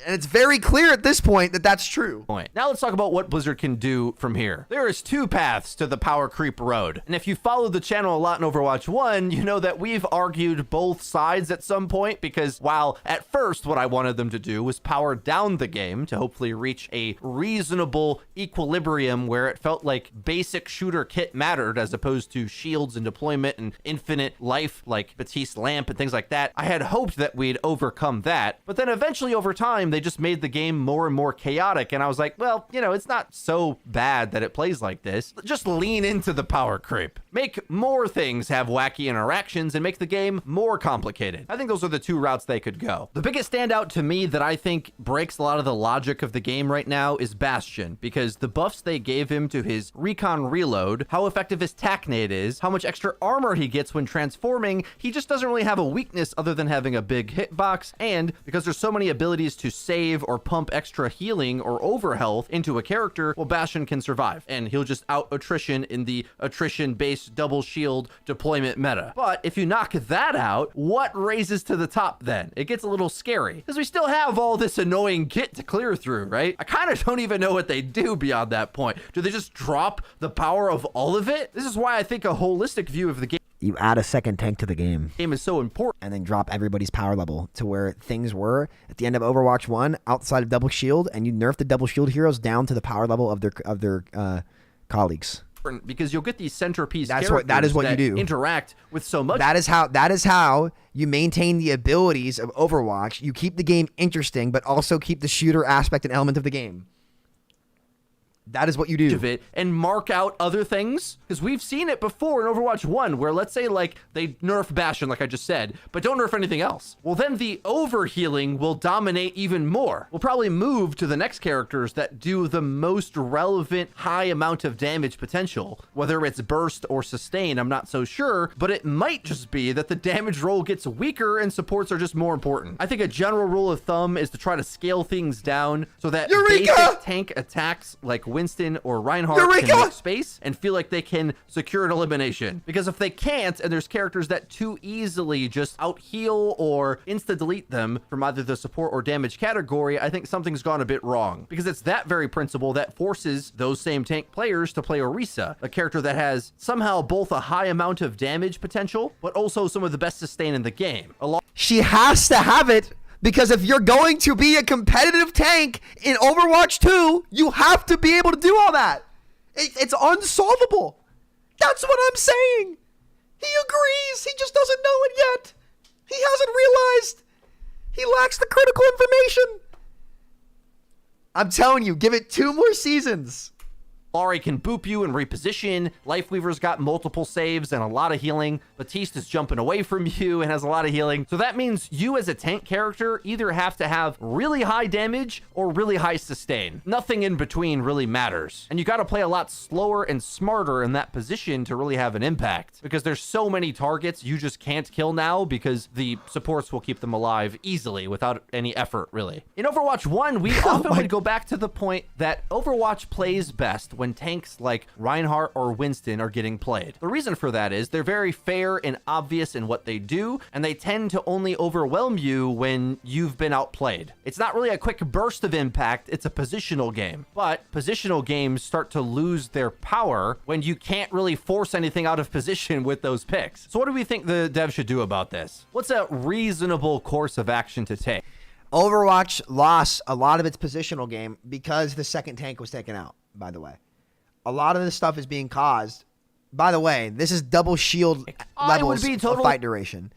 Speaker 18: And it's very clear at this point that that's true.
Speaker 17: Now let's talk about what Blizzard can do from here. There is 2 paths to the power creep road. And if you follow the channel a lot in Overwatch 1, you know that we've argued both sides at some point, because while at first what I wanted them to do was power down the game to hopefully reach a reasonable equilibrium where it felt like basic shooter kit mattered as opposed to shields and deployment and infinite life like Batiste Lamp and things like that, I had hoped that we'd overcome that. But then eventually over time, they just made the game more and more chaotic. And I was like, well, you know, it's not so bad that it plays like this. Just lean into the power creep. Make more things have wacky interactions and make the game more complicated. I think those are the 2 routes they could go. The biggest standout to me that I think breaks a lot of the logic of the game right now is Bastion, because the buffs they gave him to his recon reload, how effective his tac nade is, how much extra armor he gets when transforming, he just doesn't really have a weakness other than having a big hitbox. And because there's so many abilities to save or pump extra healing or over health into a character, well, Bastion can survive and he'll just out attrition in the attrition based double shield deployment meta. But if you knock that out, what raises to the top then? It gets a little scary because we still have all this annoying kit to clear through, right? I kind of don't even know what they do beyond that point. Do they just drop the power of all of it? This is why I think a holistic view of the game
Speaker 18: You add a second tank to the game
Speaker 17: is so important,
Speaker 18: and then drop everybody's power level to where things were at the end of Overwatch 1 outside of double shield, and you nerf the double shield heroes down to the power level of their colleagues.
Speaker 17: Because you'll get these centerpiece
Speaker 18: that
Speaker 17: characters
Speaker 18: is what you do.
Speaker 17: Interact with so much.
Speaker 18: That is how you maintain the abilities of Overwatch. You keep the game interesting, but also keep the shooter aspect and element of the game. That is what you do.
Speaker 17: Of it and mark out other things, because we've seen it before in Overwatch 1 where, let's say, like, they nerf Bastion like I just said, but don't nerf anything else. Well, then the overhealing will dominate even more. We'll probably move to the next characters that do the most relevant high amount of damage potential. Whether it's burst or sustain, I'm not so sure, but it might just be that the damage roll gets weaker and supports are just more important. I think a general rule of thumb is to try to scale things down so that basic tank attacks like Winston or Reinhardt can make space and feel like they can secure an elimination. Because if they can't, and there's characters that too easily just out heal or insta delete them from either the support or damage category, I think something's gone a bit wrong. Because it's that very principle that forces those same tank players to play Orisa, a character that has somehow both a high amount of damage potential, but also some of the best sustain in the game.
Speaker 18: She has to have it. Because if you're going to be a competitive tank in Overwatch 2, you have to be able to do all that. It's unsolvable. That's what I'm saying. He agrees. He just doesn't know it yet. He hasn't realized. He lacks the critical information. I'm telling you, give it 2 more seasons.
Speaker 17: Laurie can boop you and reposition. Lifeweaver's got multiple saves and a lot of healing. Batiste is jumping away from you and has a lot of healing. So that means you as a tank character either have to have really high damage or really high sustain. Nothing in between really matters. And you got to play a lot slower and smarter in that position to really have an impact. Because there's so many targets you just can't kill now because the supports will keep them alive easily without any effort, really. In Overwatch 1, we often would go back to the point that Overwatch plays best when tanks like Reinhardt or Winston are getting played. The reason for that is they're very fair and obvious in what they do, and they tend to only overwhelm you when you've been outplayed. It's not really a quick burst of impact, it's a positional game. But positional games start to lose their power when you can't really force anything out of position with those picks. So what do we think the devs should do about this? What's a reasonable course of action to take?
Speaker 18: Overwatch lost a lot of its positional game because the second tank was taken out, by the way. A lot of this stuff is being caused. By the way, this is double shield levels of fight duration.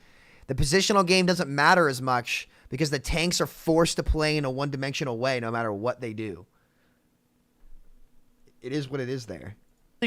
Speaker 18: The positional game doesn't matter as much because the tanks are forced to play in a one-dimensional way no matter what they do. It is what it is there.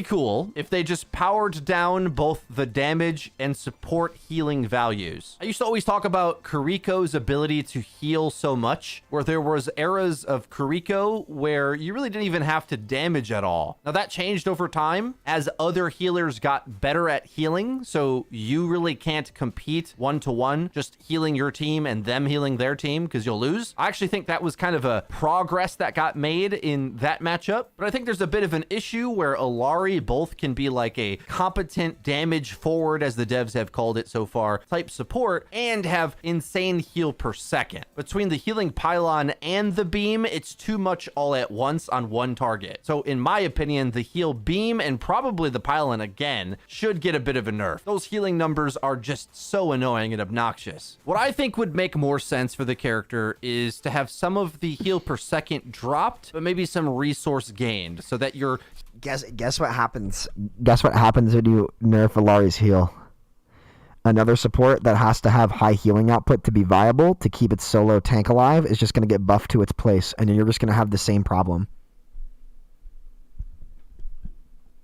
Speaker 17: Cool if they just powered down both the damage and support healing values. I used to always talk about Kuriko's ability to heal so much, where there was eras of Kuriko where you really didn't even have to damage at all. Now that changed over time as other healers got better at healing, so you really can't compete one-to-one, just healing your team and them healing their team because you'll lose. I actually think that was kind of a progress that got made in that matchup, but I think there's a bit of an issue where Alari Illari both can be like a competent damage forward, as the devs have called it so far, type support, and have insane heal per second. Between the healing pylon and the beam, it's too much all at once on one target. So in my opinion, the heal beam and probably the pylon again should get a bit of a nerf. Those healing numbers are just so annoying and obnoxious. What I think would make more sense for the character is to have some of the heal per second dropped, but maybe some resource gained, so that you're...
Speaker 18: Guess what happens? Guess what happens when you nerf Illari's heal? Another support that has to have high healing output to be viable to keep its solo tank alive is just going to get buffed to its place, and you're just going to have the same problem.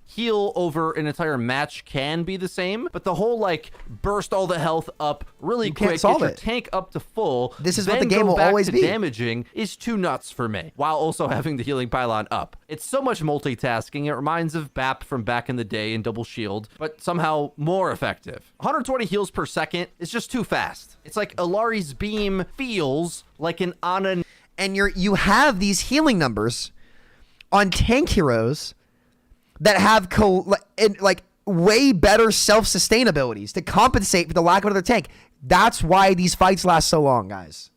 Speaker 17: Heal over an entire match can be the same, but the whole like burst all the health up really quick, get your tank up to full,
Speaker 18: this is
Speaker 17: then
Speaker 18: what the game will always be.
Speaker 17: Damaging is too nuts for me, while also having the healing pylon up. It's so much multitasking. It reminds of BAP from back in the day in Double Shield, but somehow more effective. 120 heals per second is just too fast. It's like Illari's beam feels like an Ana,
Speaker 18: and you have these healing numbers on tank heroes that have like way better self-sustain abilities to compensate for the lack of another tank. That's why these fights last so long, guys.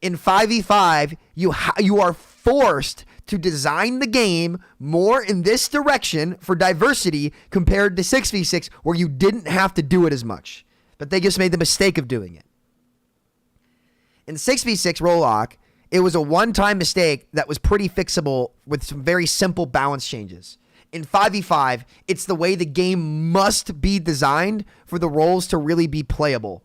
Speaker 18: In 5v5, you are forced to design the game more in this direction for diversity compared to 6v6, where you didn't have to do it as much. But they just made the mistake of doing it. In 6v6 Rollock, it was a one-time mistake that was pretty fixable with some very simple balance changes. In 5v5, it's the way the game must be designed for the roles to really be playable.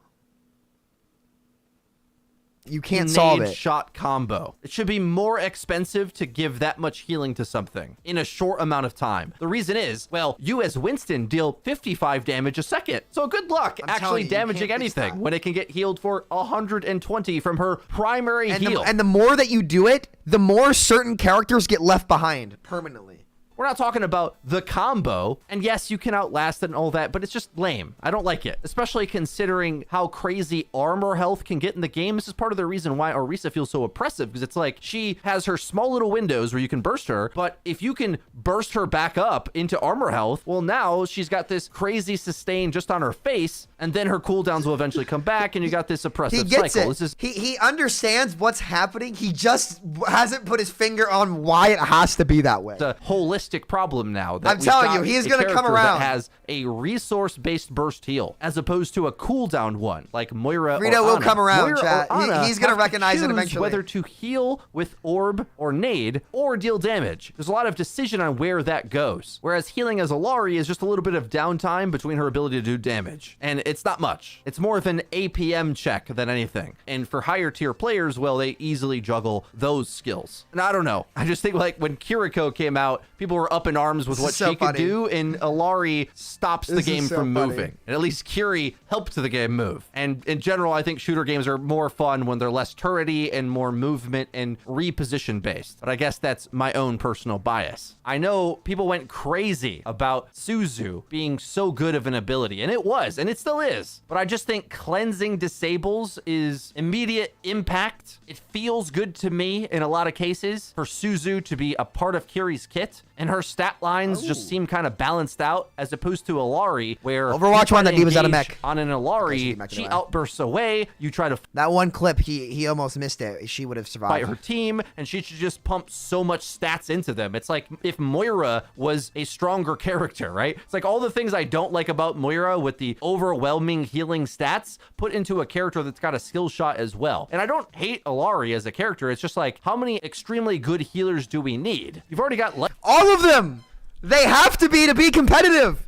Speaker 18: You can't solve it.
Speaker 17: Shot combo. It should be more expensive to give that much healing to something in a short amount of time. The reason is, well, you as Winston deal 55 damage a second. So good luck actually damaging anything when it can get healed for 120 from her primary heal.
Speaker 18: And the more that you do it, the more certain characters get left behind permanently.
Speaker 17: We're not talking about the combo, and yes, you can outlast it and all that, but it's just lame. I don't like it, especially considering how crazy armor health can get in the game. This is part of the reason why Orisa feels so oppressive, because it's like she has her small little windows where you can burst her, but if you can burst her back up into armor health, well, now she's got this crazy sustain just on her face, and then her cooldowns will eventually come back, and you got this oppressive
Speaker 18: he gets
Speaker 17: cycle.
Speaker 18: It. He understands what's happening. He just hasn't put his finger on why it has to be that way.
Speaker 17: It's a holistic problem now. That
Speaker 18: I'm telling you, he's going to come around.
Speaker 17: That has a resource-based burst heal as opposed to a cooldown one like Moira
Speaker 18: Rito
Speaker 17: or
Speaker 18: will
Speaker 17: Ana.
Speaker 18: come around,
Speaker 17: Moira
Speaker 18: chat. He's going to recognize it
Speaker 17: choose
Speaker 18: eventually.
Speaker 17: Whether to heal with orb or nade or deal damage. There's a lot of decision on where that goes. Whereas healing as Illari is just a little bit of downtime between her ability to do damage. And it's not much. It's more of an APM check than anything. And for higher tier players, well, they easily juggle those skills. And I don't know. I just think like when Kiriko came out, people were up in arms with what she could do, and Illari stops the game from moving. And at least Kiri helped the game move. And in general, I think shooter games are more fun when they're less turrety and more movement and reposition based. But I guess that's my own personal bias. I know people went crazy about Suzu being so good of an ability, and it was, and it still is. But I just think cleansing disables is immediate impact. It feels good to me in a lot of cases for Suzu to be a part of Kiri's kit, and her stat lines just seem kind of balanced out, as opposed to Illari, where
Speaker 18: Overwatch one that D.Va's out of mech.
Speaker 17: On an Illari, she outbursts away. You try to
Speaker 18: that one clip, he almost missed it. She would have survived.
Speaker 17: Fight her team, and she should just pump so much stats into them. It's like if Moira was a stronger character, right? It's like all the things I don't like about Moira with the overwhelming healing stats put into a character that's got a skill shot as well. And I don't hate Illari as a character. It's just like, how many extremely good healers do we need? You've already got
Speaker 18: all of them. They have to be competitive.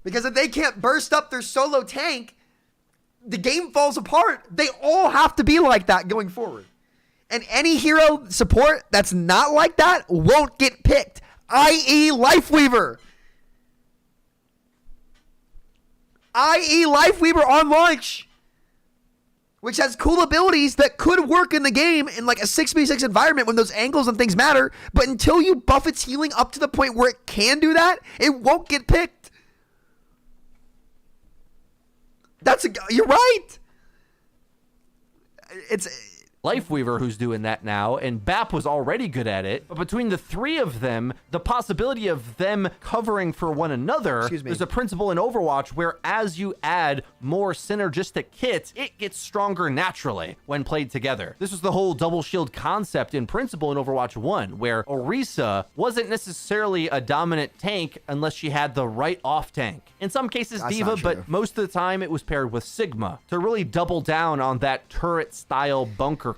Speaker 18: Because if they can't burst up their solo tank, the game falls apart. They all have to be like that going forward. And any hero support that's not like that won't get picked, i.e. Lifeweaver. i.e. Lifeweaver on launch, which has cool abilities that could work in the game in like a 6v6 environment when those angles and things matter, but until you buff its healing up to the point where it can do that, it won't get picked. You're right.
Speaker 17: Lifeweaver who's doing that now, and Bap was already good at it. But between the three of them, the possibility of them covering for one another, there's a principle in Overwatch where as you add more synergistic kits, it gets stronger naturally when played together. This was the whole double shield concept in principle in Overwatch 1, where Orisa wasn't necessarily a dominant tank unless she had the right off tank. In some cases,
Speaker 18: That's
Speaker 17: Diva,
Speaker 18: not true.
Speaker 17: but most of the time it was paired with Sigma to really double down on that turret style bunker.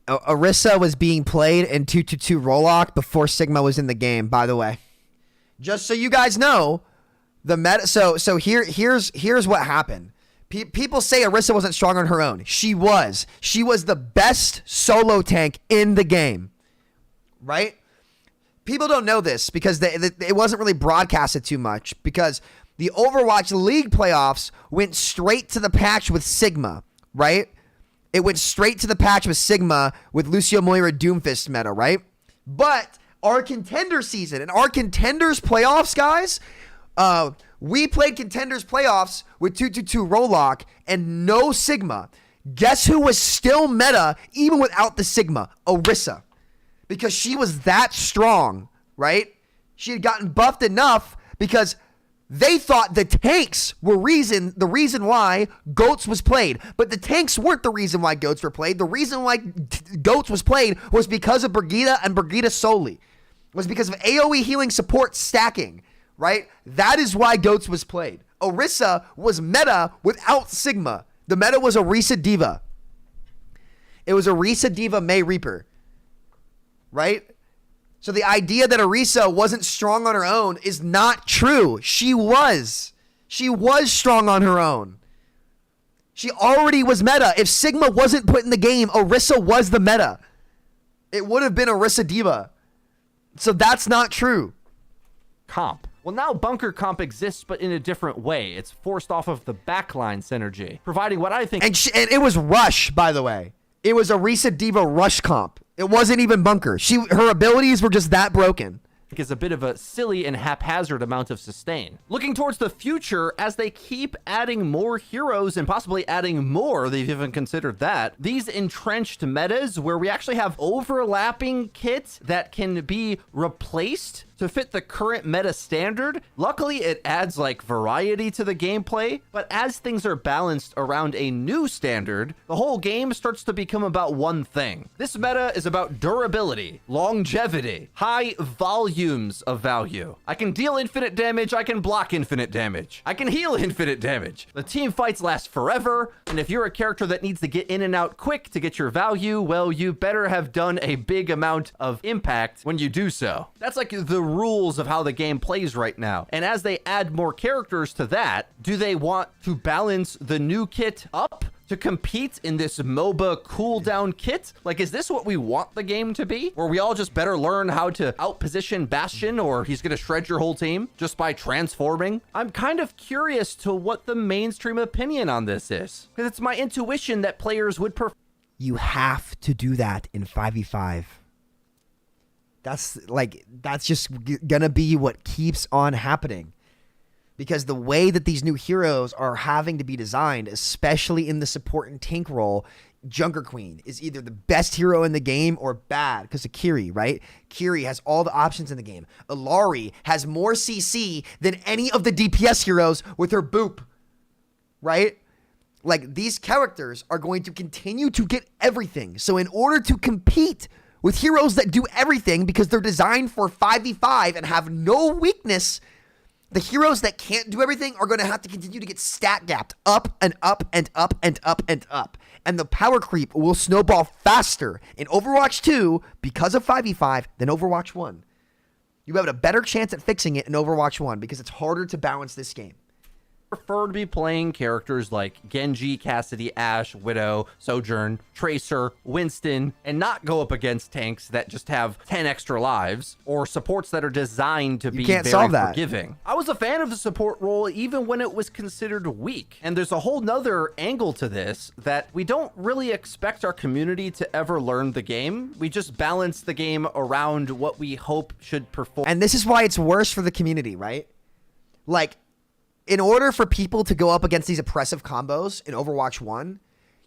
Speaker 18: Orisa was being played in 2-2-2 Rollock before Sigma was in the game, by the way. Just so you guys know, the meta. So here's what happened. People say Orisa wasn't strong on her own. She was. She was the best solo tank in the game, right? People don't know this because it wasn't really broadcasted too much because the Overwatch League playoffs went straight to the patch with Sigma, right? It went straight to the patch with Sigma with Lucio Moira Doomfist meta, right? But our contender season and our contenders playoffs, guys, we played contenders playoffs with 2-2-2 Rollock and no Sigma. Guess who was still meta even without the Sigma? Orisa. Because she was that strong, right? She had gotten buffed enough because they thought the tanks were the reason why GOATS was played. But the tanks weren't the reason why GOATS were played. The reason why GOATS was played was because of Brigitte and Brigitte solely. Was because of AoE healing support stacking, right? That is why GOATS was played. Orisa was meta without Sigma. The meta was Orisa Diva. It was Orisa Diva May Reaper, right? So the idea that Orisa wasn't strong on her own is not true. She was. She was strong on her own. She already was meta. If Sigma wasn't put in the game, Orisa was the meta. It would have been Orisa Diva. So that's not true.
Speaker 17: Comp. Well, now bunker comp exists, but in a different way. It's forced off of the backline synergy, providing what I think.
Speaker 18: And it was Rush, by the way. It was Orisa Diva Rush comp. It wasn't even bunker. Her abilities were just that broken.
Speaker 17: Is a bit of a silly and haphazard amount of sustain. Looking towards the future, as they keep adding more heroes and possibly adding more, they've even considered that, these entrenched metas where we actually have overlapping kits that can be replaced to fit the current meta standard. Luckily, it adds like variety to the gameplay, but as things are balanced around a new standard, the whole game starts to become about one thing. This meta is about durability, longevity, high volumes of value. I can deal infinite damage, I can block infinite damage, I can heal infinite damage. The team fights last forever, and if you're a character that needs to get in and out quick to get your value, well, you better have done a big amount of impact when you do so. That's like the rules of how the game plays right now. And as they add more characters to that, do they want to balance the new kit up to compete in this MOBA cooldown kit? Like, is this what we want the game to be? Or we all just better learn how to outposition Bastion, or he's gonna shred your whole team just by transforming? I'm kind of curious to what the mainstream opinion on this is, because it's my intuition that players would prefer.
Speaker 18: You have to do that in 5v5. That's just gonna be what keeps on happening. Because the way that these new heroes are having to be designed, especially in the support and tank role, Junker Queen is either the best hero in the game or bad because of Kiri, right? Kiri has all the options in the game. Ilari has more CC than any of the DPS heroes with her boop, right? Like, these characters are going to continue to get everything. So in order to compete with heroes that do everything because they're designed for 5v5 and have no weakness, the heroes that can't do everything are going to have to continue to get stat gapped up and up and up and up and up. And the power creep will snowball faster in Overwatch 2 because of 5v5 than Overwatch 1. You have a better chance at fixing it in Overwatch 1 because it's harder to balance this game.
Speaker 17: Prefer to be playing characters like Genji, Cassidy, Ashe, Widow, Sojourn, Tracer, Winston, and not go up against tanks that just have 10 extra lives, or supports that are designed to be very forgiving. I was a fan of the support role even when it was considered weak. And there's a whole nother angle to this that we don't really expect our community to ever learn the game. We just balance the game around what we hope should perform.
Speaker 18: And this is why it's worse for the community, right? Like, in order for people to go up against these oppressive combos in Overwatch 1,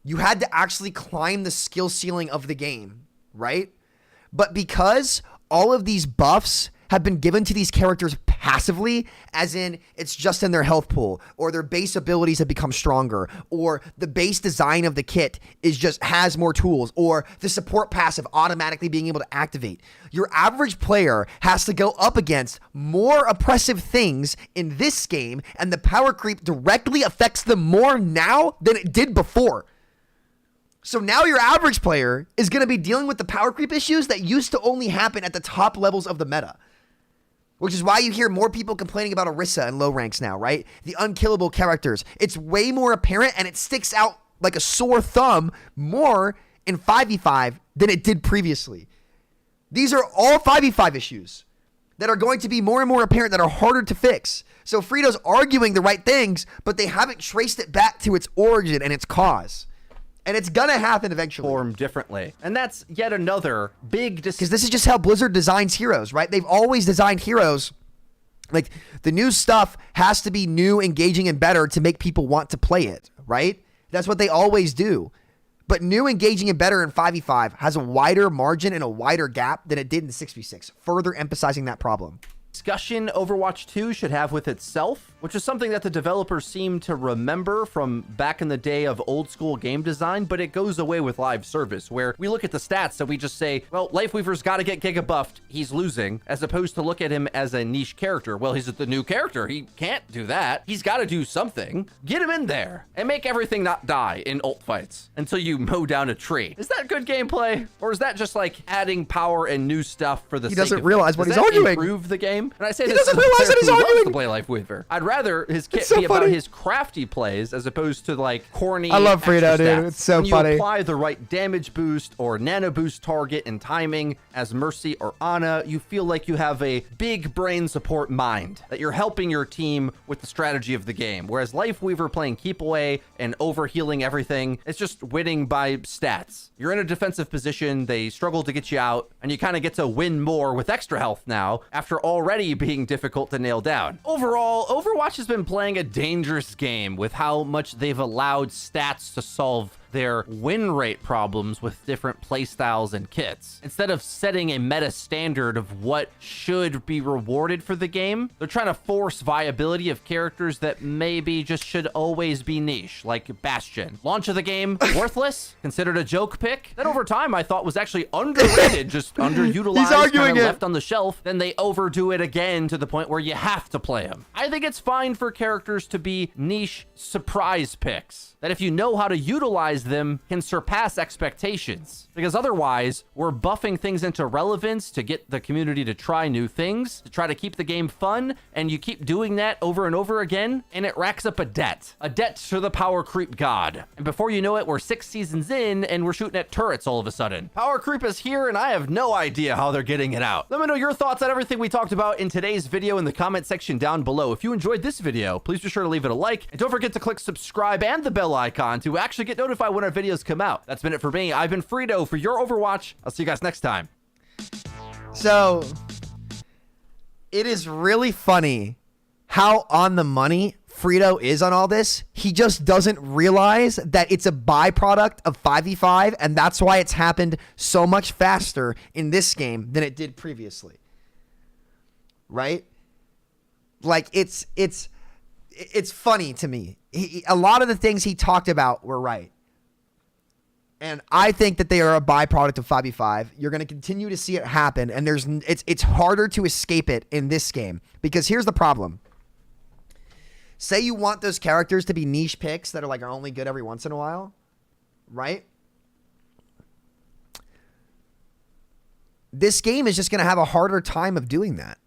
Speaker 18: You had to actually climb the skill ceiling of the game, right? But because all of these buffs have been given to these characters passively, as in it's just in their health pool, or their base abilities have become stronger, or the base design of the kit is just has more tools, or the support passive automatically being able to activate. Your average player has to go up against more oppressive things in this game, and the power creep directly affects them more now than it did before. So now your average player is going to be dealing with the power creep issues that used to only happen at the top levels of the meta. Which is why you hear more people complaining about Orisa in low ranks now, right? The unkillable characters. It's way more apparent and it sticks out like a sore thumb more in 5v5 than it did previously. These are all 5v5 issues that are going to be more and more apparent, that are harder to fix. So Frito's arguing the right things, but they haven't traced it back to its origin and its cause. And it's gonna happen eventually.
Speaker 17: Form differently. And that's yet another big
Speaker 18: because this is just how Blizzard designs heroes, right? They've always designed heroes. Like, the new stuff has to be new, engaging, and better to make people want to play it, right? That's what they always do. But new, engaging, and better in 5v5 has a wider margin and a wider gap than it did in 6v6, further emphasizing that problem.
Speaker 17: Discussion Overwatch 2 should have with itself, which is something that the developers seem to remember from back in the day of old school game design, but it goes away with live service, where we look at the stats and we just say, well, Lifeweaver's got to get giga buffed, he's losing, as opposed to look at him as a niche character. Well, he's the new character, he can't do that, he's got to do something. Get him in there and make everything not die in ult fights until you mow down a tree. Is that good gameplay, or is that just like adding power and new stuff for the sake of it?
Speaker 18: He doesn't realize what he's
Speaker 17: Does that
Speaker 18: arguing.
Speaker 17: Improve the game? And I say
Speaker 18: He
Speaker 17: this
Speaker 18: doesn't
Speaker 17: as a
Speaker 18: realize
Speaker 17: player
Speaker 18: that he's
Speaker 17: who loves
Speaker 18: arguing.
Speaker 17: to play Lifeweaver. I'd rather his kit
Speaker 18: so
Speaker 17: be about
Speaker 18: funny.
Speaker 17: his crafty plays as opposed to like corny.
Speaker 18: I love
Speaker 17: extra
Speaker 18: Frito, dude.
Speaker 17: stats.
Speaker 18: It's so
Speaker 17: when you
Speaker 18: funny.
Speaker 17: apply the right damage boost or nano boost target and timing as Mercy or Ana, you feel like you have a big brain support mind, that you're helping your team with the strategy of the game. Whereas Lifeweaver playing keep away and overhealing everything, it's just winning by stats. You're in a defensive position, they struggle to get you out, and you kind of get to win more with extra health now after already being difficult to nail down. Overall, Overwatch has been playing a dangerous game with how much they've allowed stats to solve their win rate problems with different playstyles and kits. Instead of setting a meta standard of what should be rewarded for the game, they're trying to force viability of characters that maybe just should always be niche, like Bastion. Launch of the game, worthless, considered a joke pick, that over time I thought was actually underrated, just underutilized,
Speaker 18: He's arguing it.
Speaker 17: left on the shelf. Then they overdo it again to the point where you have to play them. I think it's fine for characters to be niche surprise picks, that if you know how to utilize them, can surpass expectations, because otherwise we're buffing things into relevance to get the community to try new things, to try to keep the game fun, and you keep doing that over and over again, and it racks up a debt to the power creep god. And before you know it, we're 6 seasons in and we're shooting at turrets all of a sudden. Power creep is here and I have no idea how they're getting it out. Let me know your thoughts on everything we talked about in today's video in the comment section down below. If you enjoyed this video, please be sure to leave it a like, and don't forget to click subscribe and the bell icon to actually get notified when our videos come out. That's been it for me. I've been Frito for your Overwatch. I'll see you guys next time.
Speaker 18: So, it is really funny how on the money Frito is on all this. He just doesn't realize that it's a byproduct of 5v5, and that's why it's happened so much faster in this game than it did previously. Right? Like, it's funny to me. A lot of the things he talked about were right. And I think that they are a byproduct of 5v5. You're going to continue to see it happen, and it's harder to escape it in this game. Because here's the problem. Say you want those characters to be niche picks that are only good every once in a while, right? This game is just going to have a harder time of doing that.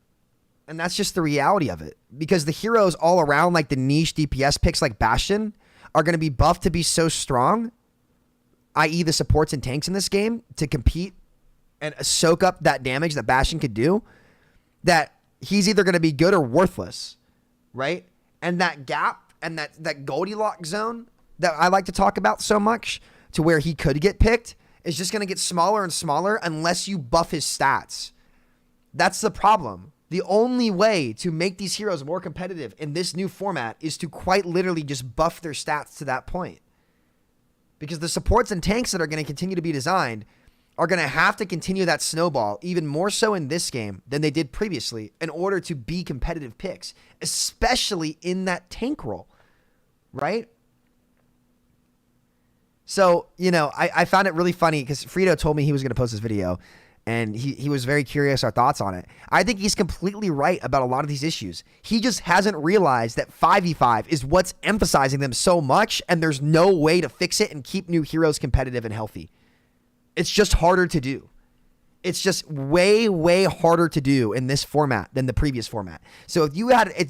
Speaker 18: And that's just the reality of it. Because the heroes all around, like the niche DPS picks like Bastion, are going to be buffed to be so strong, i.e. the supports and tanks in this game, to compete and soak up that damage that Bastion could do, that he's either going to be good or worthless, right? And that gap and that Goldilocks zone that I like to talk about so much, to where he could get picked, is just going to get smaller and smaller unless you buff his stats. That's the problem. The only way to make these heroes more competitive in this new format is to quite literally just buff their stats to that point. because the supports and tanks that are going to continue to be designed are going to have to continue that snowball even more so in this game than they did previously in order to be competitive picks, especially in that tank role, right? So, you know, I found it really funny because Frito told me he was going to post this video, and he was very curious our thoughts on it. I think he's completely right about a lot of these issues. He just hasn't realized that 5v5 is what's emphasizing them so much, and there's no way to fix it and keep new heroes competitive and healthy. It's just harder to do. It's just way, way harder to do in this format than the previous format. So if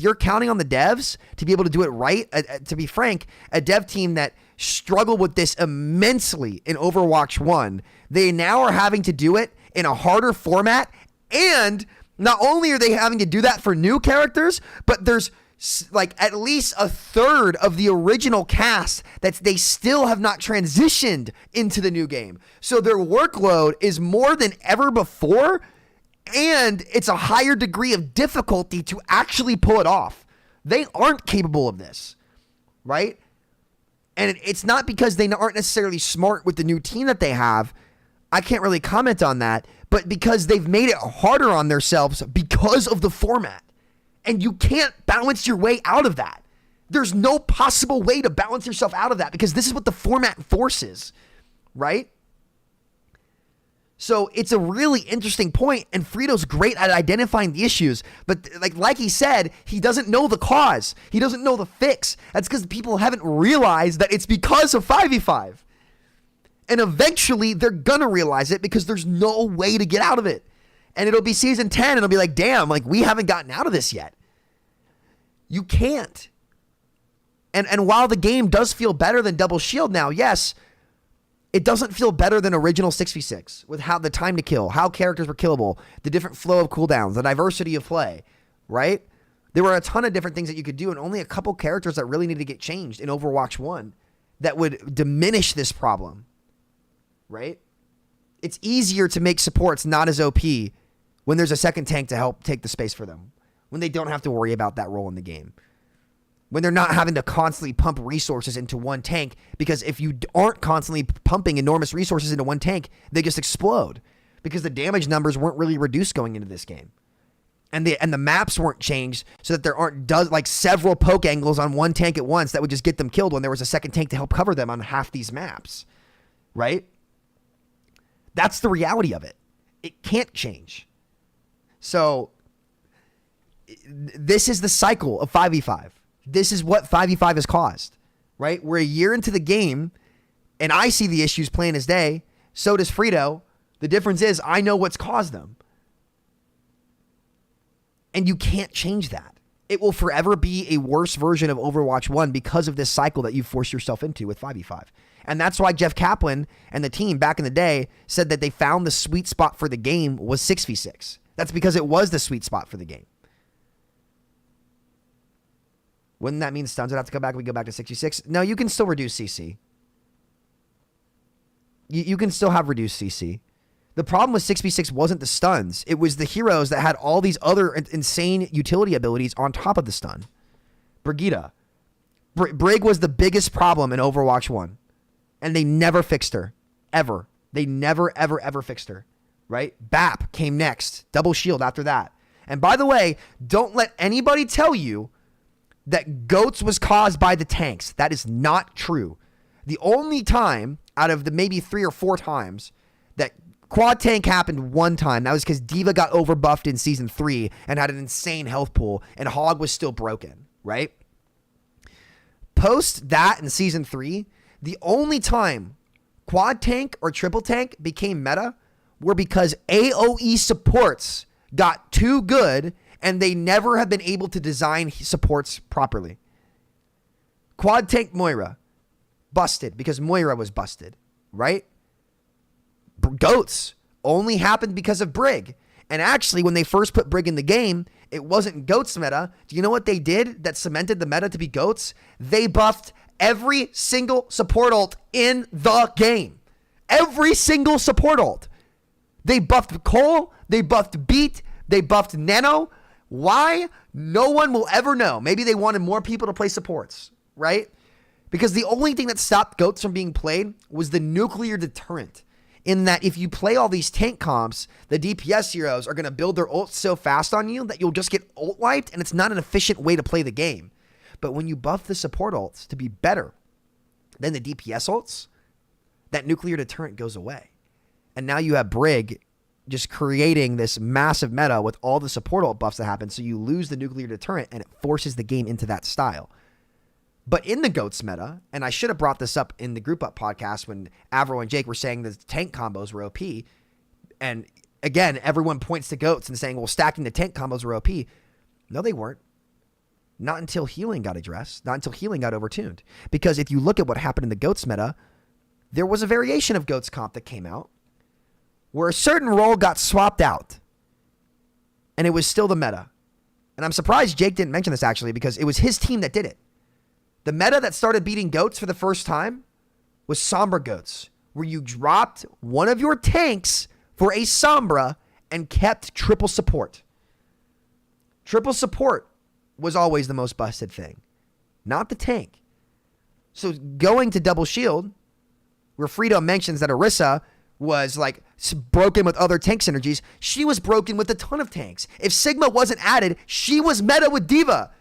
Speaker 18: you're counting on the devs to be able to do it right, to be frank, a dev team that struggled with this immensely in Overwatch 1, they now are having to do it in a harder format. And not only are they having to do that for new characters, but there's like at least a third of the original cast that they still have not transitioned into the new game. So their workload is more than ever before, and it's a higher degree of difficulty to actually pull it off. They aren't capable of this, right? And it's not because they aren't necessarily smart with the new team that they have. I can't really comment on that, but because they've made it harder on themselves because of the format. And you can't balance your way out of that. There's no possible way to balance yourself out of that because this is what the format forces, right? So it's a really interesting point, and Frito's great at identifying the issues, but like he said, he doesn't know the cause. He doesn't know the fix. That's because people haven't realized that it's because of 5v5. And eventually they're gonna realize it because there's no way to get out of it. And it'll be season 10 and it'll be like, damn, like we haven't gotten out of this yet. You can't. And while the game does feel better than Double Shield now, yes, it doesn't feel better than original 6v6 with how the time to kill, how characters were killable, the different flow of cooldowns, the diversity of play, right? There were a ton of different things that you could do and only a couple characters that really needed to get changed in Overwatch 1 that would diminish this problem, right? It's easier to make supports not as OP when there's a second tank to help take the space for them, when they don't have to worry about that role in the game, when they're not having to constantly pump resources into one tank, because if you aren't constantly pumping enormous resources into one tank, they just explode because the damage numbers weren't really reduced going into this game. And the maps weren't changed so that there aren't several poke angles on one tank at once that would just get them killed when there was a second tank to help cover them on half these maps, right? That's the reality of it. It can't change. So this is the cycle of 5v5. This is what 5v5 has caused, right? We're a year into the game, and I see the issues plain as day. So does Frito. The difference is I know what's caused them. And you can't change that. It will forever be a worse version of Overwatch 1 because of this cycle that you forced yourself into with 5v5. And that's why Jeff Kaplan and the team back in the day said that they found the sweet spot for the game was 6v6. That's because it was the sweet spot for the game. Wouldn't that mean stuns would have to come back and we go back to 6v6? No, you can still reduce CC. You can still have reduced CC. The problem with 6v6 wasn't the stuns. It was the heroes that had all these other insane utility abilities on top of the stun. Brigitte. Brig was the biggest problem in Overwatch 1. And they never fixed her. Ever. They never, ever, ever fixed her. Right? BAP came next. Double shield after that. And by the way, don't let anybody tell you that GOATS was caused by the tanks. That is not true. The only time out of the maybe 3 or 4 times that quad tank happened one time, that was because D.Va got overbuffed in season 3 and had an insane health pool, and Hog was still broken, right? Post that in season 3, the only time quad tank or triple tank became meta were because AoE supports got too good and they never have been able to design supports properly. Quad tank Moira, busted because Moira was busted, right? GOATS only happened because of Brig. And actually, when they first put Brig in the game, it wasn't GOATS meta. Do you know what they did that cemented the meta to be GOATS? They buffed every single support ult in the game. Every single support ult. They buffed Cole, they buffed Beat, they buffed Nano. Why? No one will ever know. Maybe they wanted more people to play supports, right? Because the only thing that stopped GOATs from being played was the nuclear deterrent. In that if you play all these tank comps, the DPS heroes are going to build their ults so fast on you that you'll just get ult wiped, and it's not an efficient way to play the game. But when you buff the support ults to be better than the DPS ults, that nuclear deterrent goes away. And now you have Brig just creating this massive meta with all the support ult buffs that happen, so you lose the nuclear deterrent, and it forces the game into that style. But in the GOATS meta, and I should have brought this up in the Group Up podcast when Avril and Jake were saying the tank combos were OP, and again, everyone points to GOATS and saying, well, stacking the tank combos were OP. No, they weren't. Not until healing got addressed, not until healing got overtuned. Because if you look at what happened in the GOATS meta, there was a variation of GOATS comp that came out where a certain role got swapped out, and it was still the meta. And I'm surprised Jake didn't mention this actually, because it was his team that did it. The meta that started beating GOATs for the first time was Sombra GOATs, where you dropped one of your tanks for a Sombra and kept triple support. Triple support was always the most busted thing, not the tank. So going to double shield, where Frito mentions that Orisa was like broken with other tank synergies, she was broken with a ton of tanks. If Sigma wasn't added, she was meta with Diva.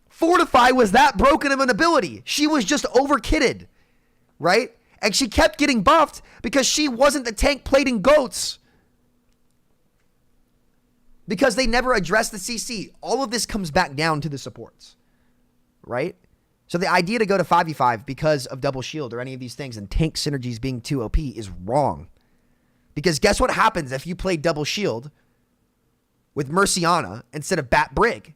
Speaker 18: Fortify was that broken of an ability. She was just overkitted, right? And she kept getting buffed because she wasn't the tank played in GOATs. Because they never addressed the CC. All of this comes back down to the supports, right? So the idea to go to 5v5 because of double shield or any of these things and tank synergies being too OP is wrong. Because guess what happens if you play double shield with Merciana instead of Bat Brig?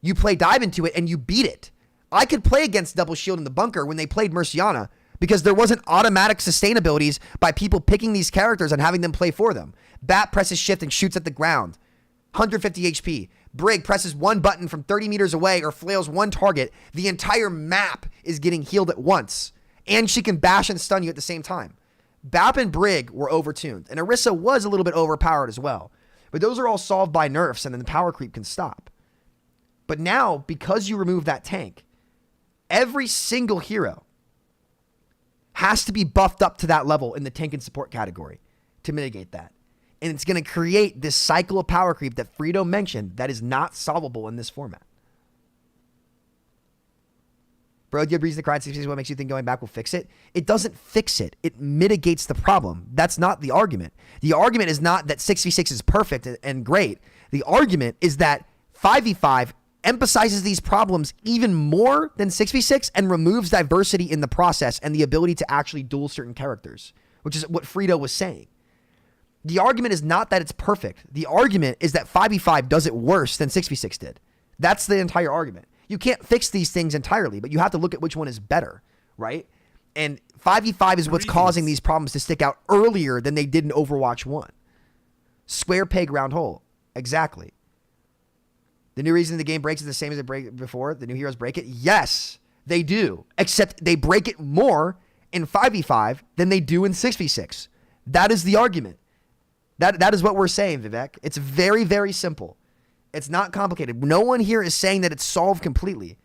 Speaker 18: You play dive into it and you beat it. I could play against double shield in the bunker when they played Merciana because there wasn't automatic sustainabilities by people picking these characters and having them play for them. Bat presses shift and shoots at the ground. 150 HP. Brig presses one button from 30 meters away or flails one target. The entire map is getting healed at once. And she can bash and stun you at the same time. Bap and Brig were overtuned. And Orisa was a little bit overpowered as well. But those are all solved by nerfs and then the power creep can stop. But now, because you remove that tank, every single hero has to be buffed up to that level in the tank and support category to mitigate that. And it's going to create this cycle of power creep that Frito mentioned that is not solvable in this format. Bro, do you have reason to cry at 60? What makes you think going back will fix it? It doesn't fix it. It mitigates the problem. That's not the argument. The argument is not that 6v6 is perfect and great. The argument is that 5v5 emphasizes these problems even more than 6v6 and removes diversity in the process and the ability to actually duel certain characters, which is what Frito was saying. The argument is not that it's perfect. The argument is that 5v5 does it worse than 6v6 did. That's the entire argument. You can't fix these things entirely, but you have to look at which one is better, right? And 5v5 is what's causing these problems to stick out earlier than they did in Overwatch 1. Square peg, round hole. Exactly. The new reason the game breaks is the same as it break before. The new heroes break it. Yes, they do. Except they break it more in 5v5 than they do in 6v6. That is the argument. That is what we're saying, Vivek. It's very, very simple. It's not complicated. No one here is saying that it's solved completely.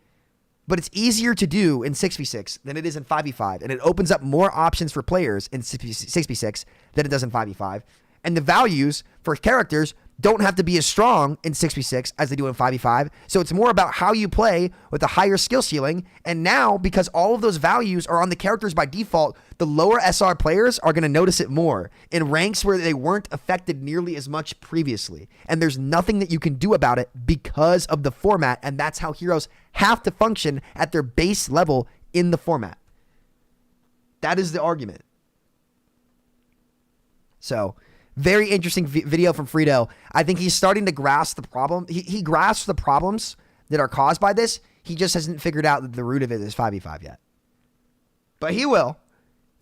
Speaker 18: But it's easier to do in 6v6 than it is in 5v5. And it opens up more options for players in 6v6 than it does in 5v5. And the values for characters don't have to be as strong in 6v6 as they do in 5v5. So it's more about how you play with a higher skill ceiling. And now, because all of those values are on the characters by default, the lower SR players are going to notice it more in ranks where they weren't affected nearly as much previously. And there's nothing that you can do about it because of the format. And that's how heroes have to function at their base level in the format. That is the argument. So, very interesting video from Frito. I think he's starting to grasp the problem. He grasps the problems that are caused by this. He just hasn't figured out that the root of it is 5v5 yet. But he will.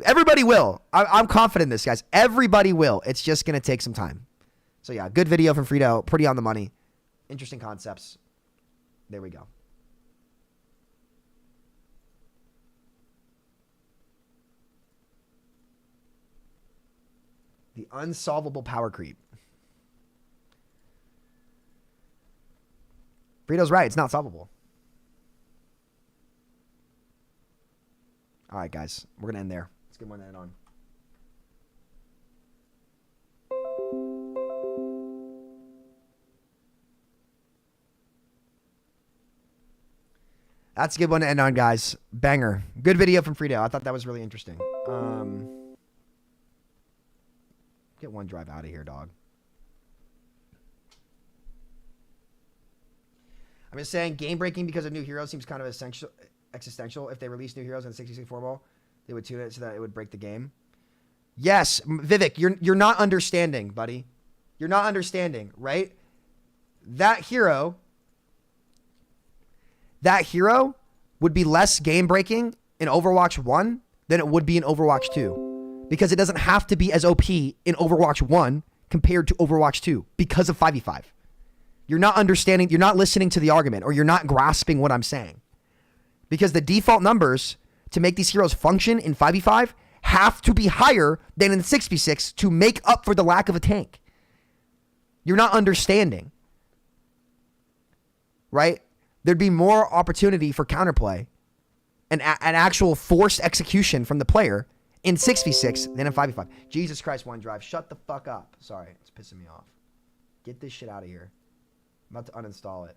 Speaker 18: Everybody will. I'm confident in this, guys. Everybody will. It's just going to take some time. So yeah, good video from Frito. Pretty on the money. Interesting concepts. There we go. The unsolvable power creep. Frito's right. It's not solvable. All right, guys. We're going to end there. Let's get one to end on. That's a good one to end on, guys. Banger. Good video from Frito. I thought that was really interesting. Get one drive out of here, dog. I'm just saying, game breaking because of new heroes seems kind of existential. If they release new heroes in the 66 ball, they would tune it so that it would break the game. Yes, Vivek, you're not understanding, buddy. You're not understanding, right? That hero would be less game breaking in Overwatch 1 than it would be in Overwatch 2. Because it doesn't have to be as OP in Overwatch 1 compared to Overwatch 2 because of 5v5. You're not understanding, you're not listening to the argument, or you're not grasping what I'm saying. Because the default numbers to make these heroes function in 5v5 have to be higher than in 6v6 to make up for the lack of a tank. You're not understanding. Right? There'd be more opportunity for counterplay and an actual forced execution from the player in 6v6 than in 5v5. Jesus Christ, OneDrive. Shut the fuck up. Sorry, it's pissing me off. Get this shit out of here. I'm about to uninstall it.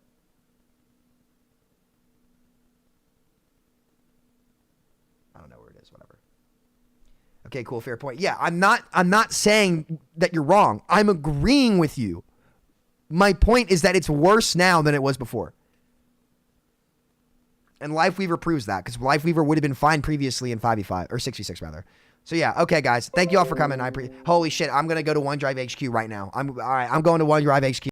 Speaker 18: I don't know where it is, whatever. Okay, cool, fair point. Yeah, I'm not saying that you're wrong. I'm agreeing with you. My point is that it's worse now than it was before. And Lifeweaver proves that, because Lifeweaver would have been fine previously in 5v5, or 6v6 rather. So yeah, okay guys, thank you all for coming. Holy shit, I'm gonna go to OneDrive HQ right now. I'm going to OneDrive HQ.